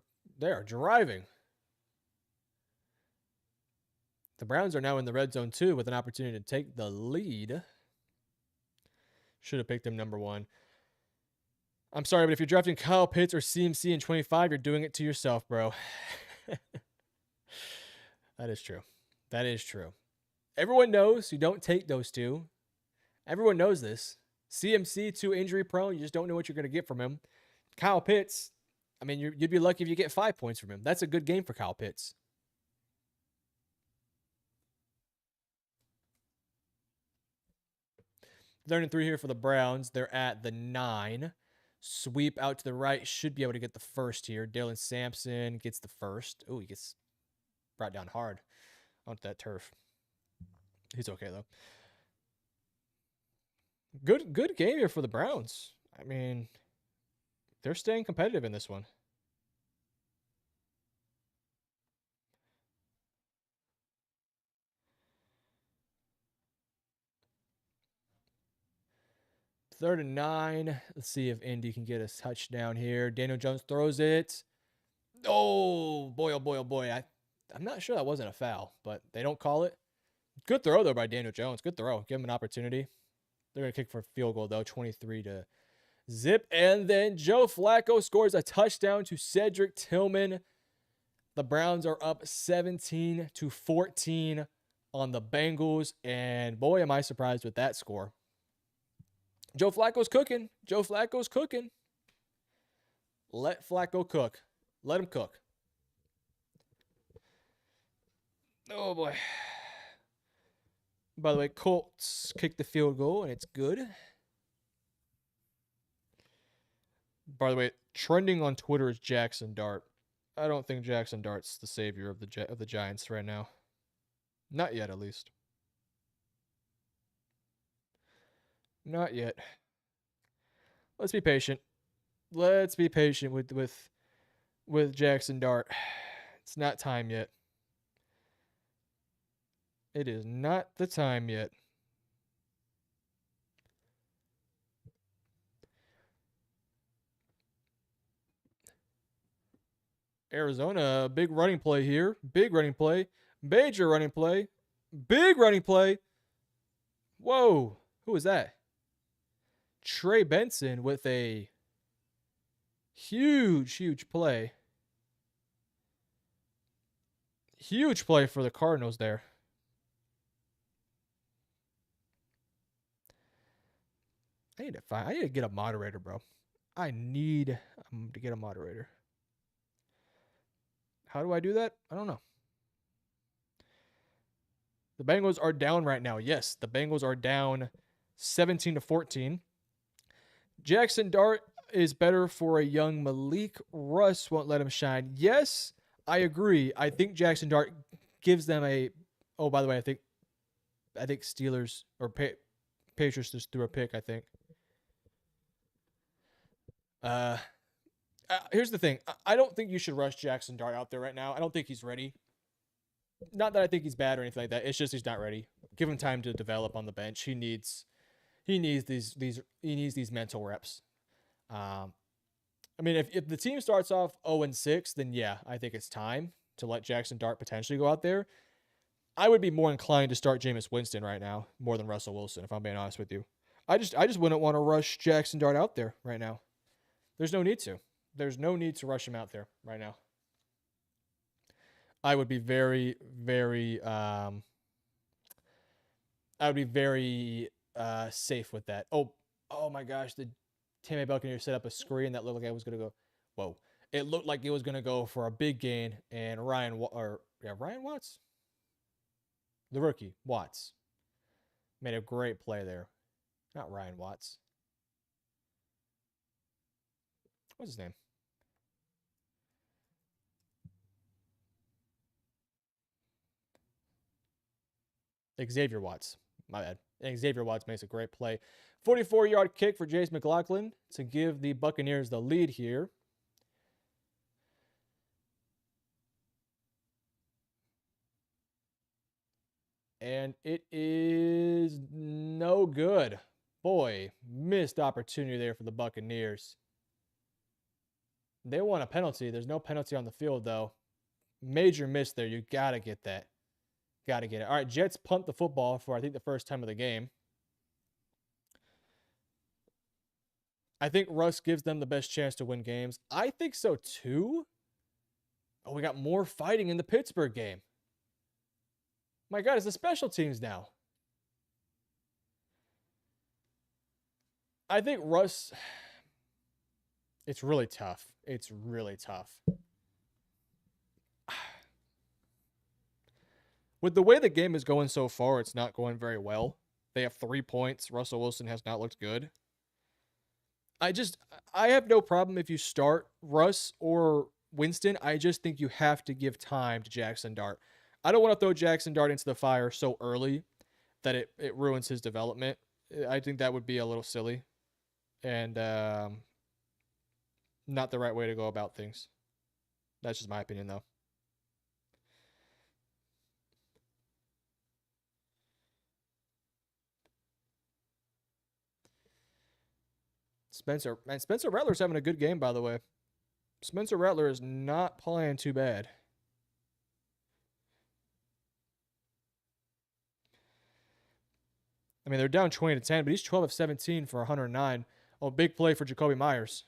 Speaker 1: driving. The Browns are now in the red zone, too, with an opportunity to take the lead. Should have picked him number 1. I'm sorry, but if you're drafting Kyle Pitts or CMC in 25, you're doing it to yourself, bro. That is true. That is true. Everyone knows you don't take those two. Everyone knows this. CMC, too injury prone. You just don't know what you're going to get from him. Kyle Pitts, I mean, you'd be lucky if you get 5 points from him. That's a good game for Kyle Pitts. Third and 3 here for the Browns. They're at the 9. Sweep out to the right. Should be able to get the first here. Dylan Sampson gets the first. Oh, he gets brought down hard onto that turf. He's okay, though. Good game here for the Browns. I mean, they're staying competitive in this one. Third and 9. Let's see if Indy can get a touchdown here. Daniel Jones throws it. Oh, boy, oh, boy, oh, boy. I'm not sure that wasn't a foul, but they don't call it. Good throw, though, by Daniel Jones. Good throw. Give him an opportunity. They're going to kick for a field goal, though. 23-0. And then Joe Flacco scores a touchdown to Cedric Tillman. The Browns are up 17-14 on the Bengals. And boy, am I surprised with that score. Joe Flacco's cooking. Joe Flacco's cooking. Let Flacco cook. Let him cook. Oh, boy. By the way, Colts kicked the field goal, and it's good. By the way, trending on Twitter is Jackson Dart. I don't think Jackson Dart's the savior of the Giants right now. Not yet, at least. Not yet. Let's be patient. Let's be patient with Jackson Dart. It's not time yet. It is not the time yet. Arizona, big running play here. Big running play. Major running play. Big running play. Whoa. Who was that? Trey Benson with a huge play. Huge play for the Cardinals there. I need to get a moderator, bro. I need to get a moderator. How do I do that? I don't know. The Bengals are down right now. Yes, the Bengals are down 17-14. Jackson Dart is better for a young Malik. Russ won't let him shine. Yes, I agree. I think Jackson Dart gives them a... Oh, by the way, I think Steelers or Patriots just threw a pick, I think. Here's the thing. I don't think you should rush Jackson Dart out there right now. I don't think he's ready. Not that I think he's bad or anything like that. It's just he's not ready. Give him time to develop on the bench. He needs these mental reps. Um, I mean, if the team starts off 0-6, then yeah, I think it's time to let Jackson Dart potentially go out there. I would be more inclined to start Jameis Winston right now more than Russell Wilson, if I'm being honest with you. I just wouldn't want to rush Jackson Dart out there right now. There's no need to. There's no need to rush him out there right now. I would be very, very I would be very safe with that. Oh my gosh, the Tampa Bay Buccaneers set up a screen that looked like it was gonna go. Whoa, it looked like it was gonna go for a big gain, and Ryan Watts, the rookie Watts, made a great play there. Not Ryan Watts. What's his name? Xavier Watts. My bad. And Xavier Watts makes a great play. 44-yard kick for Jace McLaughlin to give the Buccaneers the lead here. And it is no good. Boy, missed opportunity there for the Buccaneers. They want a penalty. There's no penalty on the field, though. Major miss there. You got to get that. Got to get it. All right, Jets punt the football for, I think, the first time of the game. I think Russ gives them the best chance to win games. I think so, too. Oh, we got more fighting in the Pittsburgh game. My God, it's the special teams now. I think Russ... It's really tough. It's really tough. With the way the game is going so far, it's not going very well. They have 3 points. Russell Wilson has not looked good. I have no problem if you start Russ or Winston. I just think you have to give time to Jackson Dart. I don't want to throw Jackson Dart into the fire so early that it ruins his development. I think that would be a little silly and not the right way to go about things. That's just my opinion, though. Spencer Rattler's having a good game, by the way. Spencer Rattler is not playing too bad. I mean, they're down 20-10, but he's 12 of 17 for 109. Oh, big play for Jacoby Myers.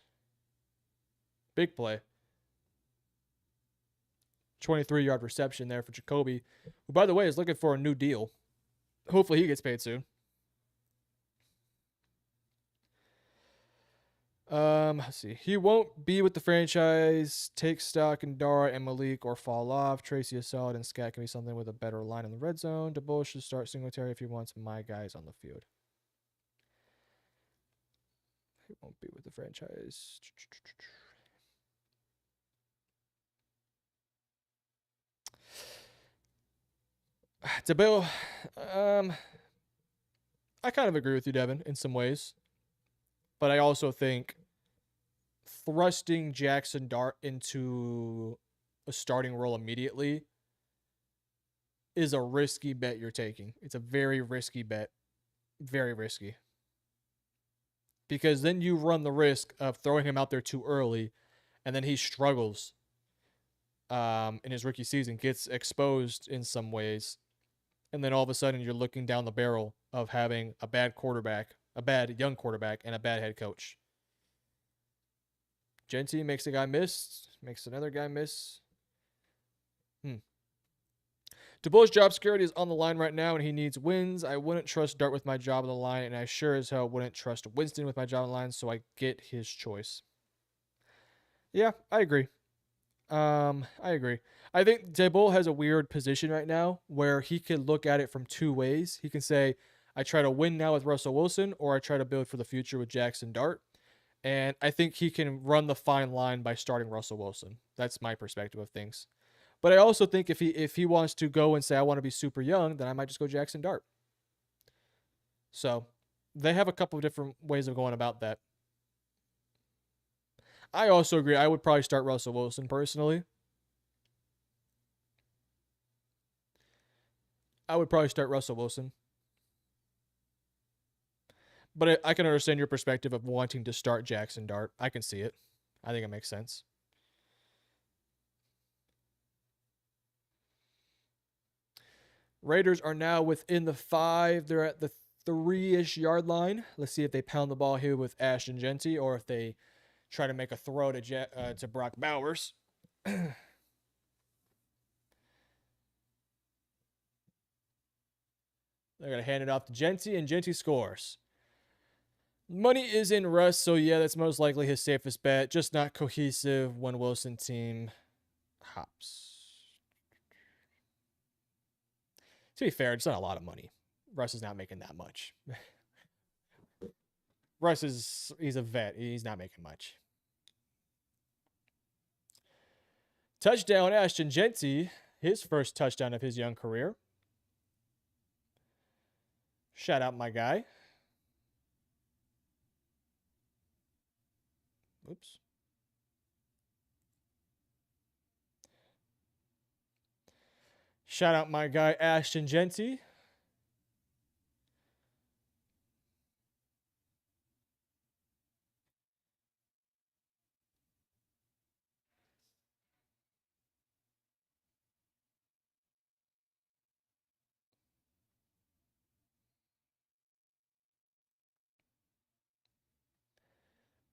Speaker 1: Big play. 23-yard reception there for Jacoby, who, by the way, is looking for a new deal. Hopefully he gets paid soon. Let's see. He won't be with the franchise. Take stock in Dara and Malik or fall off. Tracy is solid and Scat can be something with a better line in the red zone. DeBoer should start Singletary if he wants my guys on the field. He won't be with the franchise. DeBoer, I kind of agree with you, Devin, in some ways. But I also think thrusting Jackson Dart into a starting role immediately is a risky bet you're taking. It's a very risky bet. Very risky. Because then you run the risk of throwing him out there too early, and then he struggles in his rookie season, gets exposed in some ways, and then all of a sudden you're looking down the barrel of having a bad quarterback, a bad young quarterback, and a bad head coach. Genty makes a guy miss, makes another guy miss. DeBoer's job security is on the line right now, and he needs wins. I wouldn't trust Dart with my job on the line, and I sure as hell wouldn't trust Winston with my job on the line, so I get his choice. Yeah, I agree. I agree. I think DeBoer has a weird position right now where he can look at it from two ways. He can say, I try to win now with Russell Wilson, or I try to build for the future with Jackson Dart. And I think he can run the fine line by starting Russell Wilson. That's my perspective of things. But I also think if he wants to go and say, I want to be super young, then I might just go Jackson Dart. So they have a couple of different ways of going about that. I also agree. I would probably start Russell Wilson personally. I would probably start Russell Wilson. But I can understand your perspective of wanting to start Jackson Dart. I can see it. I think it makes sense. Raiders are now within the 5. They're at the 3-ish yard line. Let's see if they pound the ball here with Ashton Genty or if they try to make a throw to Brock Bowers. They're going to hand it off to Genty, and Genty scores. Money is in Russ, so yeah, that's most likely his safest bet. Just not cohesive when Wilson team hops. To be fair, it's not a lot of money. Russ is not making that much. He's a vet. He's not making much. Touchdown, Ashton Genty. His first touchdown of his young career. Shout out my guy. Oops. Shout out my guy, Ashton Genty.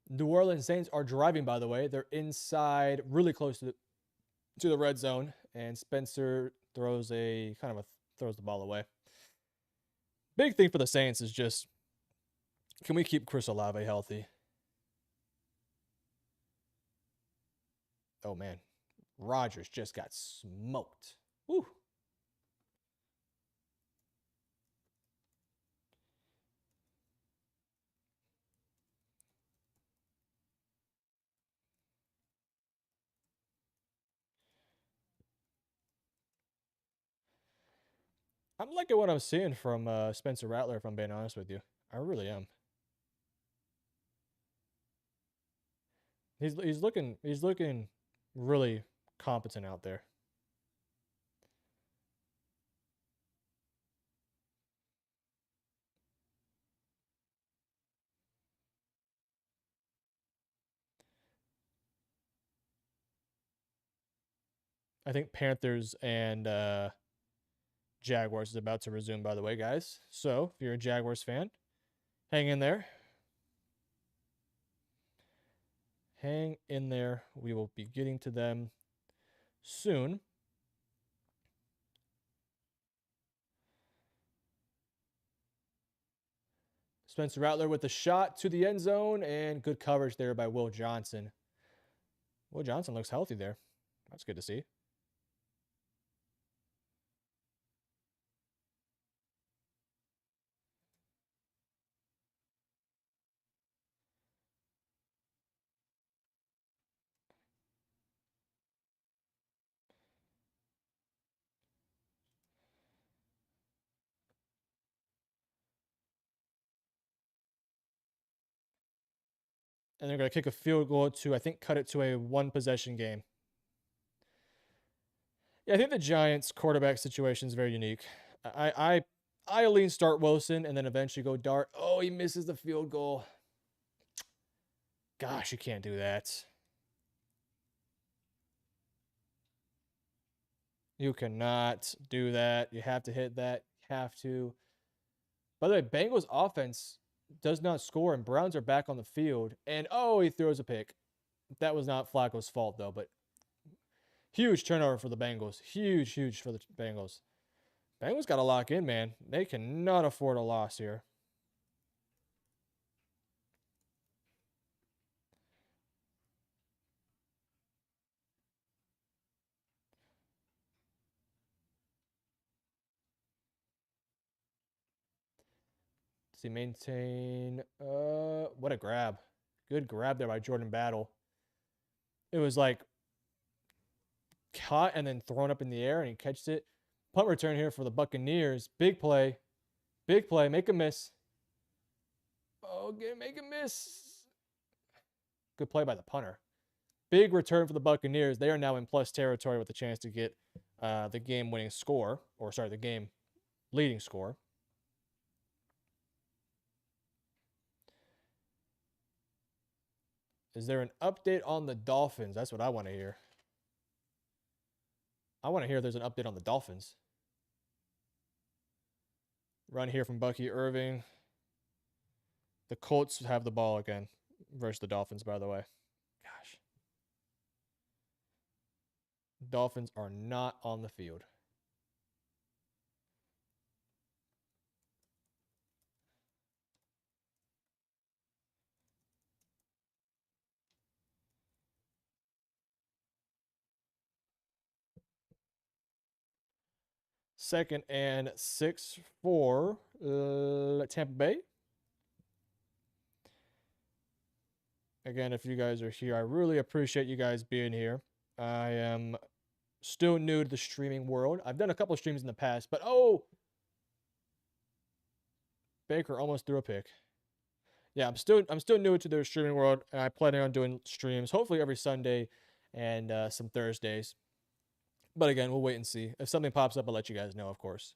Speaker 1: New Orleans Saints are driving, by the way. They're inside, really close to the red zone, and Spencer throws the ball away. Big thing for the Saints is just, can we keep Chris Olave healthy? Oh man, Rodgers just got smoked. Woo. I'm liking what I'm seeing from Spencer Rattler, if I'm being honest with you. I really am. He's looking really competent out there. I think Panthers and Jaguars is about to resume, by the way, guys. So if you're a Jaguars fan, hang in there. Hang in there. We will be getting to them soon. Spencer Rattler with the shot to the end zone, and good coverage there by Will Johnson. Will Johnson looks healthy there. That's good to see. And they're going to kick a field goal to, I think, cut it to a one-possession game. Yeah, I think the Giants' quarterback situation is very unique. I lean start Wilson and then eventually go Dart. Oh, he misses the field goal. Gosh, you can't do that. You cannot do that. You have to hit that. You have to. By the way, Bengals offense does not score, and Browns are back on the field. And oh, he throws a pick. That was not Flacco's fault, though, but huge turnover for the Bengals. Huge for the Bengals. Bengals got to lock in, man. They cannot afford a loss here. Does he maintain? What a grab. Good grab there by Jordan Battle. It was like caught and then thrown up in the air, and he catches it. Punt return here for the Buccaneers. Big play. Big play. Make a miss. Oh, make a miss. Good play by the punter. big return for the Buccaneers. They are now in plus territory with a chance to get the game-winning score, or sorry, the game-leading score. Is there an update on the Dolphins? That's what I want to hear. I want to hear there's an update on the Dolphins. Run here from Bucky Irving. The Colts have the ball again versus the Dolphins, by the way. Gosh. Dolphins are not on the field. Second and 6 for Tampa Bay. Again, if you guys are here, I really appreciate you guys being here. I am still new to the streaming world. I've done a couple of streams in the past, but oh! Baker almost threw a pick. Yeah, I'm still new to the streaming world, and I plan on doing streams hopefully every Sunday and some Thursdays. But again, we'll wait and see. If something pops up, I'll let you guys know, of course.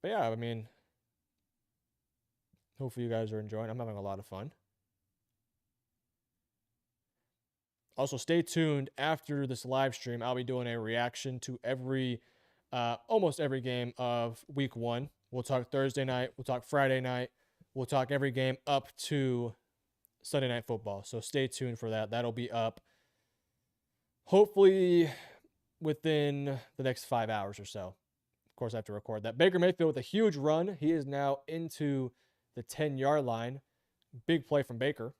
Speaker 1: But yeah, I mean, hopefully you guys are enjoying. I'm having a lot of fun. Also, stay tuned after this live stream. I'll be doing a reaction to almost every game of week 1. We'll talk Thursday night. We'll talk Friday night. We'll talk every game up to Sunday Night Football. So stay tuned for that. That'll be up hopefully within the next 5 hours or so. Of course, I have to record that. Baker Mayfield with a huge run. He is now into the 10-yard line. Big play from Baker.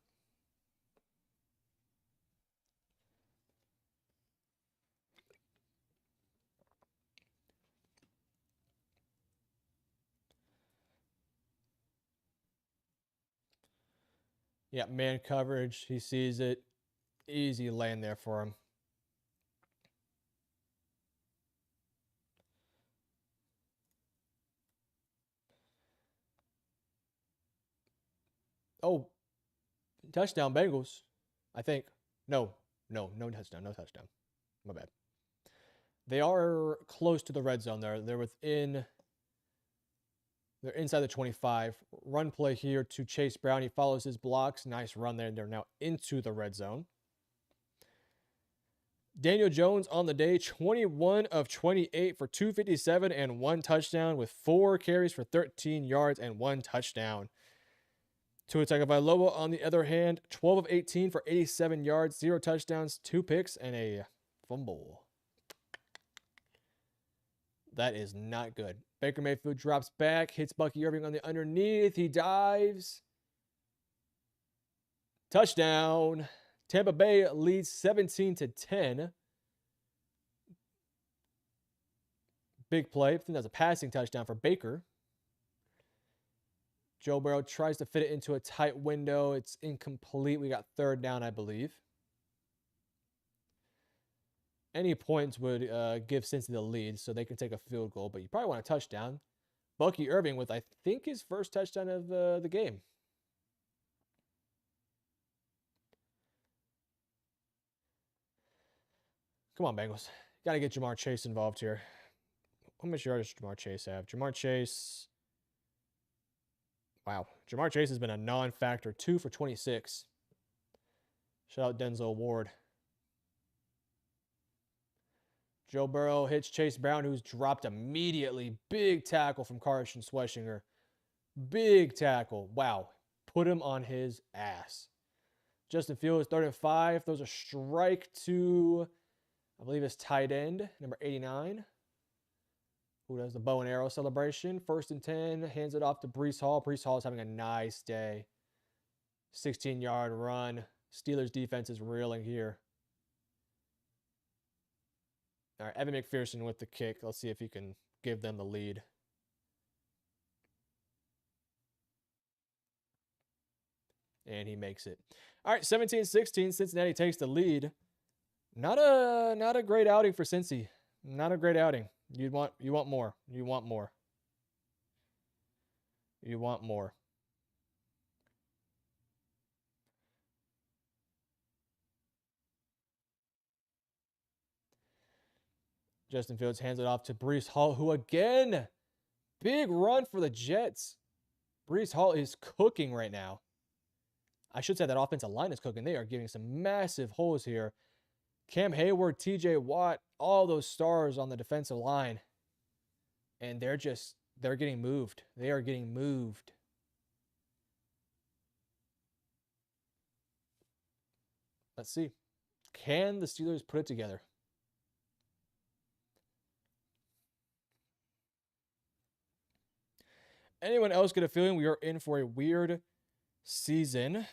Speaker 1: Yeah, man coverage. He sees it. Easy lane there for him. Oh, touchdown Bengals, I think. No touchdown. No touchdown. My bad. They are close to the red zone there. They're inside the 25. Run play here to Chase Brown. He follows his blocks. Nice run there. They're now into the red zone. Daniel Jones on the day, 21 of 28 for 257 and 1 touchdown with 4 carries for 13 yards and 1 touchdown. Tua Tagovailoa on the other hand, 12 of 18 for 87 yards, 0 touchdowns, 2 picks, and a fumble. That is not good. Baker Mayfield drops back, hits Bucky Irving on the underneath. He dives. Touchdown. Tampa Bay leads 17-10. Big play. I think that's a passing touchdown for Baker. Joe Burrow tries to fit it into a tight window. It's incomplete. We got 3rd down, I believe. Any points would give Cincy the lead, so they can take a field goal, but you probably want a touchdown. Bucky Irving with, I think, his first touchdown of the game. Come on, Bengals. Got to get Jamar Chase involved here. How much yards does Jamar Chase have? Jamar Chase. Wow. Jamar Chase has been a non-factor. 2 for 26. Shout out Denzel Ward. Joe Burrow hits Chase Brown, who's dropped immediately. Big tackle from Carson Schweschinger. Big tackle. Wow. Put him on his ass. Justin Fields, 3rd and 5. Those are strike to, I believe it's tight end, number 89. Who does the bow and arrow celebration. 1st and 10. Hands it off to Breece Hall. Breece Hall is having a nice day. 16-yard run. Steelers defense is reeling here. All right, Evan McPherson with the kick. Let's see if he can give them the lead. And he makes it. All right, 17-16. Cincinnati takes the lead. Not a great outing for Cincy. Not a great outing. You want more. You want more. You want more. Justin Fields hands it off to Breece Hall, who again, big run for the Jets. Breece Hall is cooking right now. I should say that offensive line is cooking. They are giving some massive holes here. Cam Hayward, TJ Watt, all those stars on the defensive line. And they're getting moved. They are getting moved. Let's see. Can the Steelers put it together? Anyone else get a feeling we are in for a weird season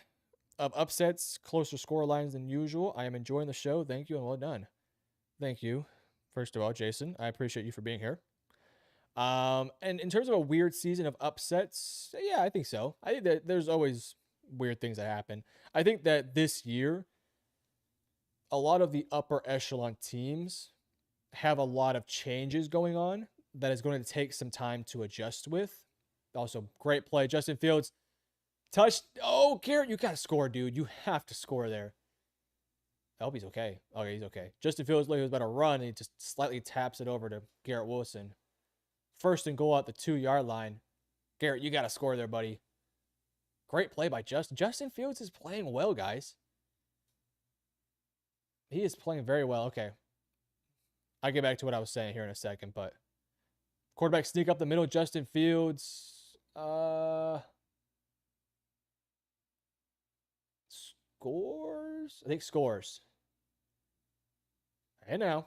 Speaker 1: of upsets, closer score lines than usual? I am enjoying the show. Thank you and well done. Thank you. First of all, Jason, I appreciate you for being here. And in terms of a weird season of upsets, yeah, I think so. I think that there's always weird things that happen. I think that this year, a lot of the upper echelon teams have a lot of changes going on that is going to take some time to adjust with. Also, great play. Justin Fields, touch. Oh, Garrett, you got to score, dude. You have to score there. I hope he's okay. Okay, he's okay. Justin Fields like he was about to run, and he just slightly taps it over to Garrett Wilson. First and goal at the 2-yard line. Garrett, you got to score there, buddy. Great play by Justin. Justin Fields is playing well, guys. He is playing very well. Okay. I'll get back to what I was saying here in a second, but quarterback sneak up the middle. Justin Fields. Scores? I think scores. And now.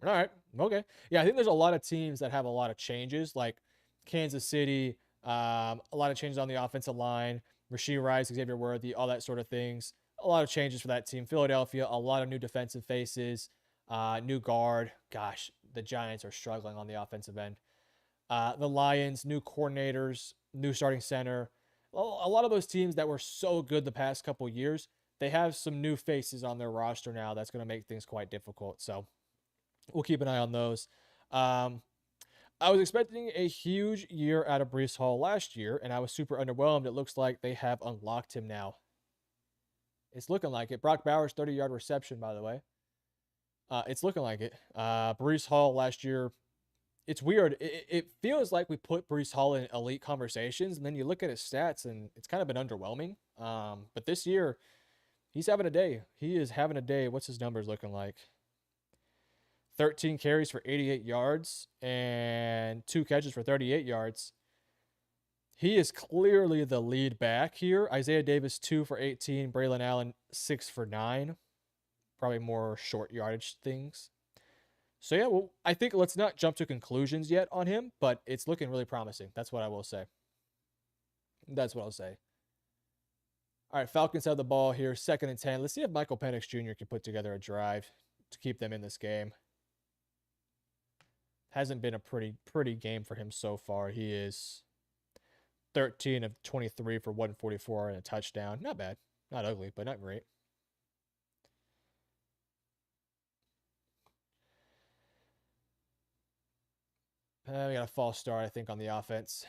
Speaker 1: All right. Okay. Yeah, I think there's a lot of teams that have a lot of changes, like Kansas City, a lot of changes on the offensive line, Rashee Rice, Xavier Worthy, all that sort of things. A lot of changes for that team. Philadelphia, a lot of new defensive faces, new guard. Gosh, the Giants are struggling on the offensive end. The Lions, new coordinators, new starting center. A lot of those teams that were so good the past couple years, they have some new faces on their roster now. That's going to make things quite difficult. So we'll keep an eye on those. I was expecting a huge year out of Breece Hall last year, and I was super underwhelmed. It looks like they have unlocked him now. It's looking like it. Brock Bowers, 30-yard reception, by the way. It's looking like it. Breece Hall last year, it's weird. It feels like we put Breece Hall in elite conversations, and then you look at his stats, and it's kind of been underwhelming. But this year, he's having a day. He is having a day. What's his numbers looking like? 13 carries for 88 yards and 2 catches for 38 yards. He is clearly the lead back here. Isaiah Davis, 2 for 18. Braylon Allen, 6 for 9. Probably more short yardage things. So, yeah, well, I think let's not jump to conclusions yet on him, but it's looking really promising. That's what I will say. That's what I'll say. All right, Falcons have the ball here, 2nd and 10. Let's see if Michael Penix Jr. can put together a drive to keep them in this game. Hasn't been a pretty game for him so far. He is 13 of 23 for 144 and a touchdown. Not bad. Not ugly, but not great. We got a false start, I think, on the offense.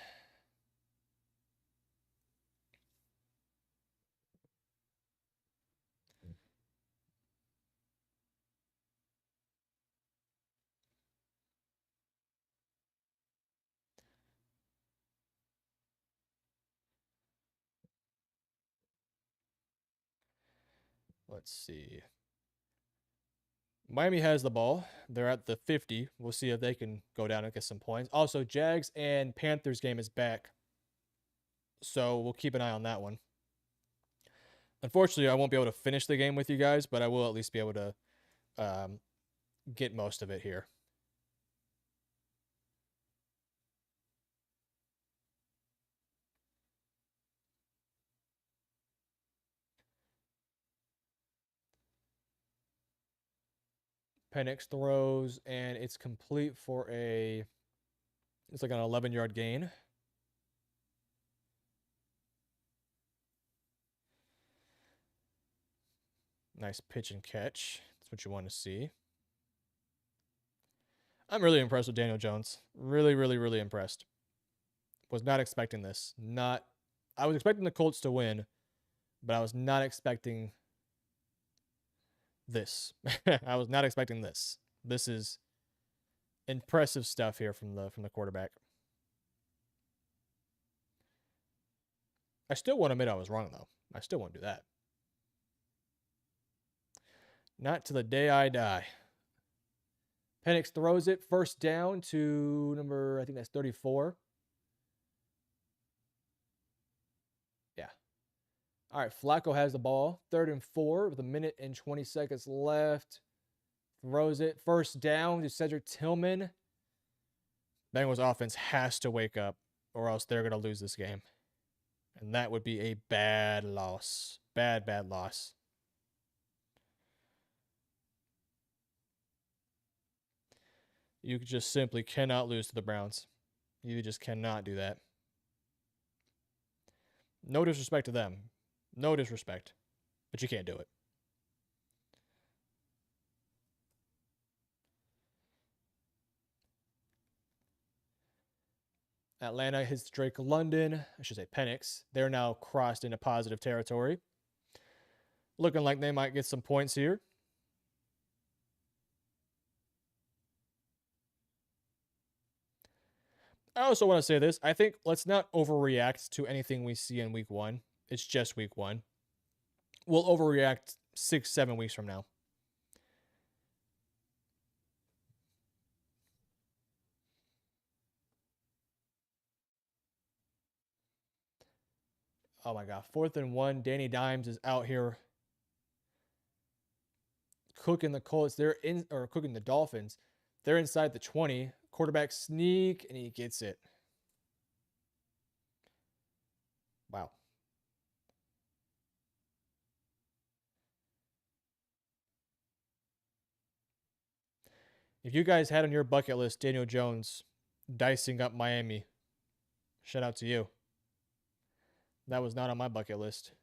Speaker 1: Let's see. Miami has the ball. They're at the 50. We'll see if they can go down and get some points. Also, Jags and Panthers game is back. So we'll keep an eye on that one. Unfortunately, I won't be able to finish the game with you guys, but I will at least be able to get most of it here. Penix throws, and it's complete for it's like an 11-yard gain. Nice pitch and catch. That's what you want to see. I'm really impressed with Daniel Jones. Really, really, really impressed. Was not expecting this. I was expecting the Colts to win, but I was not expecting this. I was not expecting this. This is Impressive stuff here from the quarterback. I still won't admit I was wrong, though. I still won't do that. Not till the day I die. Penix throws it. First down to number, I think that's 34. Yeah. All right, Flacco has the ball. 3rd and 4 with a minute and 20 seconds left. Throws it. First down to Cedric Tillman. Bengals offense has to wake up or else they're going to lose this game. And that would be a bad loss. Bad loss. You just simply cannot lose to the Browns. You just cannot do that. No disrespect to them. No disrespect. But you can't do it. Atlanta hits Drake London. I should say Penix. They're now crossed into positive territory. Looking like they might get some points here. I also want to say this. I think let's not overreact to anything we see in week 1. It's just week 1. We'll overreact 6-7 weeks from now. Oh my God. 4th and 1. Danny Dimes is out here cooking the Colts. Cooking the Dolphins. They're inside the 20. Quarterback sneak, and he gets it. Wow. If you guys had on your bucket list Daniel Jones dicing up Miami, shout out to you. That was not on my bucket list.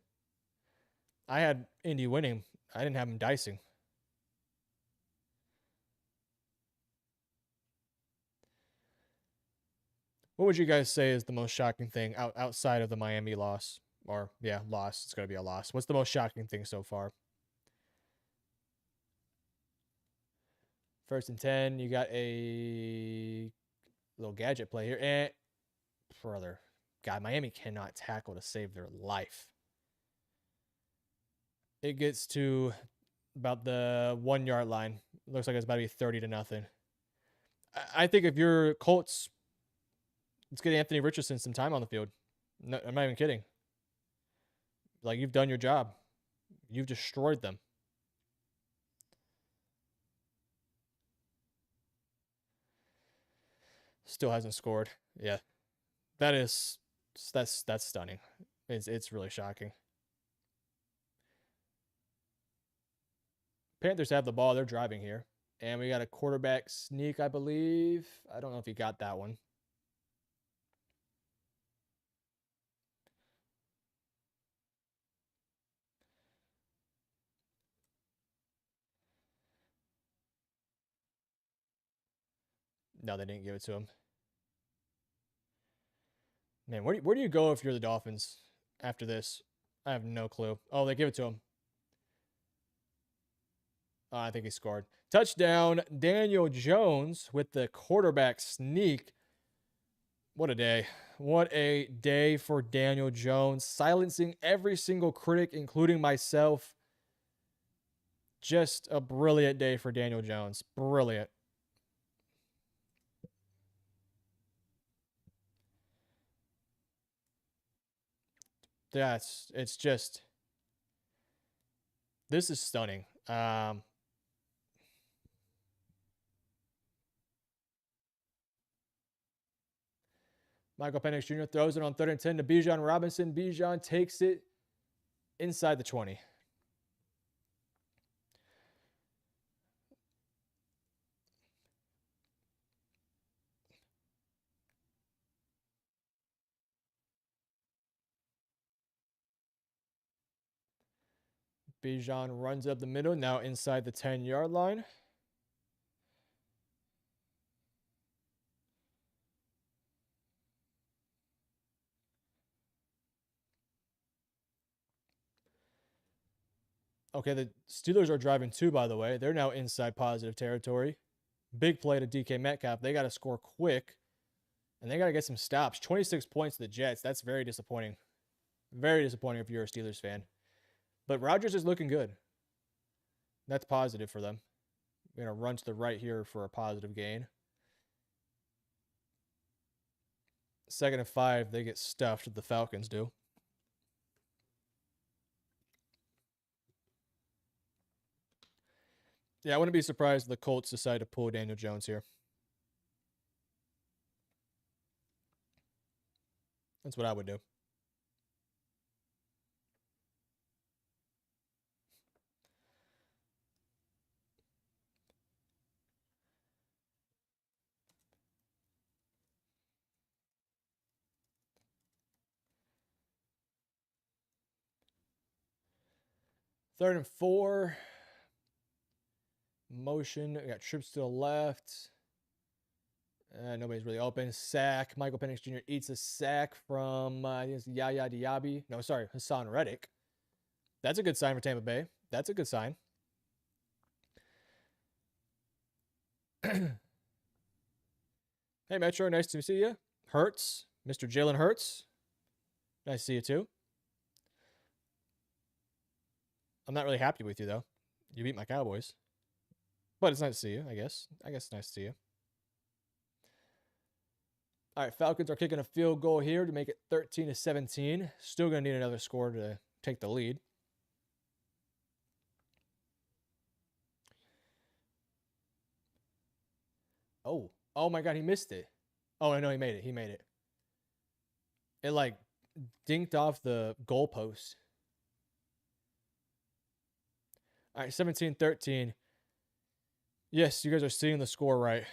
Speaker 1: I had Indy winning. I didn't have him dicing. What would you guys say is the most shocking thing outside of the Miami loss? Or, yeah, loss. It's going to be a loss. What's the most shocking thing so far? 1st and 10. You got a little gadget play here. And, brother, God, Miami cannot tackle to save their life. It gets to about the 1 yard line. Looks like it's about to be 30-0. I think if you're Colts, let's get Anthony Richardson some time on the field. No, I'm not even kidding. Like, you've done your job. You've destroyed them. Still hasn't scored. Yeah. That's stunning. It's really shocking. Panthers have the ball. They're driving here. And we got a quarterback sneak, I believe. I don't know if he got that one. No, they didn't give it to him. Man, where do you go if you're the Dolphins after this? I have no clue. Oh, they give it to him. Oh, I think he scored. Touchdown, Daniel Jones with the quarterback sneak. What a day. What a day for Daniel Jones. Silencing every single critic, including myself. Just a brilliant day for Daniel Jones. Brilliant. It's just, this is stunning. Michael Penix Jr. throws it on 3rd and 10 to Bijan Robinson. Bijan takes it inside the 20. Bijan runs up the middle, now inside the 10-yard line. Okay, the Steelers are driving too, by the way. They're now inside positive territory. Big play to DK Metcalf. They got to score quick, and they got to get some stops. 26 points to the Jets. That's very disappointing. Very disappointing if you're a Steelers fan. But Rodgers is looking good. That's positive for them. We're going to run to the right here for a positive gain. 2nd and 5, they get stuffed. The Falcons do. Yeah, I wouldn't be surprised if the Colts decide to pull Daniel Jones here. That's what I would do. Third and 4. Motion. We got trips to the left. Nobody's really open. Sack. Michael Penix Jr. eats a sack from I think it's Yaya Diaby. No, sorry, Hassan Reddick. That's a good sign for Tampa Bay. That's a good sign. Hey, Metro. Nice to see you. Hurts. Mr. Jalen Hurts. Nice to see you, too. I'm not really happy with you, though. You beat my Cowboys. But it's nice to see you, I guess. I guess it's nice to see you. All right, Falcons are kicking a field goal here to make it 13-17. Still going to need another score to take the lead. Oh my God, he missed it. Oh, no, he made it. He made it. It, like, dinked off the goalpost. All right, 17-13. Yes, you guys are seeing the score right.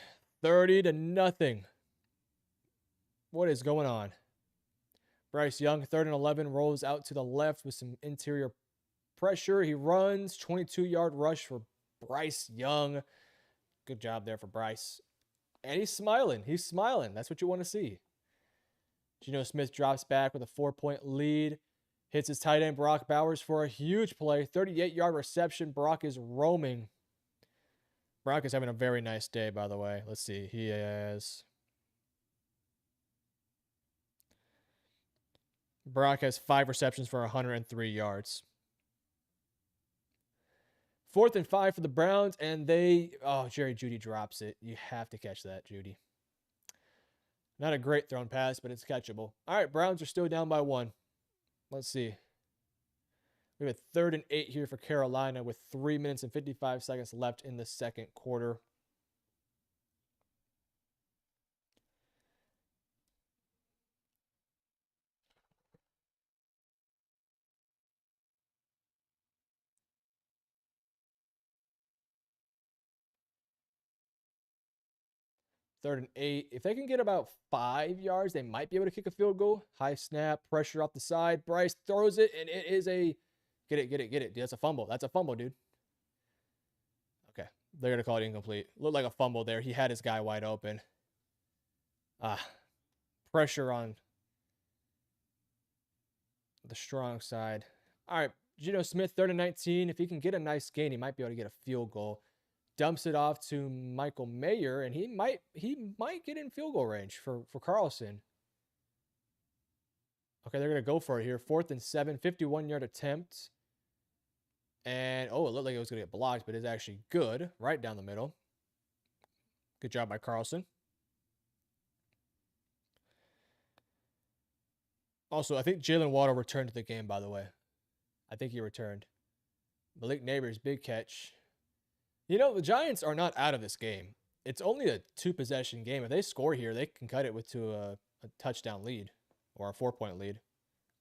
Speaker 1: 30-0. What is going on? Bryce Young, 3rd and 11, rolls out to the left with some interior pressure. He runs, 22-yard rush for Bryce Young. Good job there for Bryce. And he's smiling. He's smiling. That's what you want to see. Geno Smith drops back with a 4-point lead. Hits his tight end Brock Bowers for a huge play. 38-yard reception. Brock is roaming. Brock is having a very nice day, by the way. Let's see. He has... Brock has 5 receptions for 103 yards. 4th and 5 for the Browns, and they... Oh, Jerry Jeudy drops it. You have to catch that, Jeudy. Not a great thrown pass, but it's catchable. All right, Browns are still down by 1. Let's see. We have a 3rd and 8 here for Carolina with 3 minutes and 55 seconds left in the second quarter. Third and 8. If they can get about 5 yards, they might be able to kick a field goal. High snap, pressure off the side. Bryce throws it, and it is a... Get it. That's a fumble. That's a fumble, dude. Okay. They're going to call it incomplete. Looked like a fumble there. He had his guy wide open. Pressure on the strong side. All right. Geno Smith, 3rd and 19. If he can get a nice gain, he might be able to get a field goal. Dumps it off to Michael Mayer, and he might get in field goal range for Carlson. Okay, they're going to go for it here. 4th and 7, 51-yard attempt. And, it looked like it was going to get blocked, but it's actually good. Right down the middle. Good job by Carlson. Also, I think Jalen Waddle returned to the game, by the way. I think he returned. Malik Neighbors, big catch. You know, the Giants are not out of this game. It's only a 2-possession game. If they score here, they can cut it to a touchdown lead or a 4-point lead.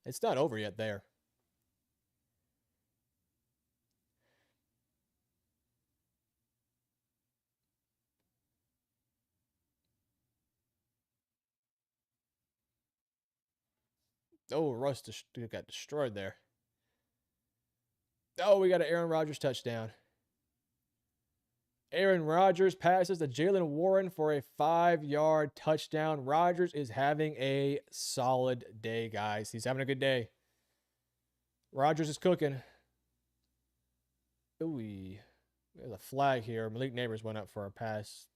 Speaker 1: It's not over yet there. Oh, Russ got destroyed there. Oh, we got an Aaron Rodgers touchdown. Aaron Rodgers passes to Jalen Warren for a 5-yard touchdown. Rodgers is having a solid day, guys. He's having a good day. Rodgers is cooking. Ooh, there's a flag here. Malik Neighbors went up for a pass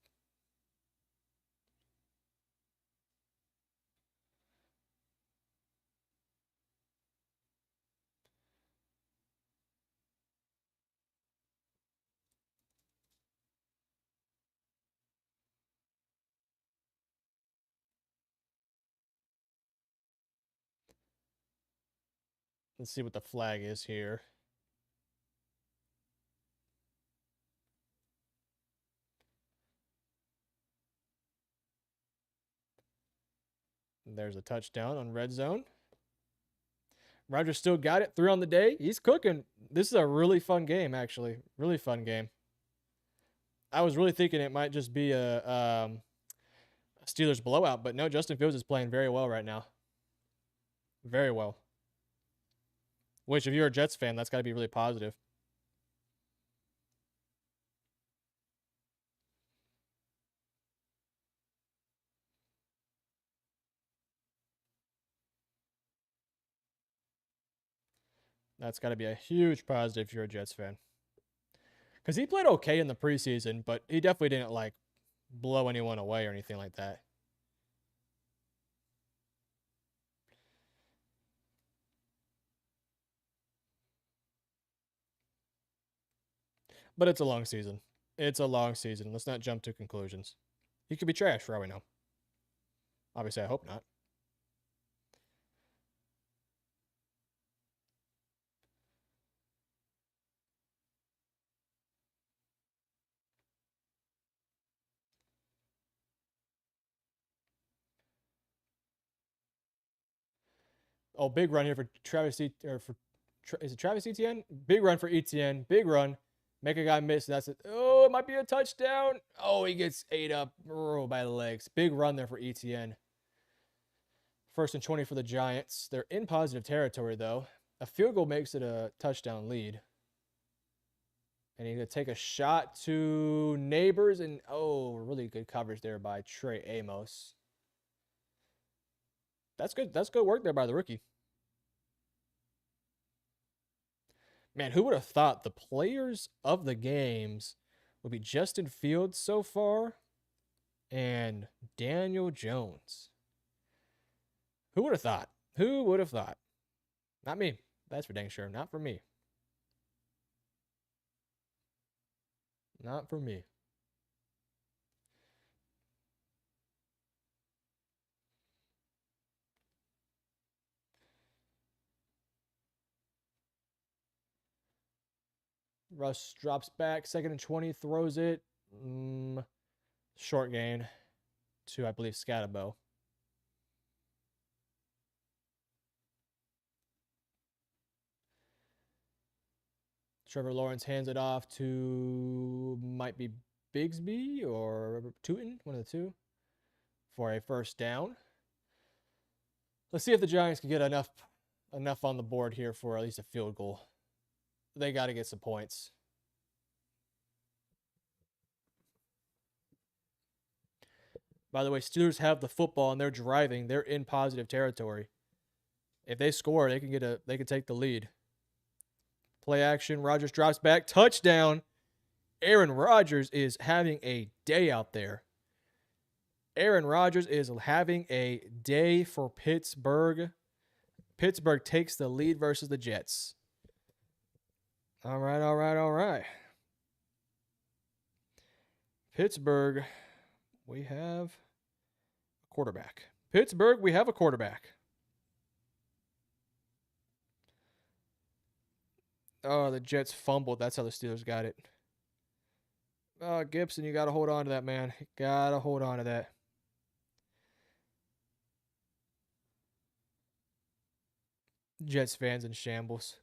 Speaker 1: Let's see what the flag is here. There's a touchdown on red zone. Rogers still got it. 3 on the day. He's cooking. This is a really fun game, actually. Really fun game. I was really thinking it might just be a Steelers blowout, but no, Justin Fields is playing very well right now. Very well. Which, if you're a Jets fan, that's got to be really positive. That's got to be a huge positive if you're a Jets fan. Because he played okay in the preseason, but he definitely didn't, like, blow anyone away or anything like that. But it's a long season. It's a long season. Let's not jump to conclusions. He could be trash for all we know. Obviously, I hope not. Oh, big run here for Travis or for is it Travis Etienne? Big run for Etienne. Big run. Make a guy miss. That's it. Oh, it might be a touchdown. Oh, he gets ate up by the legs. Big run there for Etienne. 1st and 20 for the Giants. They're in positive territory though. A field goal makes it a touchdown lead. And he's gonna take a shot to Neighbors, and oh, really good coverage there by Trey Amos. That's good. That's good work there by the rookie. Man, who would have thought the players of the games would be Justin Fields so far and Daniel Jones? Who would have thought? Who would have thought? Not me. That's for dang sure. Not for me. Not for me. Russ drops back, 2nd and 20, throws it. Short gain to, I believe, Scatabo. Trevor Lawrence hands it off to, might be Bigsby or Tootin, one of the two, for a 1st down. Let's see if the Giants can get enough on the board here for at least a field goal. They got to get some points. By the way, Steelers have the football and they're driving. They're in positive territory. If they score, they can take the lead. Play action. Rodgers drops back. Touchdown. Aaron Rodgers is having a day out there. Aaron Rodgers is having a day for Pittsburgh. Pittsburgh takes the lead versus the Jets. All right, all right, all right. Pittsburgh, we have a quarterback. Pittsburgh, we have a quarterback. Oh, the Jets fumbled. That's how the Steelers got it. Oh, Gibson, you got to hold on to that, man. You got to hold on to that. Jets fans in shambles.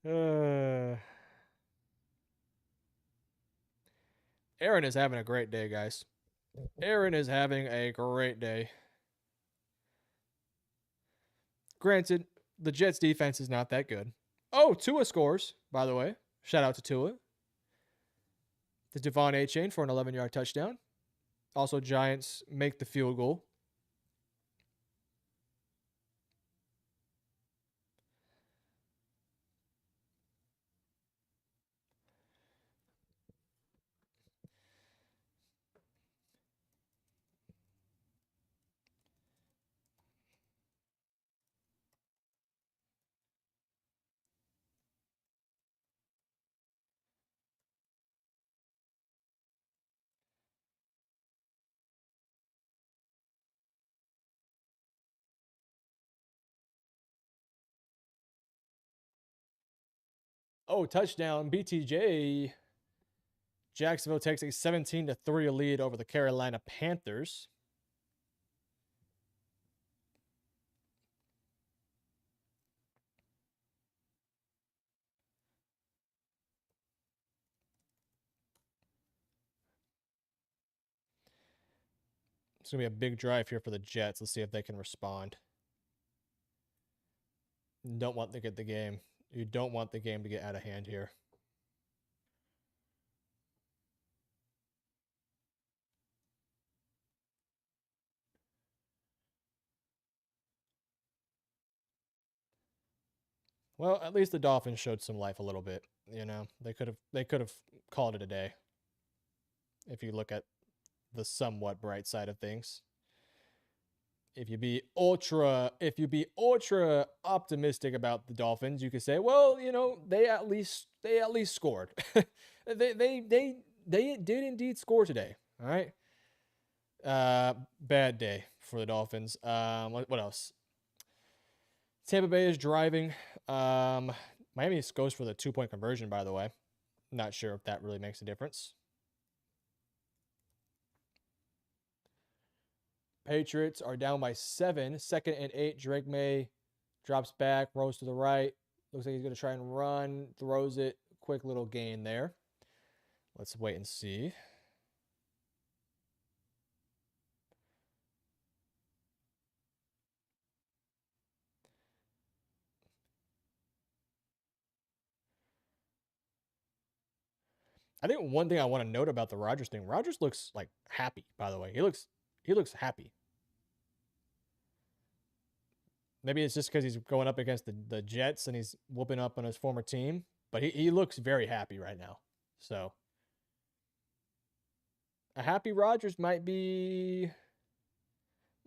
Speaker 1: Aaron is having a great day, guys. Aaron is having a great day. Granted, the Jets defense is not that good. Oh, Tua scores, by the way. Shout out to Tua. The Devon A-Chain for an 11-yard touchdown. Also, Giants make the field goal. Oh, touchdown, BTJ. Jacksonville takes a 17-3 lead over the Carolina Panthers. It's going to be a big drive here for the Jets. Let's see if they can respond. You don't want to get the game. You don't want the game to get out of hand here. Well, at least the Dolphins showed some life a little bit. You know, they could have called it a day. If you look at the somewhat bright side of things. If you be ultra optimistic about the Dolphins, you could say, well, you know, they at least scored. they did indeed score today. All right. Bad day for the Dolphins. What else? Tampa Bay is driving. Miami goes for the 2-point conversion, by the way. Not sure if that really makes a difference. Patriots are down by 7. 2nd and 8. Drake May drops back, rolls to the right. Looks like he's going to try and run. Throws it. Quick little gain there. Let's wait and see. I think one thing I want to note about the Rodgers thing, Rodgers looks like happy, by the way. He looks happy. Maybe it's just because he's going up against the Jets and he's whooping up on his former team, but he looks very happy right now. So a happy Rodgers might be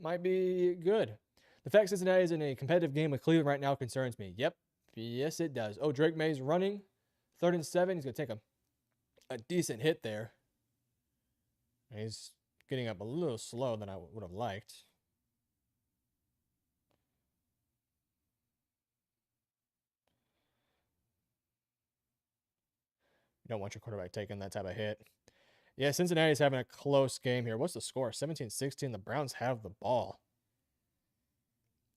Speaker 1: good. The fact Cincinnati is in a competitive game with Cleveland right now concerns me. Yep. Yes, it does. Oh, Drake May's running. 3rd and 7. He's going to take a decent hit there. And he's getting up a little slow than I would have liked. You don't want your quarterback taking that type of hit. Yeah, Cincinnati's having a close game here. What's the score? 17-16. The Browns have the ball.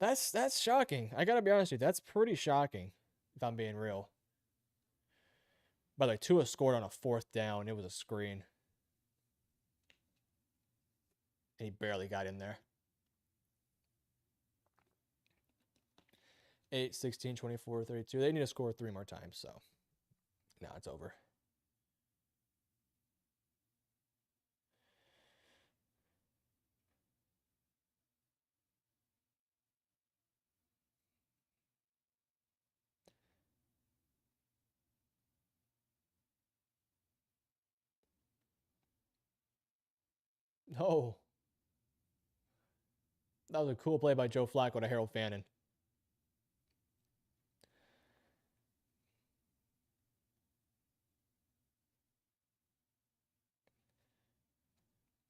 Speaker 1: That's shocking. I got to be honest with you. That's pretty shocking, if I'm being real. By the way, Tua scored on a 4th down. It was a screen. And he barely got in there. 8, 16, 24, 32. They need to score 3 more times, so now it's over. No. That was a cool play by Joe Flacco to Harold Fannin.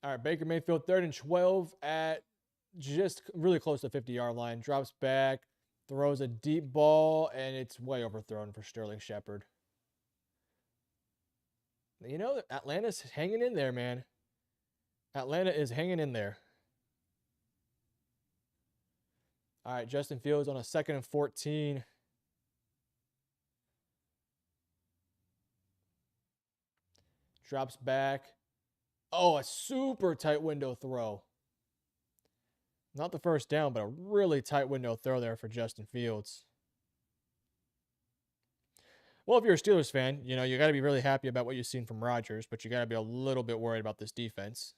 Speaker 1: All right, Baker Mayfield, 3rd and 12 at just really close to the 50-yard line. Drops back, throws a deep ball, and it's way overthrown for Sterling Shepard. You know, Atlanta's hanging in there, man. Atlanta is hanging in there. All right, Justin Fields on a 2nd and 14. Drops back. Oh, a super tight window throw. Not the first down, but a really tight window throw there for Justin Fields. Well, if you're a Steelers fan, you know, you got to be really happy about what you've seen from Rodgers, but you got to be a little bit worried about this defense.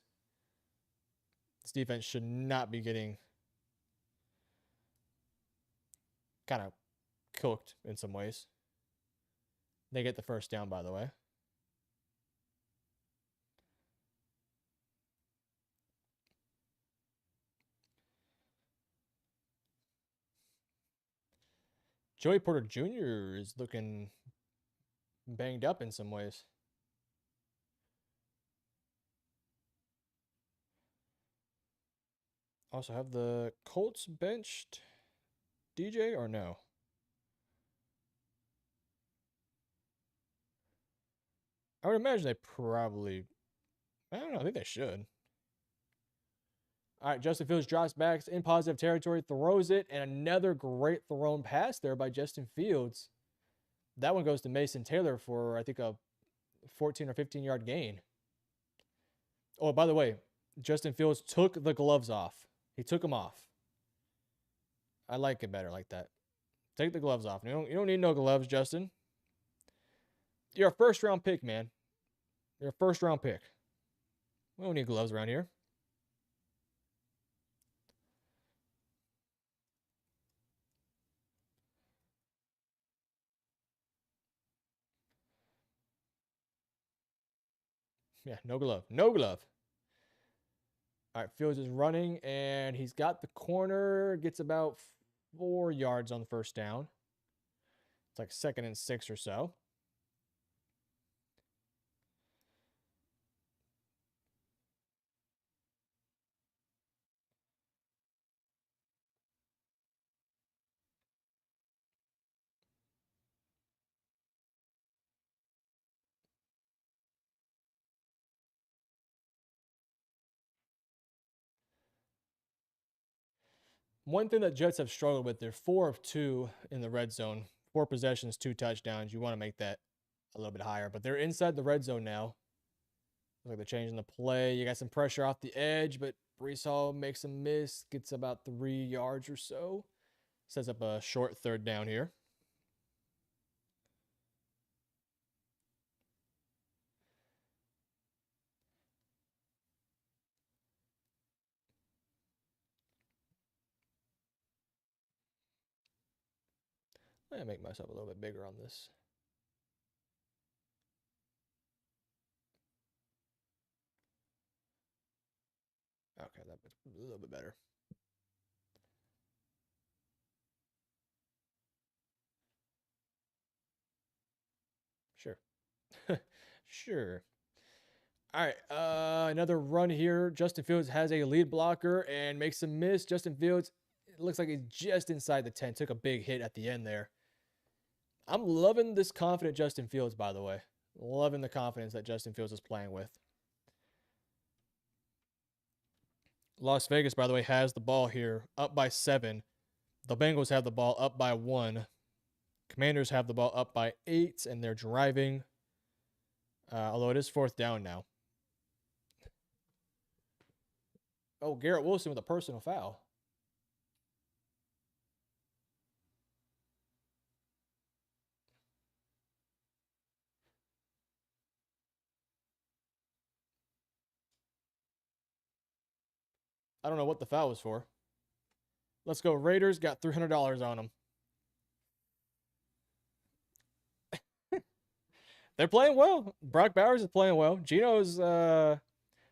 Speaker 1: This defense should not be getting kind of cooked in some ways. They get the first down, by the way. Joey Porter Jr. is looking banged up in some ways. Also, have the Colts benched DJ or no? I would imagine they probably, I don't know, I think they should. All right, Justin Fields drops back in positive territory, throws it, and another great thrown pass there by Justin Fields. That one goes to Mason Taylor for, I think, a 14 or 15-yard gain. Oh, by the way, Justin Fields took the gloves off. He took them off. I like it better like that. Take the gloves off. You don't need no gloves, Justin. You're a first-round pick, man. You're a first-round pick. We don't need gloves around here. Yeah, no glove. No glove. All right, Fields is running, and he's got the corner. Gets about 4 yards on the first down. It's like 2nd and 6 or so. One thing that Jets have struggled with, they're 4 of 2 in the red zone. 4 possessions, 2 touchdowns. You want to make that a little bit higher, but they're inside the red zone now. Looks like they're changing the play. You got some pressure off the edge, but Brees Hall makes a miss, gets about 3 yards or so. Sets up a short 3rd down here. I'm going to make myself a little bit bigger on this. Okay, that's a little bit better. Sure. Sure. All right, another run here. Justin Fields has a lead blocker and makes a miss. Justin Fields, it looks like he's just inside the 10. Took a big hit at the end there. I'm loving this confident Justin Fields, by the way. Loving the confidence that Justin Fields is playing with. Las Vegas, by the way, has the ball here, up by 7. The Bengals have the ball up by 1. Commanders have the ball up by 8, and they're driving. Although it is 4th down now. Oh, Garrett Wilson with a personal foul. I don't know what the foul was for. Let's go. Raiders got $300 on them. They're playing well. Brock Bowers is playing well. Geno's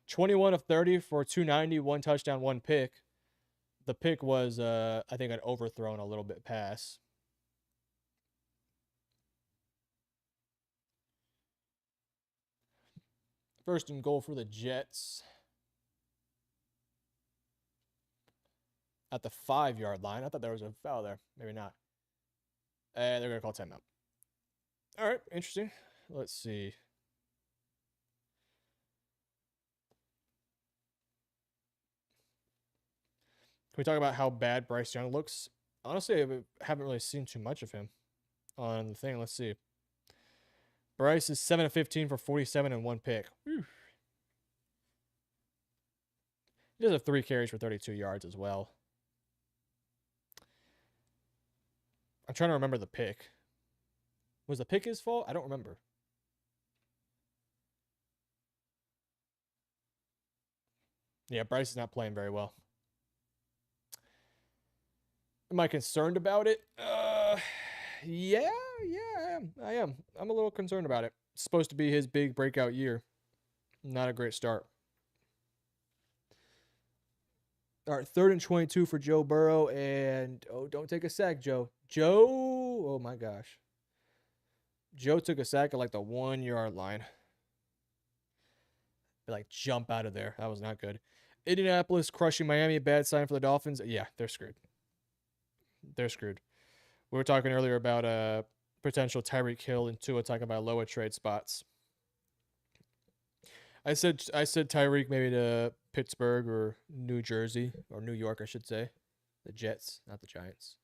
Speaker 1: 21 of 30 for 290, 1 touchdown, 1 pick. The pick was, I think, an overthrown a little bit pass. First and goal for the Jets. At the 5-yard line. I thought there was a foul there. Maybe not. And they're going to call timeout. All right, interesting. Let's see. Can we talk about how bad Bryce Young looks? Honestly, I haven't really seen too much of him on the thing. Let's see. Bryce is 7 of 15 for 47 and 1 pick. Whew. He does have 3 carries for 32 yards as well. I'm trying to remember the pick. Was the pick his fault? I don't remember. Yeah, Bryce is not playing very well. Am I concerned about it? Yeah, I am. I'm a little concerned about it. It's supposed to be his big breakout year. Not a great start. All right, 3rd and 22 for Joe Burrow, and don't take a sack, Joe. Oh my gosh. Joe took a sack at like the 1-yard line. They like jump out of there. That was not good. Indianapolis crushing Miami. Bad sign for the Dolphins. Yeah, they're screwed. They're screwed. We were talking earlier about potential Tyreek Hill and Tua talking about lower trade spots. I said Tyreek maybe to Pittsburgh or New Jersey or New York, I should say. The Jets, not the Giants.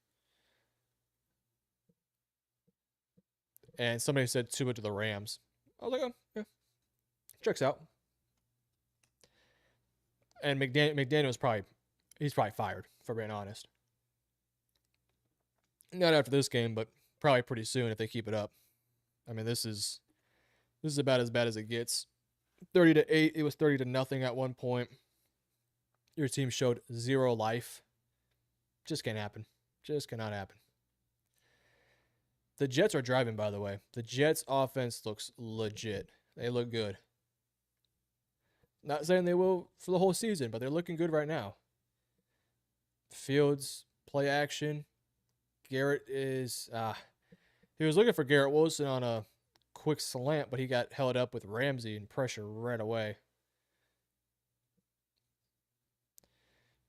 Speaker 1: And somebody said Tua to the Rams. I was like, oh, yeah, checks out. And McDaniel's he's probably fired, for being honest. Not after this game, but probably pretty soon if they keep it up. I mean, this is about as bad as it gets. 30-8. It was 30-0 at one point. Your team showed zero life. Just can't happen. Just cannot happen. The Jets are driving, by the way. The Jets offense looks legit. They look good. Not saying they will for the whole season, but they're looking good right now. Fields, play action. Garrett is he was looking for Garrett Wilson on a quick slant, but he got held up with Ramsey and pressure right away.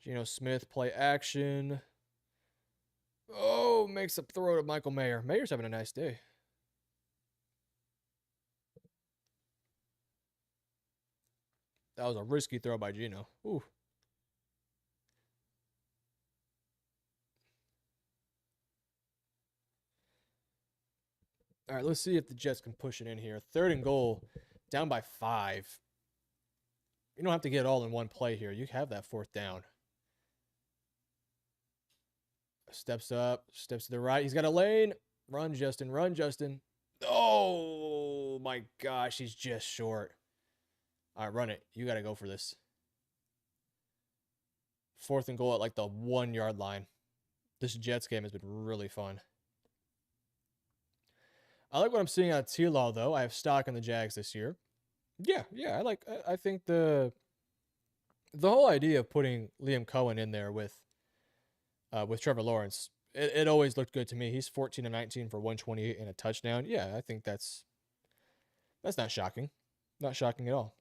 Speaker 1: Geno Smith, play action. Oh, makes a throw to Michael Mayer. Mayer's having a nice day. That was a risky throw by Geno. Ooh. All right, let's see if the Jets can push it in here. 3rd and goal, down by 5. You don't have to get it all in one play here. You have that 4th down. Steps up, steps to the right. He's got a lane. Run, Justin. Run, Justin. Oh, my gosh. He's just short. All right, run it. You got to go for this. 4th and goal at like the 1-yard line. This Jets game has been really fun. I like what I'm seeing out of T-Law, though. I have stock in the Jags this year. Yeah. I think the whole idea of putting Liam Cohen in there with Trevor Lawrence, it always looked good to me. He's 14-19 for 128 and a touchdown. Yeah, I think that's not shocking. Not shocking at all.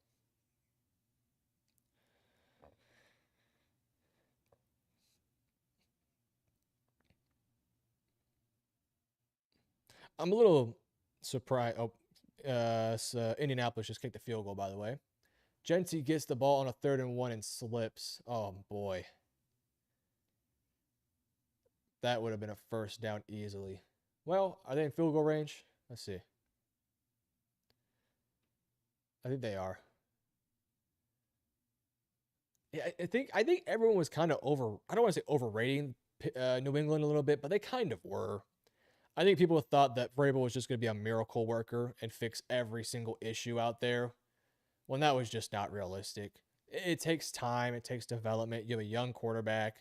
Speaker 1: I'm a little surprised. Indianapolis just kicked a field goal, by the way. Genty gets the ball on a 3rd and 1 and slips. Oh, boy. That would have been a 1st down easily. Well, are they in field goal range? Let's see. I think they are. Yeah, I think everyone was kind of I don't want to say overrating New England a little bit, but they kind of were. I think people thought that Vrabel was just going to be a miracle worker and fix every single issue out there. Well, that was just not realistic. It takes time. It takes development. You have a young quarterback.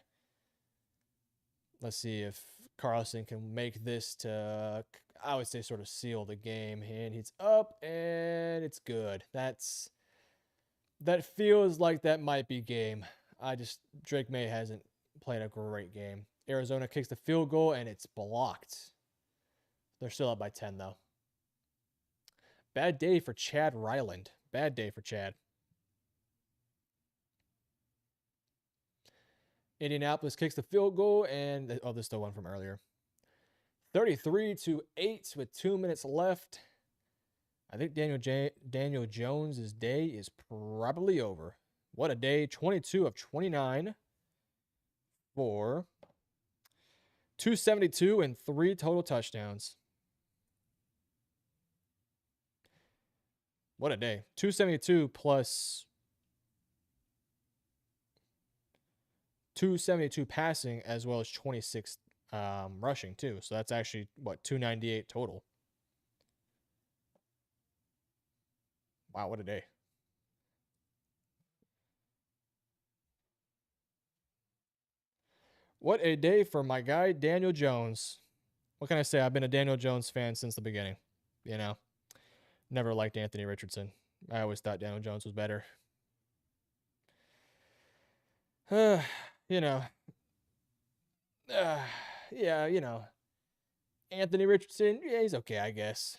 Speaker 1: Let's see if Carlson can make this to, I would say, sort of seal the game. And he's up, and it's good. That feels like that might be game. Drake May hasn't played a great game. Arizona kicks the field goal, and it's blocked. They're still up by 10, though. Bad day for Chad Ryland. Bad day for Chad. Indianapolis kicks the field goal, and this is the one from earlier. 33-8 with 2 minutes left. I think Daniel Jones' day is probably over. What a day. 22 of 29 for 272 and 3 total touchdowns. What a day. 272 plus 272 passing as well as 26 rushing too. So that's actually, 298 total. Wow, what a day. What a day for my guy, Daniel Jones. What can I say? I've been a Daniel Jones fan since the beginning. Never liked Anthony Richardson. I always thought Daniel Jones was better. Anthony Richardson, yeah, he's okay, I guess.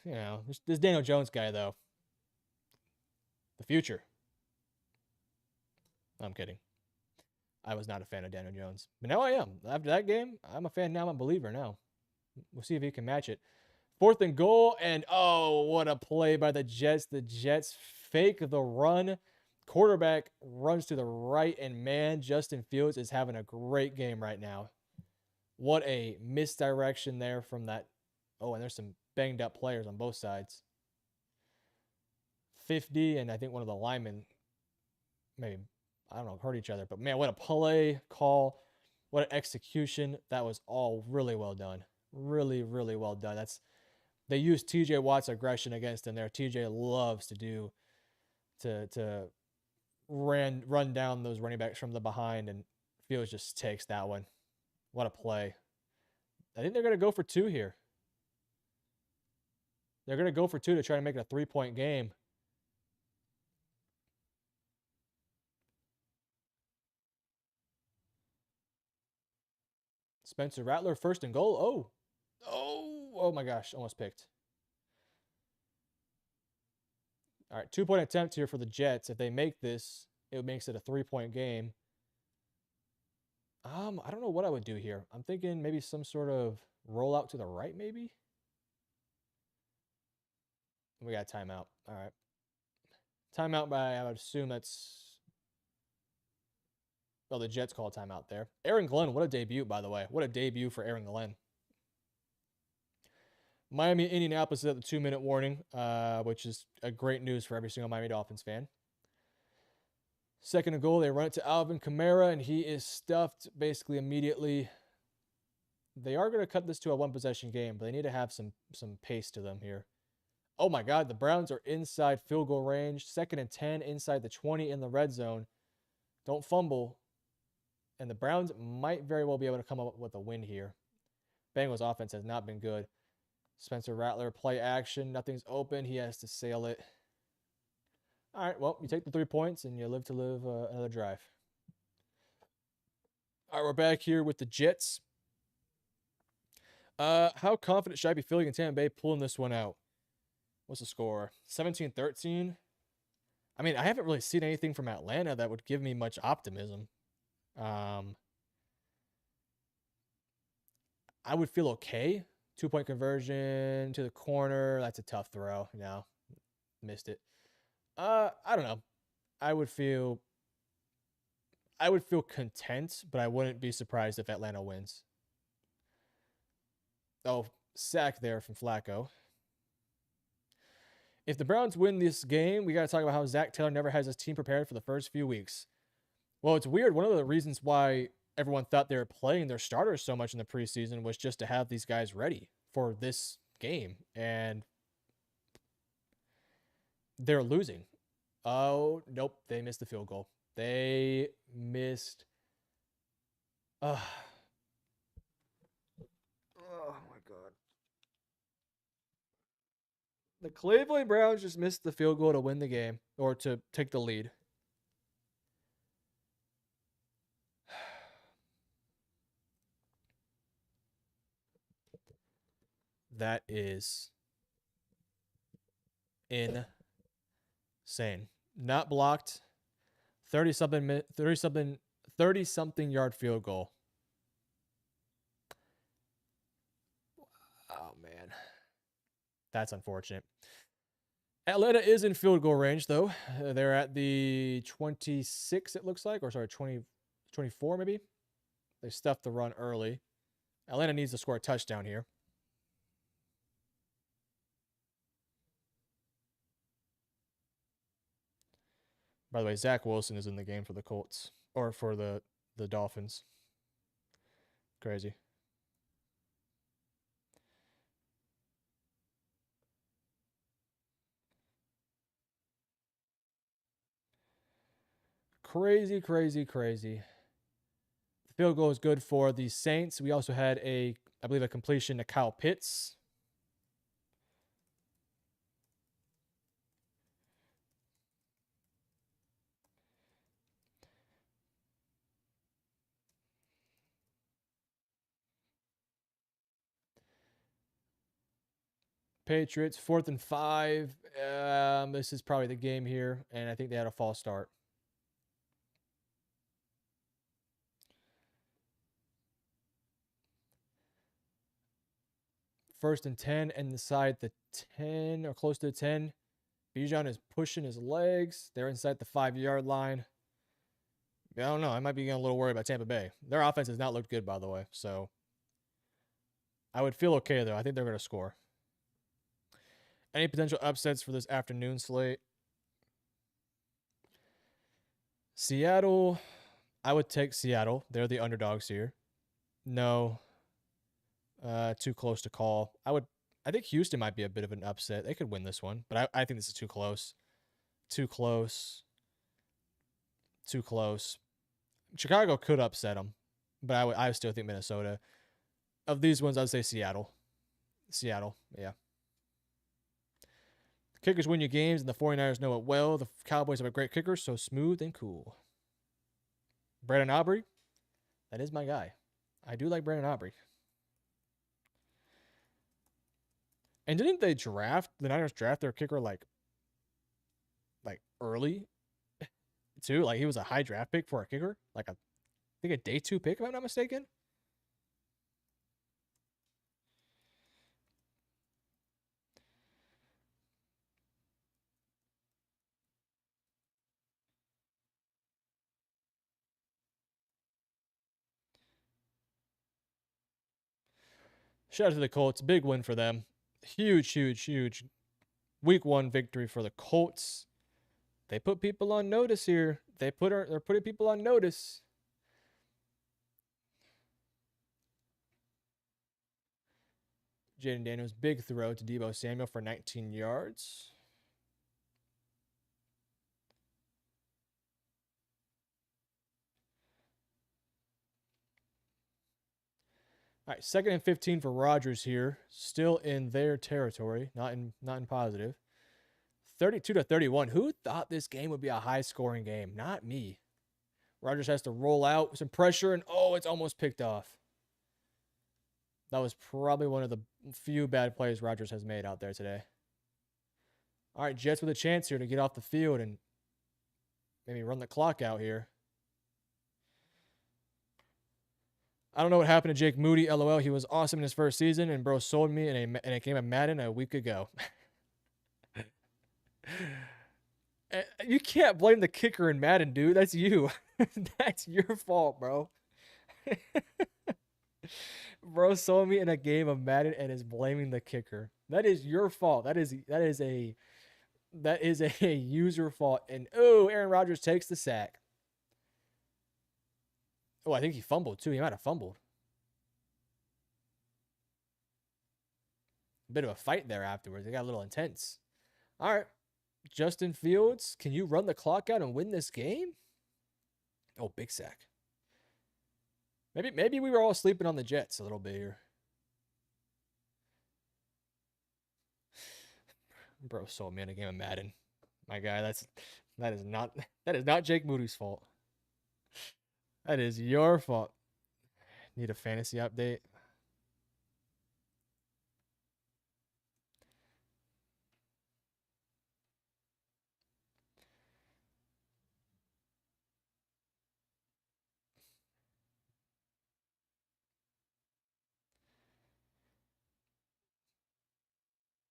Speaker 1: This Daniel Jones guy, though. The future. I'm kidding. I was not a fan of Daniel Jones. But now I am. After that game, I'm a fan now. I'm a believer now. We'll see if he can match it. 4th and goal, and oh, what a play by the Jets. The Jets fake the run. Quarterback runs to the right, and man, Justin Fields is having a great game right now. What a misdirection there from that. Oh, and there's some banged up players on both sides. 50, and I think one of the linemen maybe, I don't know, hurt each other. But man, what a play call. What an execution. That was all really well done. Really, really well done. They used TJ Watt's aggression against him there. TJ loves to run down those running backs from the behind, and Fields just takes that one. What a play. I think they're going to go for 2 here. They're going to go for 2 to try to make it a 3-point game. Spencer Rattler, 1st and goal. Oh my gosh, almost picked. All right, 2-point attempt here for the Jets. If they make this, it makes it a 3-point game. I don't know what I would do here. I'm thinking maybe some sort of rollout to the right, maybe. We got a timeout. All right. Timeout by, I would assume that's... Oh, the Jets call a timeout there. Aaron Glenn, what a debut, by the way. What a debut for Aaron Glenn. Miami, Indianapolis is at the 2-minute warning, which is a great news for every single Miami Dolphins fan. 2nd and goal, they run it to Alvin Kamara, and he is stuffed basically immediately. They are going to cut this to a 1-possession game, but they need to have some pace to them here. Oh my God, the Browns are inside field goal range. 2nd and 10 inside the 20 in the red zone. Don't fumble. And the Browns might very well be able to come up with a win here. Bengals offense has not been good. Spencer Rattler, play action. Nothing's open. He has to sail it. All right, well, you take the 3 points and you live to live another drive. All right, we're back here with the Jets. How confident should I be feeling in Tampa Bay pulling this one out? What's the score? 17-13. I mean, I haven't really seen anything from Atlanta that would give me much optimism. I would feel okay. 2-point conversion to the corner. That's a tough throw. No, missed it. I don't know. I would feel content, but I wouldn't be surprised if Atlanta wins. Oh, sack there from Flacco. If the Browns win this game, we got to talk about how Zach Taylor never has his team prepared for the first few weeks. Well, it's weird. One of the reasons why everyone thought they were playing their starters so much in the preseason was just to have these guys ready for this game. And they're losing. Oh, nope. They missed the field goal. They missed. Oh my God. The Cleveland Browns just missed the field goal to win the game or to take the lead. That is insane. Not blocked. 30-something yard field goal. Oh man. That's unfortunate. Atlanta is in field goal range though. They're at the 26, it looks like, or sorry, 24 maybe. They stuffed the run early. Atlanta needs to score a touchdown here. By the way, Zach Wilson is in the game for the Colts, or for the Dolphins. Crazy. Crazy. The field goal is good for the Saints. We also had I believe, a completion to Kyle Pitts. Patriots, 4th and 5. This is probably the game here, and I think they had a false start. First and 10 inside the 10 or close to the 10. Bijan is pushing his legs. They're inside the 5-yard line. I don't know. I might be getting a little worried about Tampa Bay. Their offense has not looked good, by the way. So I would feel okay, though. I think they're going to score. Any potential upsets for this afternoon slate? Seattle. I would take Seattle. They're the underdogs here. No. Too close to call. I think Houston might be a bit of an upset. They could win this one, but I think this is too close. Too close. Too close. Chicago could upset them, but I still think Minnesota. Of these ones, I'd say Seattle. Seattle, yeah. The kickers win your games, and the 49ers know it well. The Cowboys have a great kicker, so smooth and cool. Brandon Aubrey, that is my guy. I do like Brandon Aubrey. And didn't they the Niners draft their kicker like early too? Like he was a high draft pick for a kicker, like I think a day 2 pick, if I'm not mistaken. Shout out to the Colts. Big win for them. Huge, huge, huge week 1 victory for the Colts. They put people on notice here. They're putting people on notice. Jaden Daniels, big throw to Deebo Samuel for 19 yards. All right, 2nd and 15 for Rodgers here. Still in their territory, not in positive. 32-31. Who thought this game would be a high-scoring game? Not me. Rodgers has to roll out with some pressure, and it's almost picked off. That was probably one of the few bad plays Rodgers has made out there today. All right, Jets with a chance here to get off the field and maybe run the clock out here. I don't know what happened to Jake Moody. LOL. He was awesome in his first season, and bro sold me in a game of Madden a week ago. You can't blame the kicker in Madden, dude. That's you. That's your fault, bro. Bro sold me in a game of Madden and is blaming the kicker. That is your fault. That is a user fault. And Aaron Rodgers takes the sack. I think he fumbled too. He might have fumbled. A bit of a fight there afterwards. It got a little intense. All right. Justin Fields, can you run the clock out and win this game? Oh, big sack. Maybe we were all sleeping on the Jets a little bit here. Bro sold me in a game of Madden. My guy, that is not Jake Moody's fault. That is your fault. Need a fantasy update.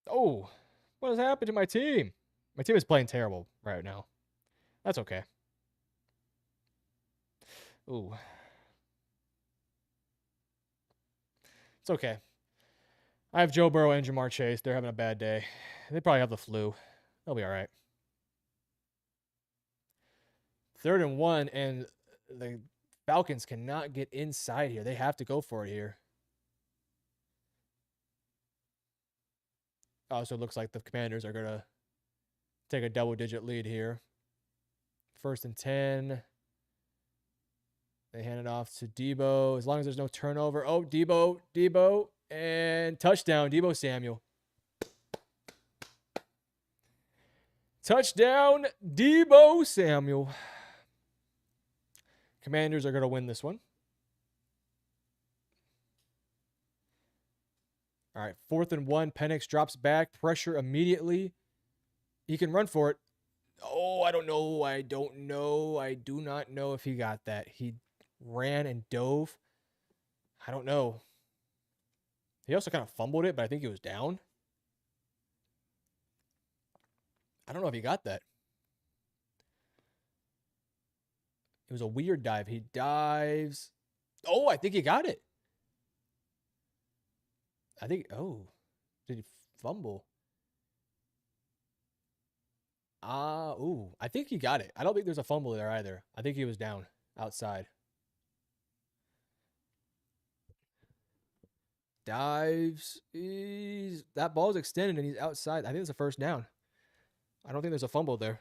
Speaker 1: Oh, what has happened to my team? My team is playing terrible right now. That's okay. Ooh. It's okay. I have Joe Burrow and Jamar Chase. They're having a bad day. They probably have the flu. They'll be all right. 3rd and 1, and the Falcons cannot get inside here. They have to go for it here. So it looks like the Commanders are going to take a double-digit lead here. 1st and 10. They hand it off to Deebo. As long as there's no turnover. Oh, Deebo, and touchdown, Deebo Samuel. Touchdown, Deebo Samuel. Commanders are going to win this one. All right, 4th and 1. Penix drops back. Pressure immediately. He can run for it. Oh, I don't know. I do not know if he got that. He ran and dove. I don't know. He also kind of fumbled it, but I think he was down. I don't know if he got that. It was a weird dive. He dives. Oh, I think he got it. I think, oh, did he fumble? Ooh, I think he got it. I don't think there's a fumble there either. I think he was down outside. Dives. That ball's extended and he's outside. I think it's a first down. I don't think there's a fumble there.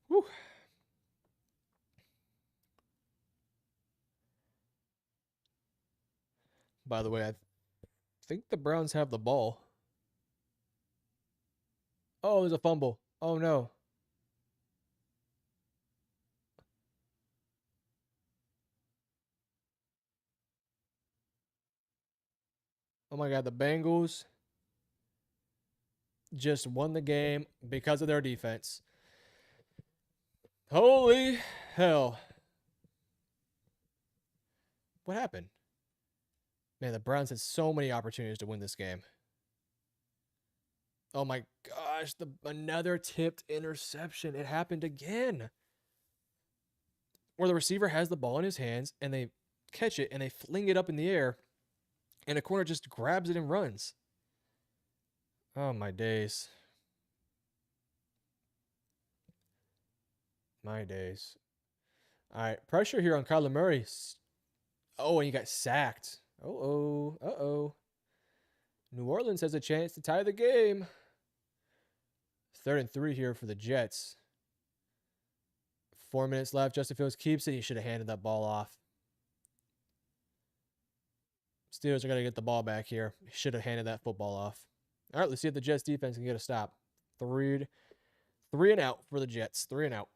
Speaker 1: Whew. By the way, I think the Browns have the ball. Oh, there's a fumble. Oh, no. Oh, my God. The Bengals just won the game because of their defense. Holy hell. What happened? Man, the Browns had so many opportunities to win this game. Oh my gosh, another tipped interception. It happened again. Where the receiver has the ball in his hands and they catch it and they fling it up in the air and a corner just grabs it and runs. Oh my days. My days. All right, pressure here on Kyler Murray. Oh, and he got sacked. Uh-oh. Uh-oh. New Orleans has a chance to tie the game. 3rd and 3 here for the Jets. 4 minutes left. Justin Fields keeps it. He should have handed that ball off. Steelers are going to get the ball back here. He should have handed that football off. All right, let's see if the Jets defense can get a stop. 3 and out for the Jets. 3 and out.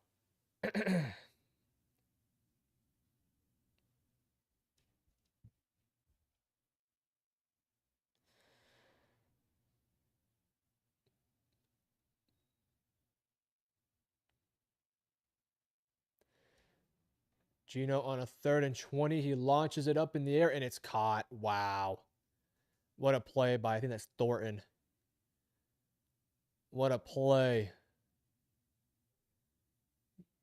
Speaker 1: Gino on a 3rd and 20. He launches it up in the air, and it's caught. Wow. What a play by, I think that's Thornton. What a play.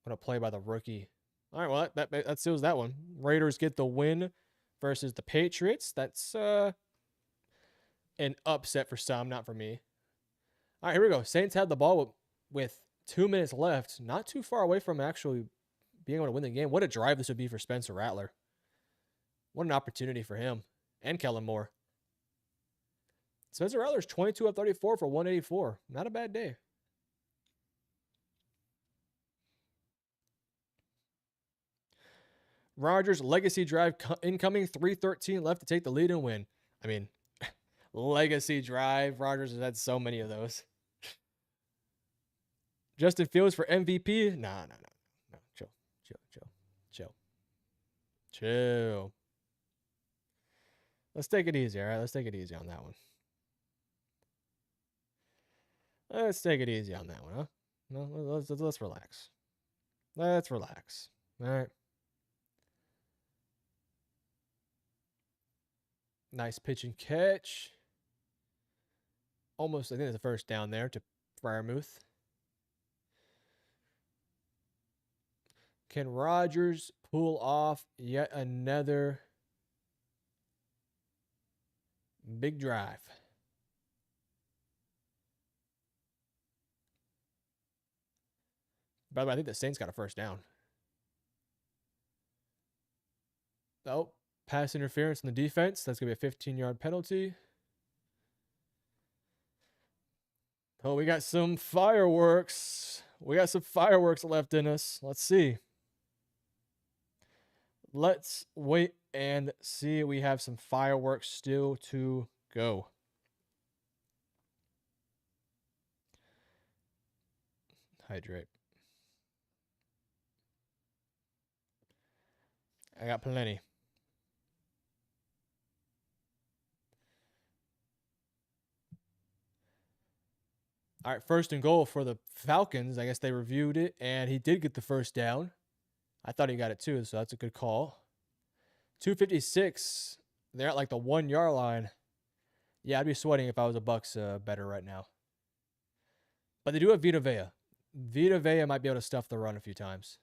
Speaker 1: What a play by the rookie. All right, well, that seals that one. Raiders get the win versus the Patriots. That's an upset for some, not for me. All right, here we go. Saints had the ball with 2 minutes left. Not too far away from actually being able to win the game. What a drive this would be for Spencer Rattler. What an opportunity for him and Kellen Moore. Spencer Rattler's 22 of 34 for 184. Not a bad day. Rodgers legacy drive incoming. 3:13 left to take the lead and win. I mean, legacy drive. Rodgers has had so many of those. Justin Fields for MVP. No. Chill. Let's take it easy, all right? Let's take it easy on that one. Let's take it easy on that one, huh? No, let's relax. Let's relax. All right. Nice pitch and catch. Almost, I think there's a first down there to Freiermuth. Can Rodgers pull off yet another big drive? By the way, I think the Saints got a first down. Oh, pass interference in the defense. That's going to be a 15-yard penalty. Oh, we got some fireworks. We got some fireworks left in us. Let's see. Let's wait and see. We have some fireworks still to go. Hydrate. I got plenty. All right, 1st and goal for the Falcons. I guess they reviewed it, and he did get the first down. I thought he got it too, so that's a good call. 2:56. They're at like the 1 yard line. Yeah, I'd be sweating if I was a Bucks better right now. But they do have Vita Vea. Vita Vea might be able to stuff the run a few times.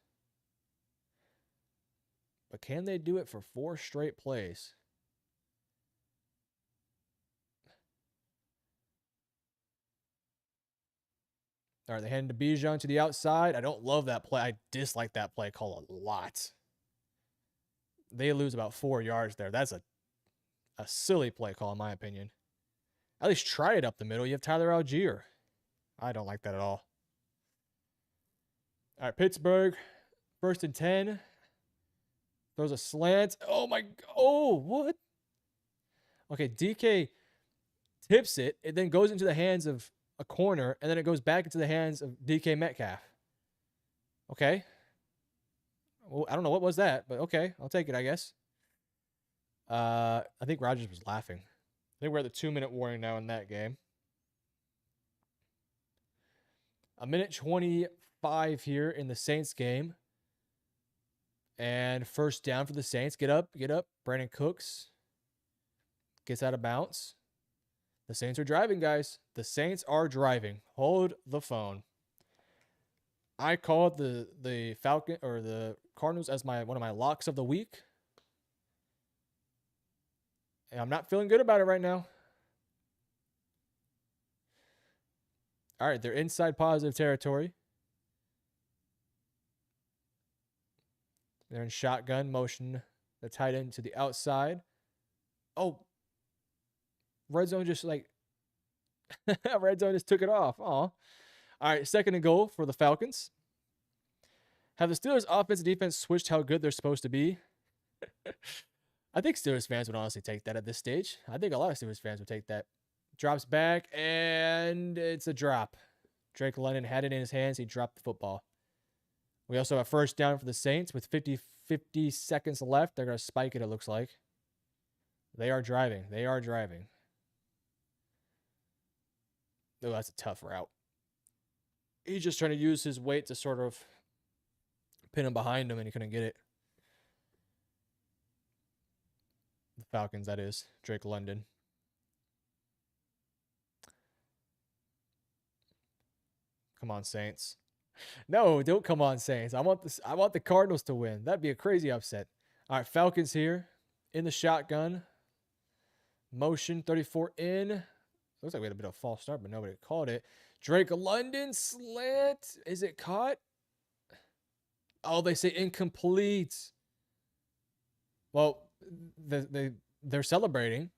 Speaker 1: But can they do it for 4 straight plays? All right, they hand to Bijan to the outside. I don't love that play. I dislike that play call a lot. They lose about 4 yards there. That's a silly play call, in my opinion. At least try it up the middle. You have Tyler Algier. I don't like that at all. All right, Pittsburgh, 1st and 10. Throws a slant. Oh, my. Oh, what? Okay, DK tips it. It then goes into the hands of a corner, and then it goes back into the hands of DK Metcalf. Okay. Well, I don't know what was that, but okay. I'll take it, I guess. I think Rodgers was laughing. I think we're at the 2-minute warning now in that game. A minute 25 here in the Saints game. And 1st down for the Saints. Get up, get up. Brandon Cooks gets out of bounds. The Saints are driving, guys. The Saints are driving. Hold the phone. I called the Falcon or the Cardinals as one of my locks of the week. And I'm not feeling good about it right now. All right, they're inside positive territory. They're in shotgun motion. The tight end to the outside. Oh, red zone just like red zone just took it off. Oh, all right, 2nd and goal for the Falcons. Have the Steelers' offense and defense switched how good they're supposed to be? I think Steelers fans would honestly take that at this stage. I think a lot of Steelers fans would take that. Drops back, and it's a drop. Drake London had it in his hands. He dropped the football. We also have 1st down for the Saints with 50 seconds left. They're going to spike it, it looks like. They are driving. They are driving. Oh, that's a tough route. He's just trying to use his weight to sort of pin him behind him, and he couldn't get it. The Falcons, that is. Drake London. Come on, Saints. No, don't come on, Saints. I want the Cardinals to win. That'd be a crazy upset. All right, Falcons here in the shotgun. Motion 34 in. Looks like we had a bit of a false start, but nobody called it. Drake London slant. Is it caught? Oh, they say incomplete. Well, they're celebrating.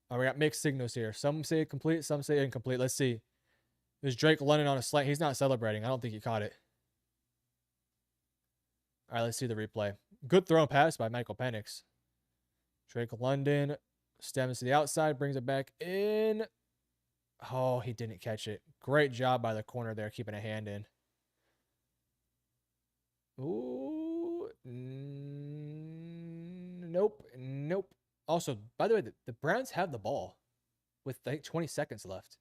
Speaker 1: Oh, we got mixed signals here. Some say complete, some say incomplete. Let's see. There's Drake London on a slant. He's not celebrating. I don't think he caught it. All right, let's see the replay. Good throw and pass by Michael Penix. Drake London stems to the outside, brings it back in. Oh, he didn't catch it. Great job by the corner there, keeping a hand in. Ooh. Nope. Nope. Also, by the way, the Browns have the ball with like 20 seconds left.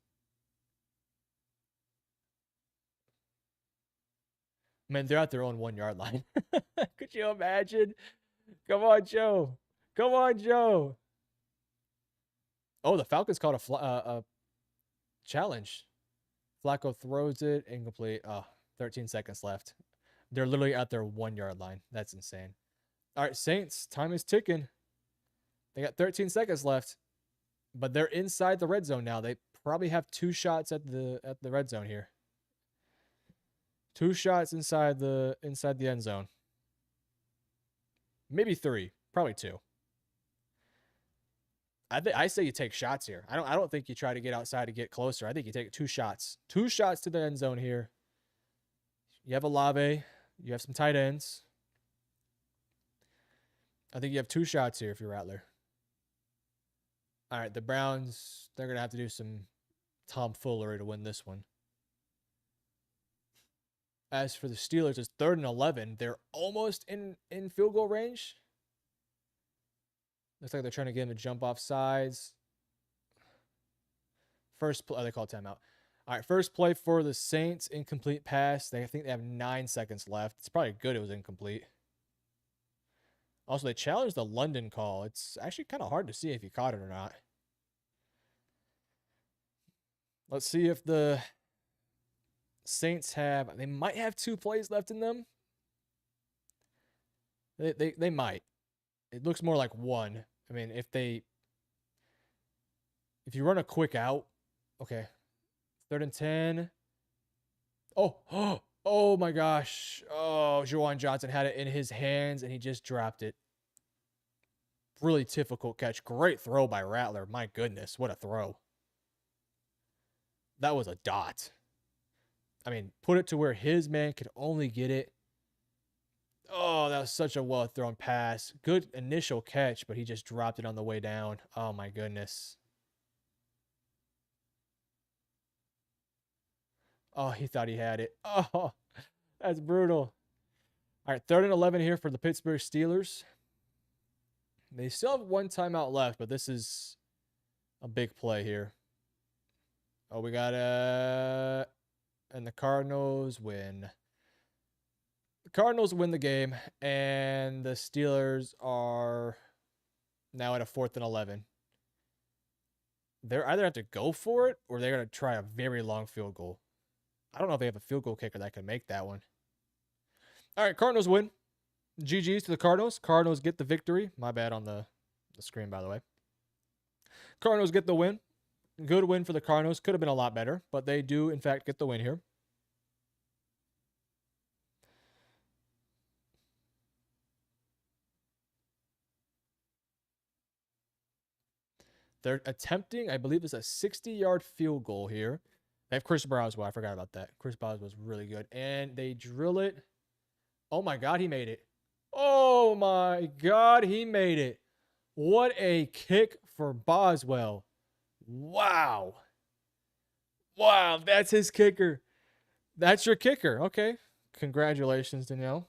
Speaker 1: Man, they're at their own 1-yard line. Could you imagine? Come on, Joe. Come on, Joe. Oh, the Falcons caught a challenge. Flacco throws it. Incomplete. Oh, 13 seconds left. They're literally at their 1-yard line. That's insane. All right, Saints, time is ticking. They got 13 seconds left, but they're inside the red zone now. They probably have 2 shots at the red zone here. 2 shots inside the end zone. Maybe 3, probably 2. I say you take shots here. I don't think you try to get outside to get closer. I think you take 2 shots. 2 shots to the end zone here. You have Olave. You have some tight ends. I think you have 2 shots here if you're Rattler. All right, the Browns, they're going to have to do some tomfoolery to win this one. As for the Steelers, it's 3rd and 11. They're almost in field goal range. Looks like they're trying to get him to jump off sides. First play, they call timeout. All right, first play for the Saints, incomplete pass. I think they have 9 seconds left. It's probably good it was incomplete. Also, they challenged the London call. It's actually kind of hard to see if he caught it or not. Let's see if the Saints have. They might have 2 plays left in them. They might. It looks more like 1. I mean, if you run a quick out, okay. 3rd and 10. Oh, oh my gosh. Oh, Juwan Johnson had it in his hands and he just dropped it. Really difficult catch. Great throw by Rattler. My goodness, what a throw. That was a dot. I mean, put it to where his man could only get it. Oh, that was such a well-thrown pass. Good initial catch, but he just dropped it on the way down. Oh, my goodness. Oh, he thought he had it. Oh, that's brutal. All right, 3rd and 11 here for the Pittsburgh Steelers. They still have 1 timeout left, but this is a big play here. Oh, we got and the Cardinals win. The Cardinals win the game, and the Steelers are now at a 4th and 11. They're either have to go for it or they're going to try a very long field goal. I don't know if they have a field goal kicker that can make that one. All right, Cardinals win. GG's to the Cardinals. Cardinals get the victory. My bad on the screen, by the way. Cardinals get the win. Good win for the Cardinals. Could have been a lot better, but they do, in fact, get the win here. They're attempting, I believe it's a 60-yard field goal here. They have Chris Boswell. I forgot about that. Chris Boswell was really good. And they drill it. Oh, my God, he made it. Oh, my God, he made it. What a kick for Boswell. Wow. Wow, that's his kicker. That's your kicker. Okay. Congratulations, Danielle.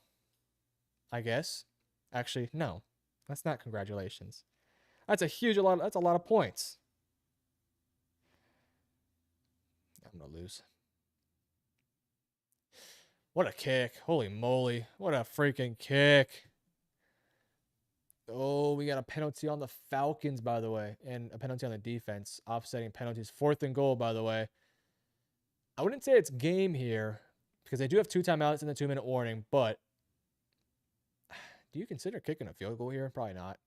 Speaker 1: I guess. Actually, no. That's not congratulations. That's a lot of points. I'm going to lose. What a kick. Holy moly. What a freaking kick. Oh, we got a penalty on the Falcons, by the way, and a penalty on the defense. Offsetting penalties. 4th and goal, by the way. I wouldn't say it's game here because they do have 2 timeouts in the 2-minute warning, but do you consider kicking a field goal here? Probably not.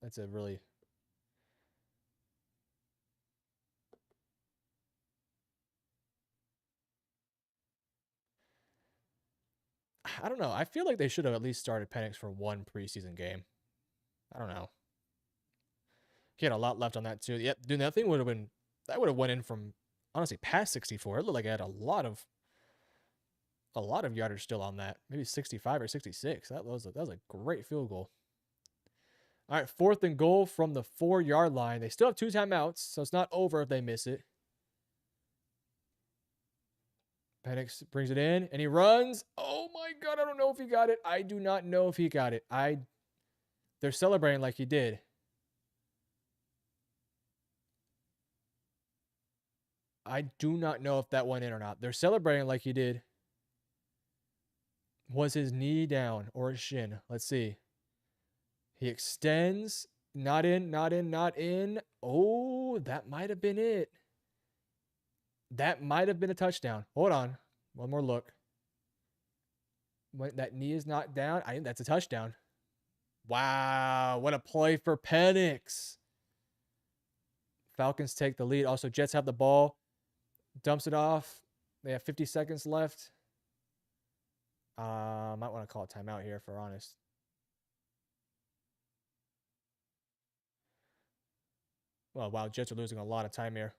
Speaker 1: That's a really... I don't know. I feel like they should have at least started Penix for 1 preseason game. I don't know. He had a lot left on that too. Yep, dude, that thing would have been... That would have went in from, honestly, past 64. It looked like it had a lot of yardage still on that. Maybe 65 or 66. That was a great field goal. All right, 4th and goal from the 4-yard line. They still have 2 timeouts, so it's not over if they miss it. Penix brings it in, and he runs. Oh, my God, I don't know if he got it. I do not know if he got it. They're celebrating like he did. I do not know if that went in or not. They're celebrating like he did. Was his knee down or his shin? Let's see. He extends. Not in, not in, not in. Oh, that might have been it. That might have been a touchdown. Hold on. One more look. When that knee is not down, I think that's a touchdown. Wow, what a play for Penix. Falcons take the lead. Also, Jets have the ball. Dumps it off. They have 50 seconds left. Might want to call a timeout here, if we're honest. Well, wow, Jets are losing a lot of time here.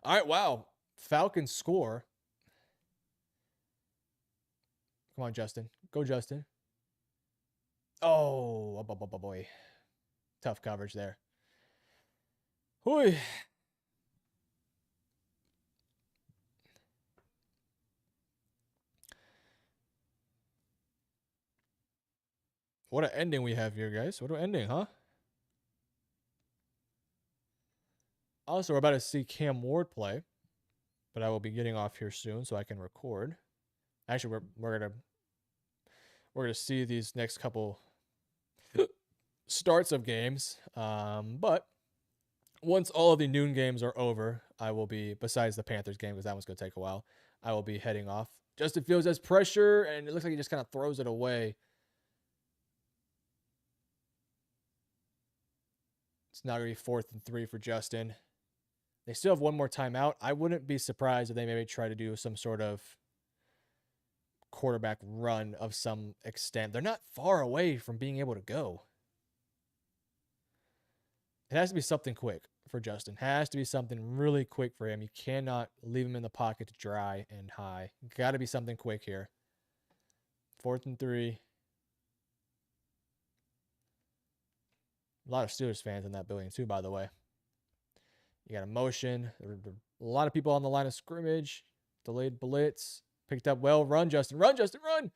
Speaker 1: All right, wow. Falcons score. Come on, Justin. Go, Justin. Oh, boy. Tough coverage there. Hooey. What an ending we have here, guys. What an ending, huh? Also, we're about to see Cam Ward play, but I will be getting off here soon so I can record. Actually, we're gonna see these next couple starts of games, but Once all of the noon games are over, I will be, besides the Panthers game, because that one's going to take a while, I will be heading off. Justin Fields has pressure, and it looks like he just kind of throws it away. It's now going to be 4th and 3 for Justin. They still have one more timeout. I wouldn't be surprised if they maybe try to do some sort of quarterback run of some extent. They're not far away from being able to go. It has to be something quick for Justin. It has to be something really quick for him. You cannot leave him in the pocket to dry and high. Got to be something quick here. 4th and 3. A lot of Steelers fans in that building too, by the way. You got a motion. There were a lot of people on the line of scrimmage. Delayed blitz. Picked up well. Run, Justin. Run, Justin. Run.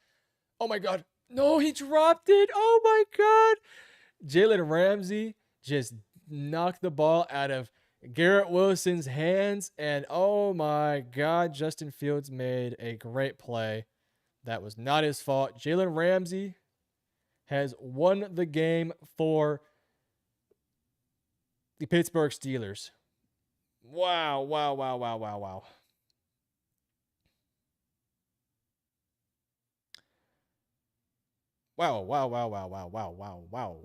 Speaker 1: Oh, my God. No, he dropped it. Oh, my God. Jalen Ramsey just knocked the ball out of Garrett Wilson's hands. And, oh, my God, Justin Fields made a great play. That was not his fault. Jalen Ramsey has won the game for the Pittsburgh Steelers. Wow, wow, wow, wow, wow, wow. Wow, wow, wow, wow, wow, wow, wow, wow.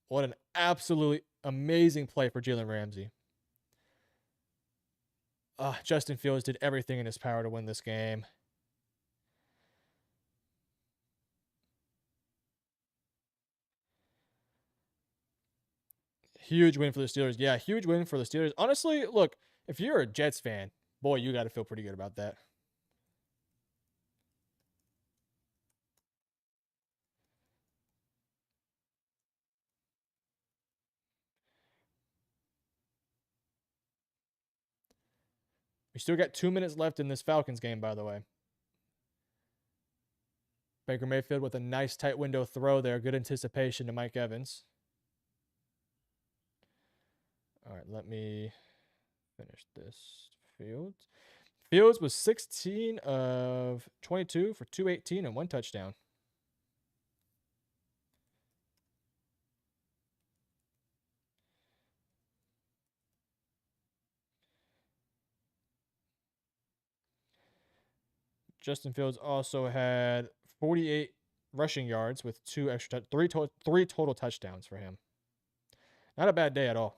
Speaker 1: What an absolutely amazing play for Jalen Ramsey. Justin Fields did everything in his power to win this game. Huge win for the Steelers. Yeah, huge win for the Steelers. Honestly, look, if you're a Jets fan, boy, you got to feel pretty good about that. We still got 2 minutes left in this Falcons game, by the way. Baker Mayfield with a nice tight window throw there. Good anticipation to Mike Evans. All right, let me finish this. Fields was 16 of 22 for 218 and 1 touchdown. Justin Fields also had 48 rushing yards with 3 total touchdowns for him. Not a bad day at all.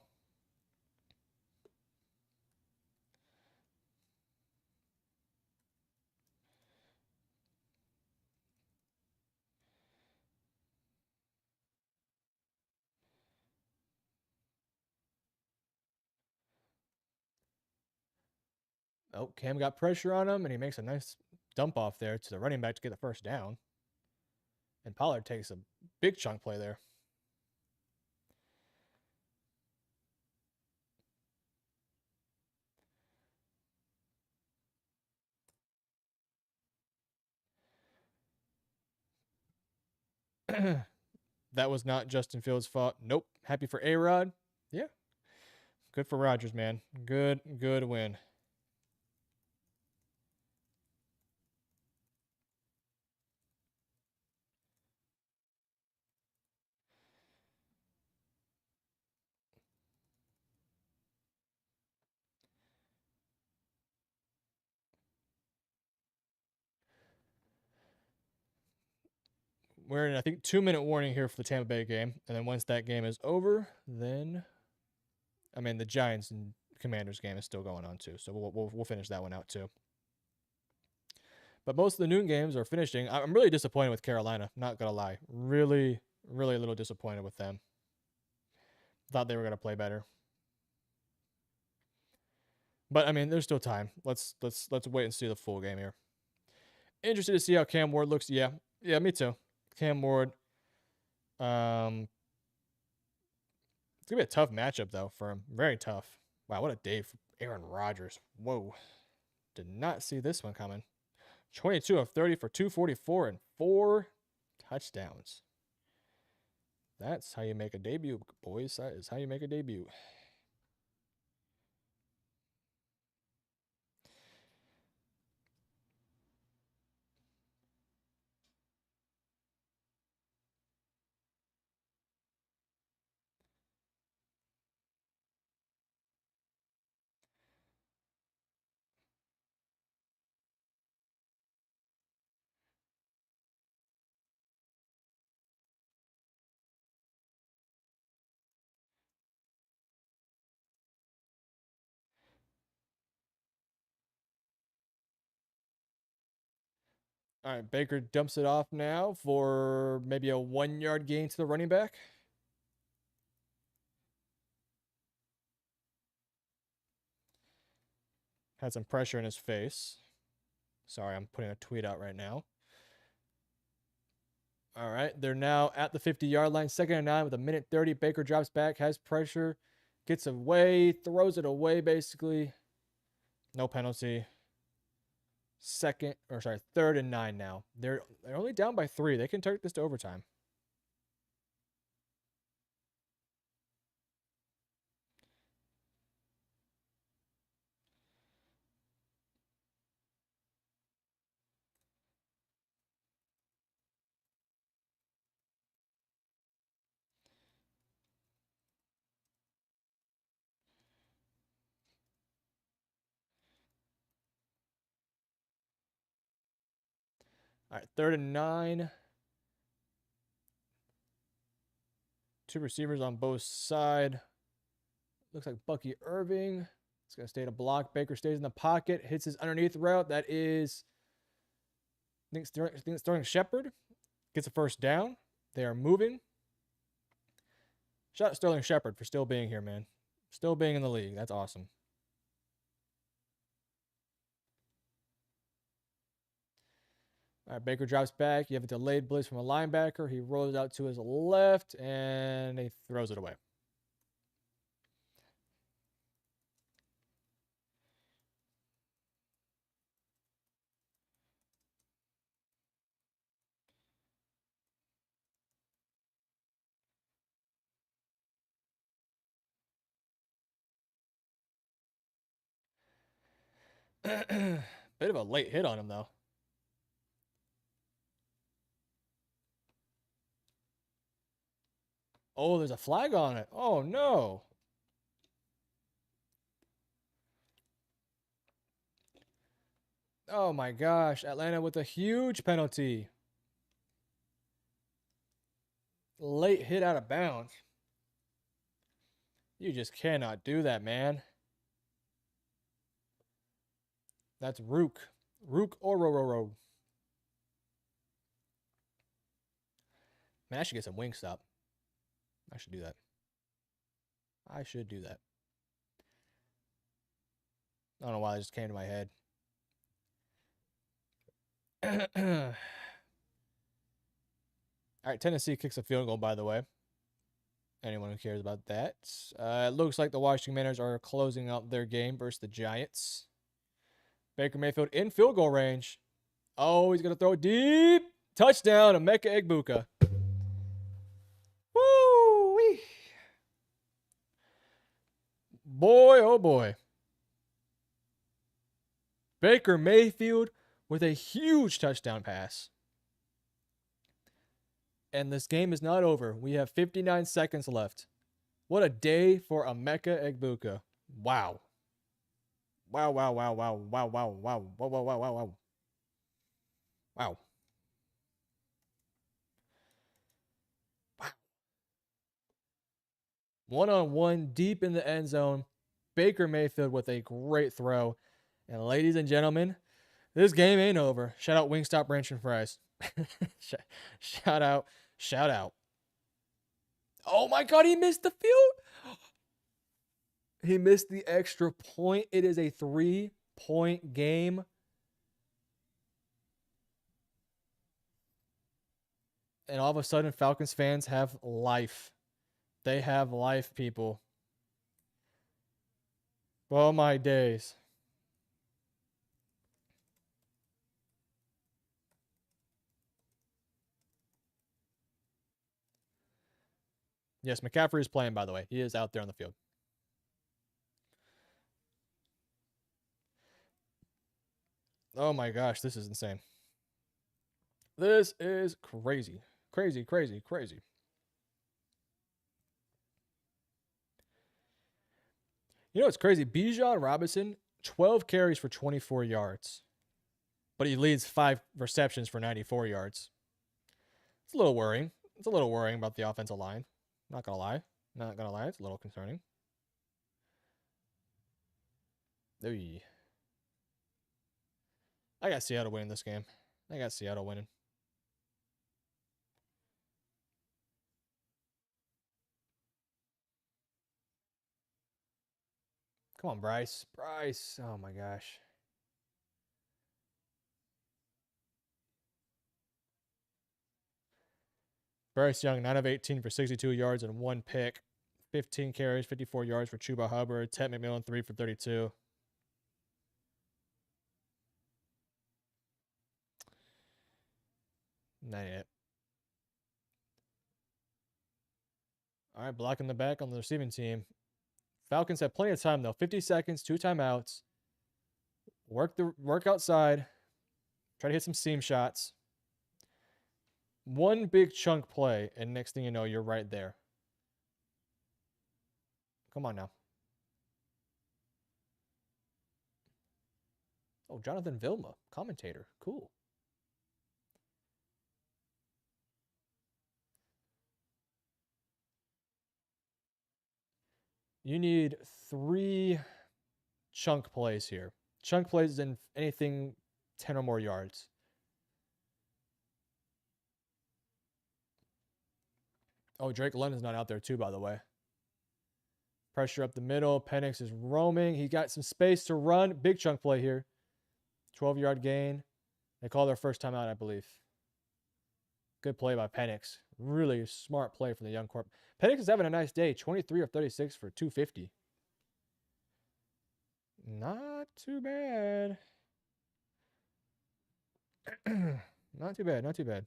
Speaker 1: Oh, Cam got pressure on him, and he makes a nice dump off there to the running back to get the first down. And Pollard takes a big chunk play there. That was not Justin Fields' fault. Nope. Happy for A-Rod. Yeah. Good for Rodgers, man. Good win. We're in, I think, 2-minute warning here for the Tampa Bay game. And then once that game is over, then, I mean, the Giants and Commanders game is still going on too. So we'll finish that one out too. But most of the noon games are finishing. I'm really disappointed with Carolina. Not going to lie. Really a little disappointed with them. Thought they were going to play better. But I mean, there's still time. Let's wait and see the full game here. Interested to see how Cam Ward looks. Yeah, me too. Cam Ward. It's gonna be a tough matchup though for him. Very tough. Wow, what a day for Aaron Rodgers. Whoa, did not see this one coming. 22 of 30 for 244 and 4 touchdowns. That's how you make a debut, boys. That is how you make a debut. All right, Baker dumps it off now for maybe a 1 yard gain to the running back. Had some pressure in his face. Sorry, I'm putting a tweet out right now. All right, they're now at the 50-yard line, 2nd and 9 with a minute 30. Baker drops back, has pressure, gets away, throws it away basically. No penalty. 3rd and 9 now. They're only down by 3. They can take this to overtime. All right, 3rd and 9. 2 receivers on both sides. Looks like Bucky Irving. It's going to stay to block. Baker stays in the pocket, hits his underneath route. That is, I think Sterling Shepard gets a first down. They are moving. Shout out Sterling Shepard for still being here, man. Still being in the league. That's awesome. All right, Baker drops back. You have a delayed blitz from a linebacker. He rolls out to his left, and he throws it away. Bit of a late hit on him, though. Oh, there's a flag on it. Oh, no. Oh, my gosh. Atlanta with a huge penalty. Late hit out of bounds. You just cannot do that, man. That's Rook. Rook or Roro. Man, I should get some Wingstop. I should do that. I should do that. I don't know why it just came to my head. All right, Tennessee kicks a field goal, by the way. Anyone who cares about that. It looks like the Washington Commanders are closing out their game versus the Giants. Baker Mayfield in field goal range. Oh, he's going to throw it deep. Touchdown, Emeka Egbuka. Woo-wee. Boy, oh boy. Baker Mayfield with a huge touchdown pass. And this game is not over. We have 59 seconds left. What a day for Emeka Egbuka. Wow. Wow, wow, wow, wow, wow, wow, wow, wow, wow, wow, wow, wow. Wow. Wow. One-on-one deep in the end zone. Baker Mayfield with a great throw. And ladies and gentlemen, this game ain't over. Shout out Wingstop Ranch and Fries. Shout out. Shout out. Oh my God, he missed the field. He missed the extra point. It is a 3-point game. And all of a sudden, Falcons fans have life. They have life, people. Oh my days. Yes, McCaffrey is playing, by the way. He is out there on the field. Oh my gosh, this is insane. This is crazy. Crazy, crazy, crazy. You know what's crazy? Bijan Robinson, 12 carries for 24 yards. But he leads 5 receptions for 94 yards. It's a little worrying. It's a little worrying about the offensive line. Not going to lie. Not going to lie. It's a little concerning. Oy. I got Seattle winning this game. I got Seattle winning. Come on, Bryce. Bryce. Oh my gosh. Bryce Young, 9 of 18 for 62 yards and 1 pick. 15 carries, 54 yards for Chuba Hubbard. Ted McMillan, 3 for 32. Not yet. All right, blocking the back on the receiving team. Falcons have plenty of time though. 50 seconds, 2 timeouts. Work outside. Try to hit some seam shots. One big chunk play, and next thing you know, you're right there. Come on now. Oh, Jonathan Vilma, commentator. Cool. You need 3 chunk plays here. Chunk plays in anything 10 or more yards. Oh, Drake London's not out there too, by the way. Pressure up the middle. Penix is roaming. He got some space to run. Big chunk play here. 12-yard gain. They call their first time out, I believe. Good play by Penix. Really smart play from the young corp. Penix is having a nice day. 23 of 36 for 250. Not too bad. Not too bad. Not too bad.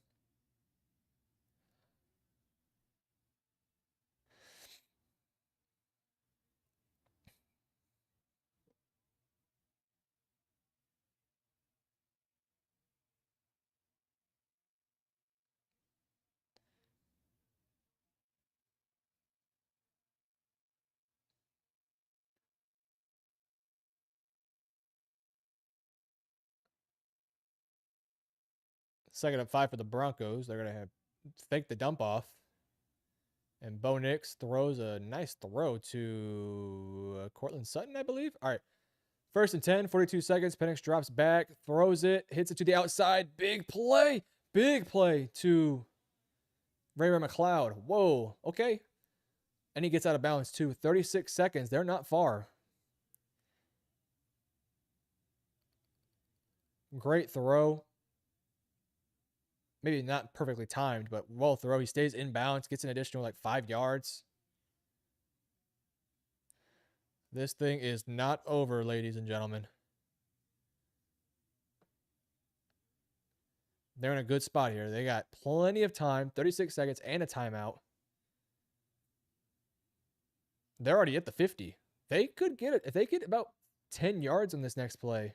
Speaker 1: Second and 5 for the Broncos. They're going to fake the dump off. And Bo Nix throws a nice throw to Cortland Sutton, I believe. All right. First and 10, 42 seconds. Penix drops back, throws it, hits it to the outside. Big play. Big play to Ray McLeod. Whoa. Okay. And he gets out of bounds too. 36 seconds. They're not far. Great throw. Maybe not perfectly timed, but well throw. He stays in bounds, gets an additional like 5 yards. This thing is not over, ladies and gentlemen. They're in a good spot here. They got plenty of time, 36 seconds and a timeout. They're already at the 50. They could get it. If they get about 10 yards on this next play.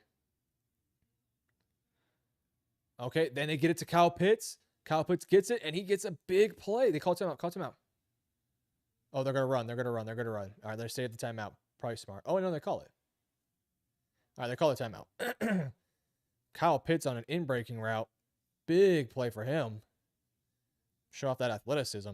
Speaker 1: Okay, then they get it to Kyle Pitts. Kyle Pitts gets it, and he gets a big play. They call timeout. Call timeout. Oh, they're going to run. They're going to run. They're going to run. All right, they're stay at the timeout. Probably smart. Oh, no, they call it. All right, they call it timeout. Kyle Pitts on an in-breaking route. Big play for him. Show off that athleticism.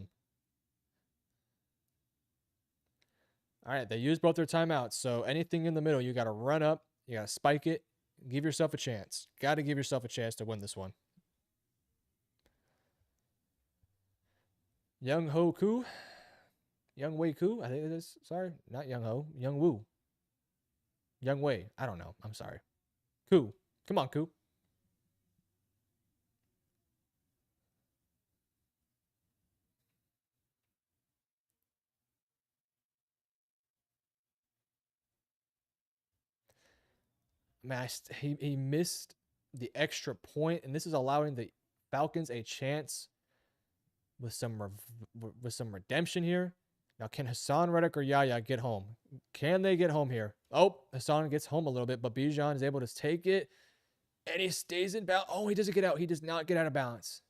Speaker 1: All right, they use both their timeouts. So anything in the middle, you got to run up. You got to spike it. Give yourself a chance. Got to give yourself a chance to win this one. Young Ho Koo. Young Wei Koo, I think it is. Sorry, not Young Ho. Young Woo. Young Wei. I don't know. I'm sorry. Koo. Come on, Koo. Man, he missed the extra point, and this is allowing the Falcons a chance with some redemption here. Now, can Hassan Reddick or Yaya get home? Can they get home here? Oh, Hassan gets home a little bit, but Bijan is able to take it, and he stays in balance. Oh, he doesn't get out. He does not get out of balance.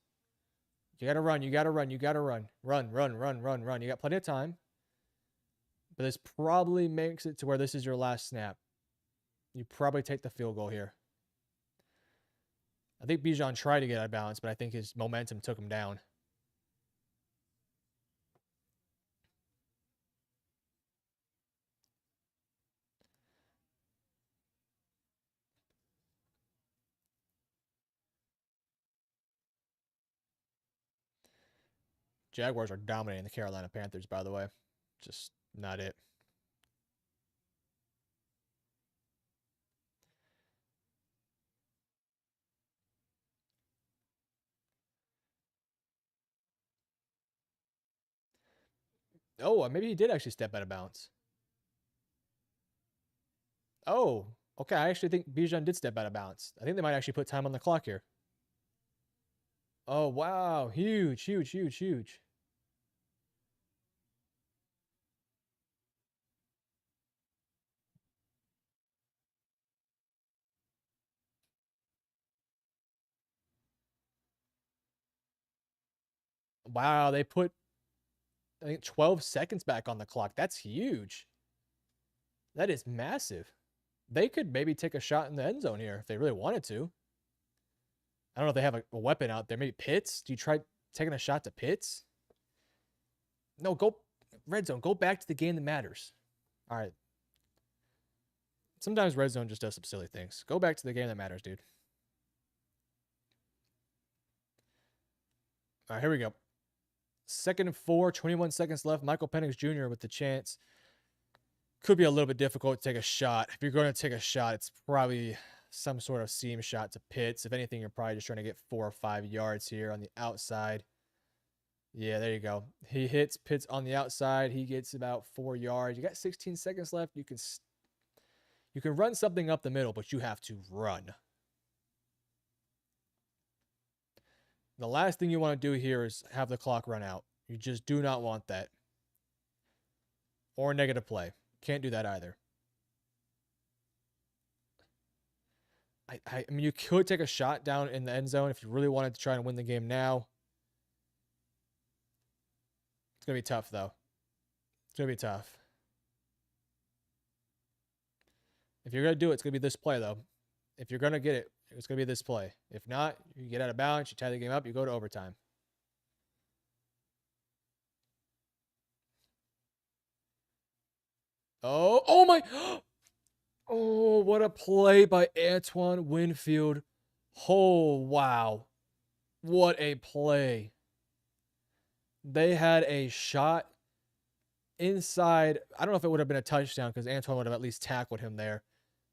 Speaker 1: You got to run. You got to run. You got to run. Run, run, run, run, run. You got plenty of time. But this probably makes it to where this is your last snap. You probably take the field goal here. I think Bijan tried to get out of balance, but I think his momentum took him down. Jaguars are dominating the Carolina Panthers, by the way. Just not it. Oh, maybe he did actually step out of bounds. Oh, okay. I actually think Bijan did step out of bounds. I think they might actually put time on the clock here. Oh, wow. Huge, huge, huge, huge. Wow, they put, I think, 12 seconds back on the clock. That's huge. That is massive. They could maybe take a shot in the end zone here if they really wanted to. I don't know if they have a weapon out there. Maybe Pitts? Do you try taking a shot to Pitts? No, go red zone. Go back to the game that matters. All right. Sometimes red zone just does some silly things. Go back to the game that matters, dude. All right, here we go. 2nd and 4, 21 seconds left. Michael Penix Jr. with the chance. Could be a little bit difficult to take a shot. If you're going to take a shot, it's probably some sort of seam shot to Pitts. If anything, you're probably just trying to get 4 or 5 yards here on the outside. Yeah, there you go. He hits Pitts on the outside. He gets about 4 yards. You got 16 seconds left. You can run something up the middle, but you have to run. The last thing you want to do here is have the clock run out. You just do not want that. Or negative play. Can't do that either. I mean, you could take a shot down in the end zone if you really wanted to try and win the game now. It's going to be tough, though. It's going to be tough. If you're going to do it, it's going to be this play, though. If you're going to get it, it's going to be this play. If not, you get out of bounds, you tie the game up, you go to overtime. Oh my. Oh, what a play by Antoine Winfield. Oh, wow. What a play. They had a shot inside. I don't know if it would have been a touchdown because Antoine would have at least tackled him there.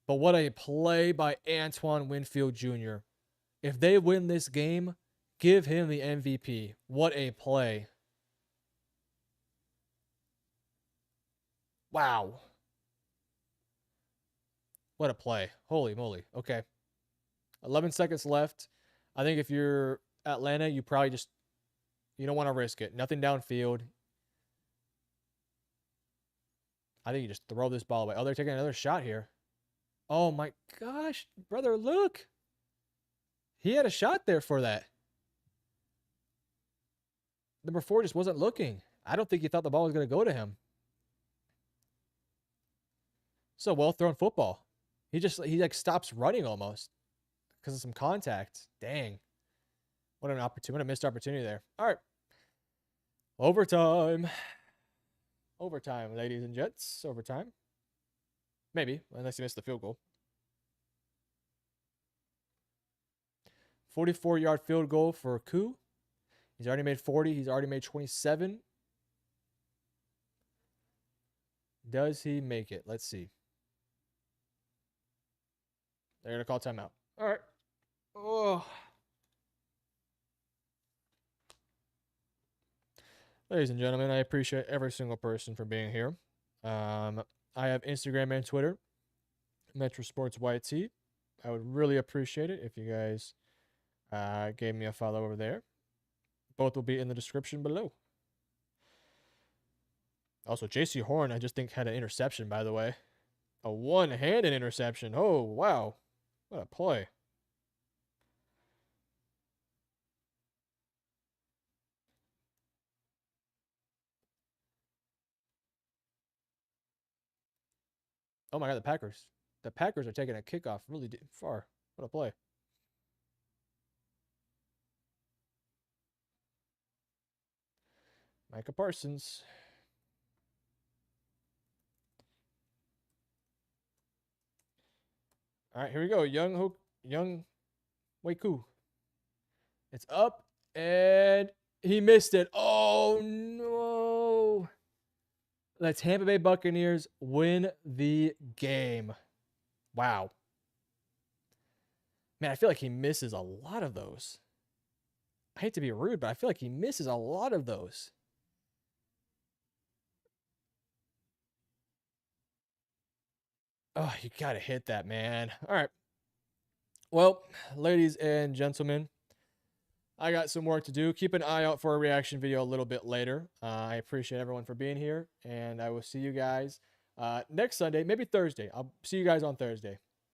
Speaker 1: But what a play by Antoine Winfield Jr. If they win this game, give him the MVP. What a play. Wow. What a play. Holy moly. Okay. 11 seconds left. I think if you're Atlanta, you probably just, you don't want to risk it. Nothing downfield. I think you just throw this ball away. Oh, they're taking another shot here. Oh my gosh, brother, look. He had a shot there for that. Number 4 just wasn't looking. I don't think he thought the ball was going to go to him. So well thrown football. He like stops running almost because of some contact. Dang. What an opportunity. What a missed opportunity there. All right. Overtime. Overtime, ladies and gents. Overtime. Maybe, unless he missed the field goal. 44-yard field goal for Koo. He's already made 40. He's already made 27. Does he make it? Let's see. They're going to call timeout. All right. Oh. Ladies and gentlemen, I appreciate every single person for being here. I have Instagram and Twitter, MetroSports YT. I would really appreciate it if you guys gave me a follow over there. Both will be in the description below. Also, JC Horn, I just think, had an interception, by the way. A one-handed interception. Oh, wow. What a play. Oh, my God, the Packers. The Packers are taking a kickoff really far. What a play. Micah Parsons. All right, here we go. Young Weiku. It's up, and He missed it. Oh, no. The Tampa Bay Buccaneers win the game. Wow. Man, I feel like he misses a lot of those. I hate to be rude, but I feel like he misses a lot of those. Oh, you got to hit that, man. All right. Well, ladies and gentlemen, I got some work to do. Keep an eye out for a reaction video a little bit later. I appreciate everyone for being here, and I will see you guys next Sunday, maybe Thursday. I'll see you guys on Thursday.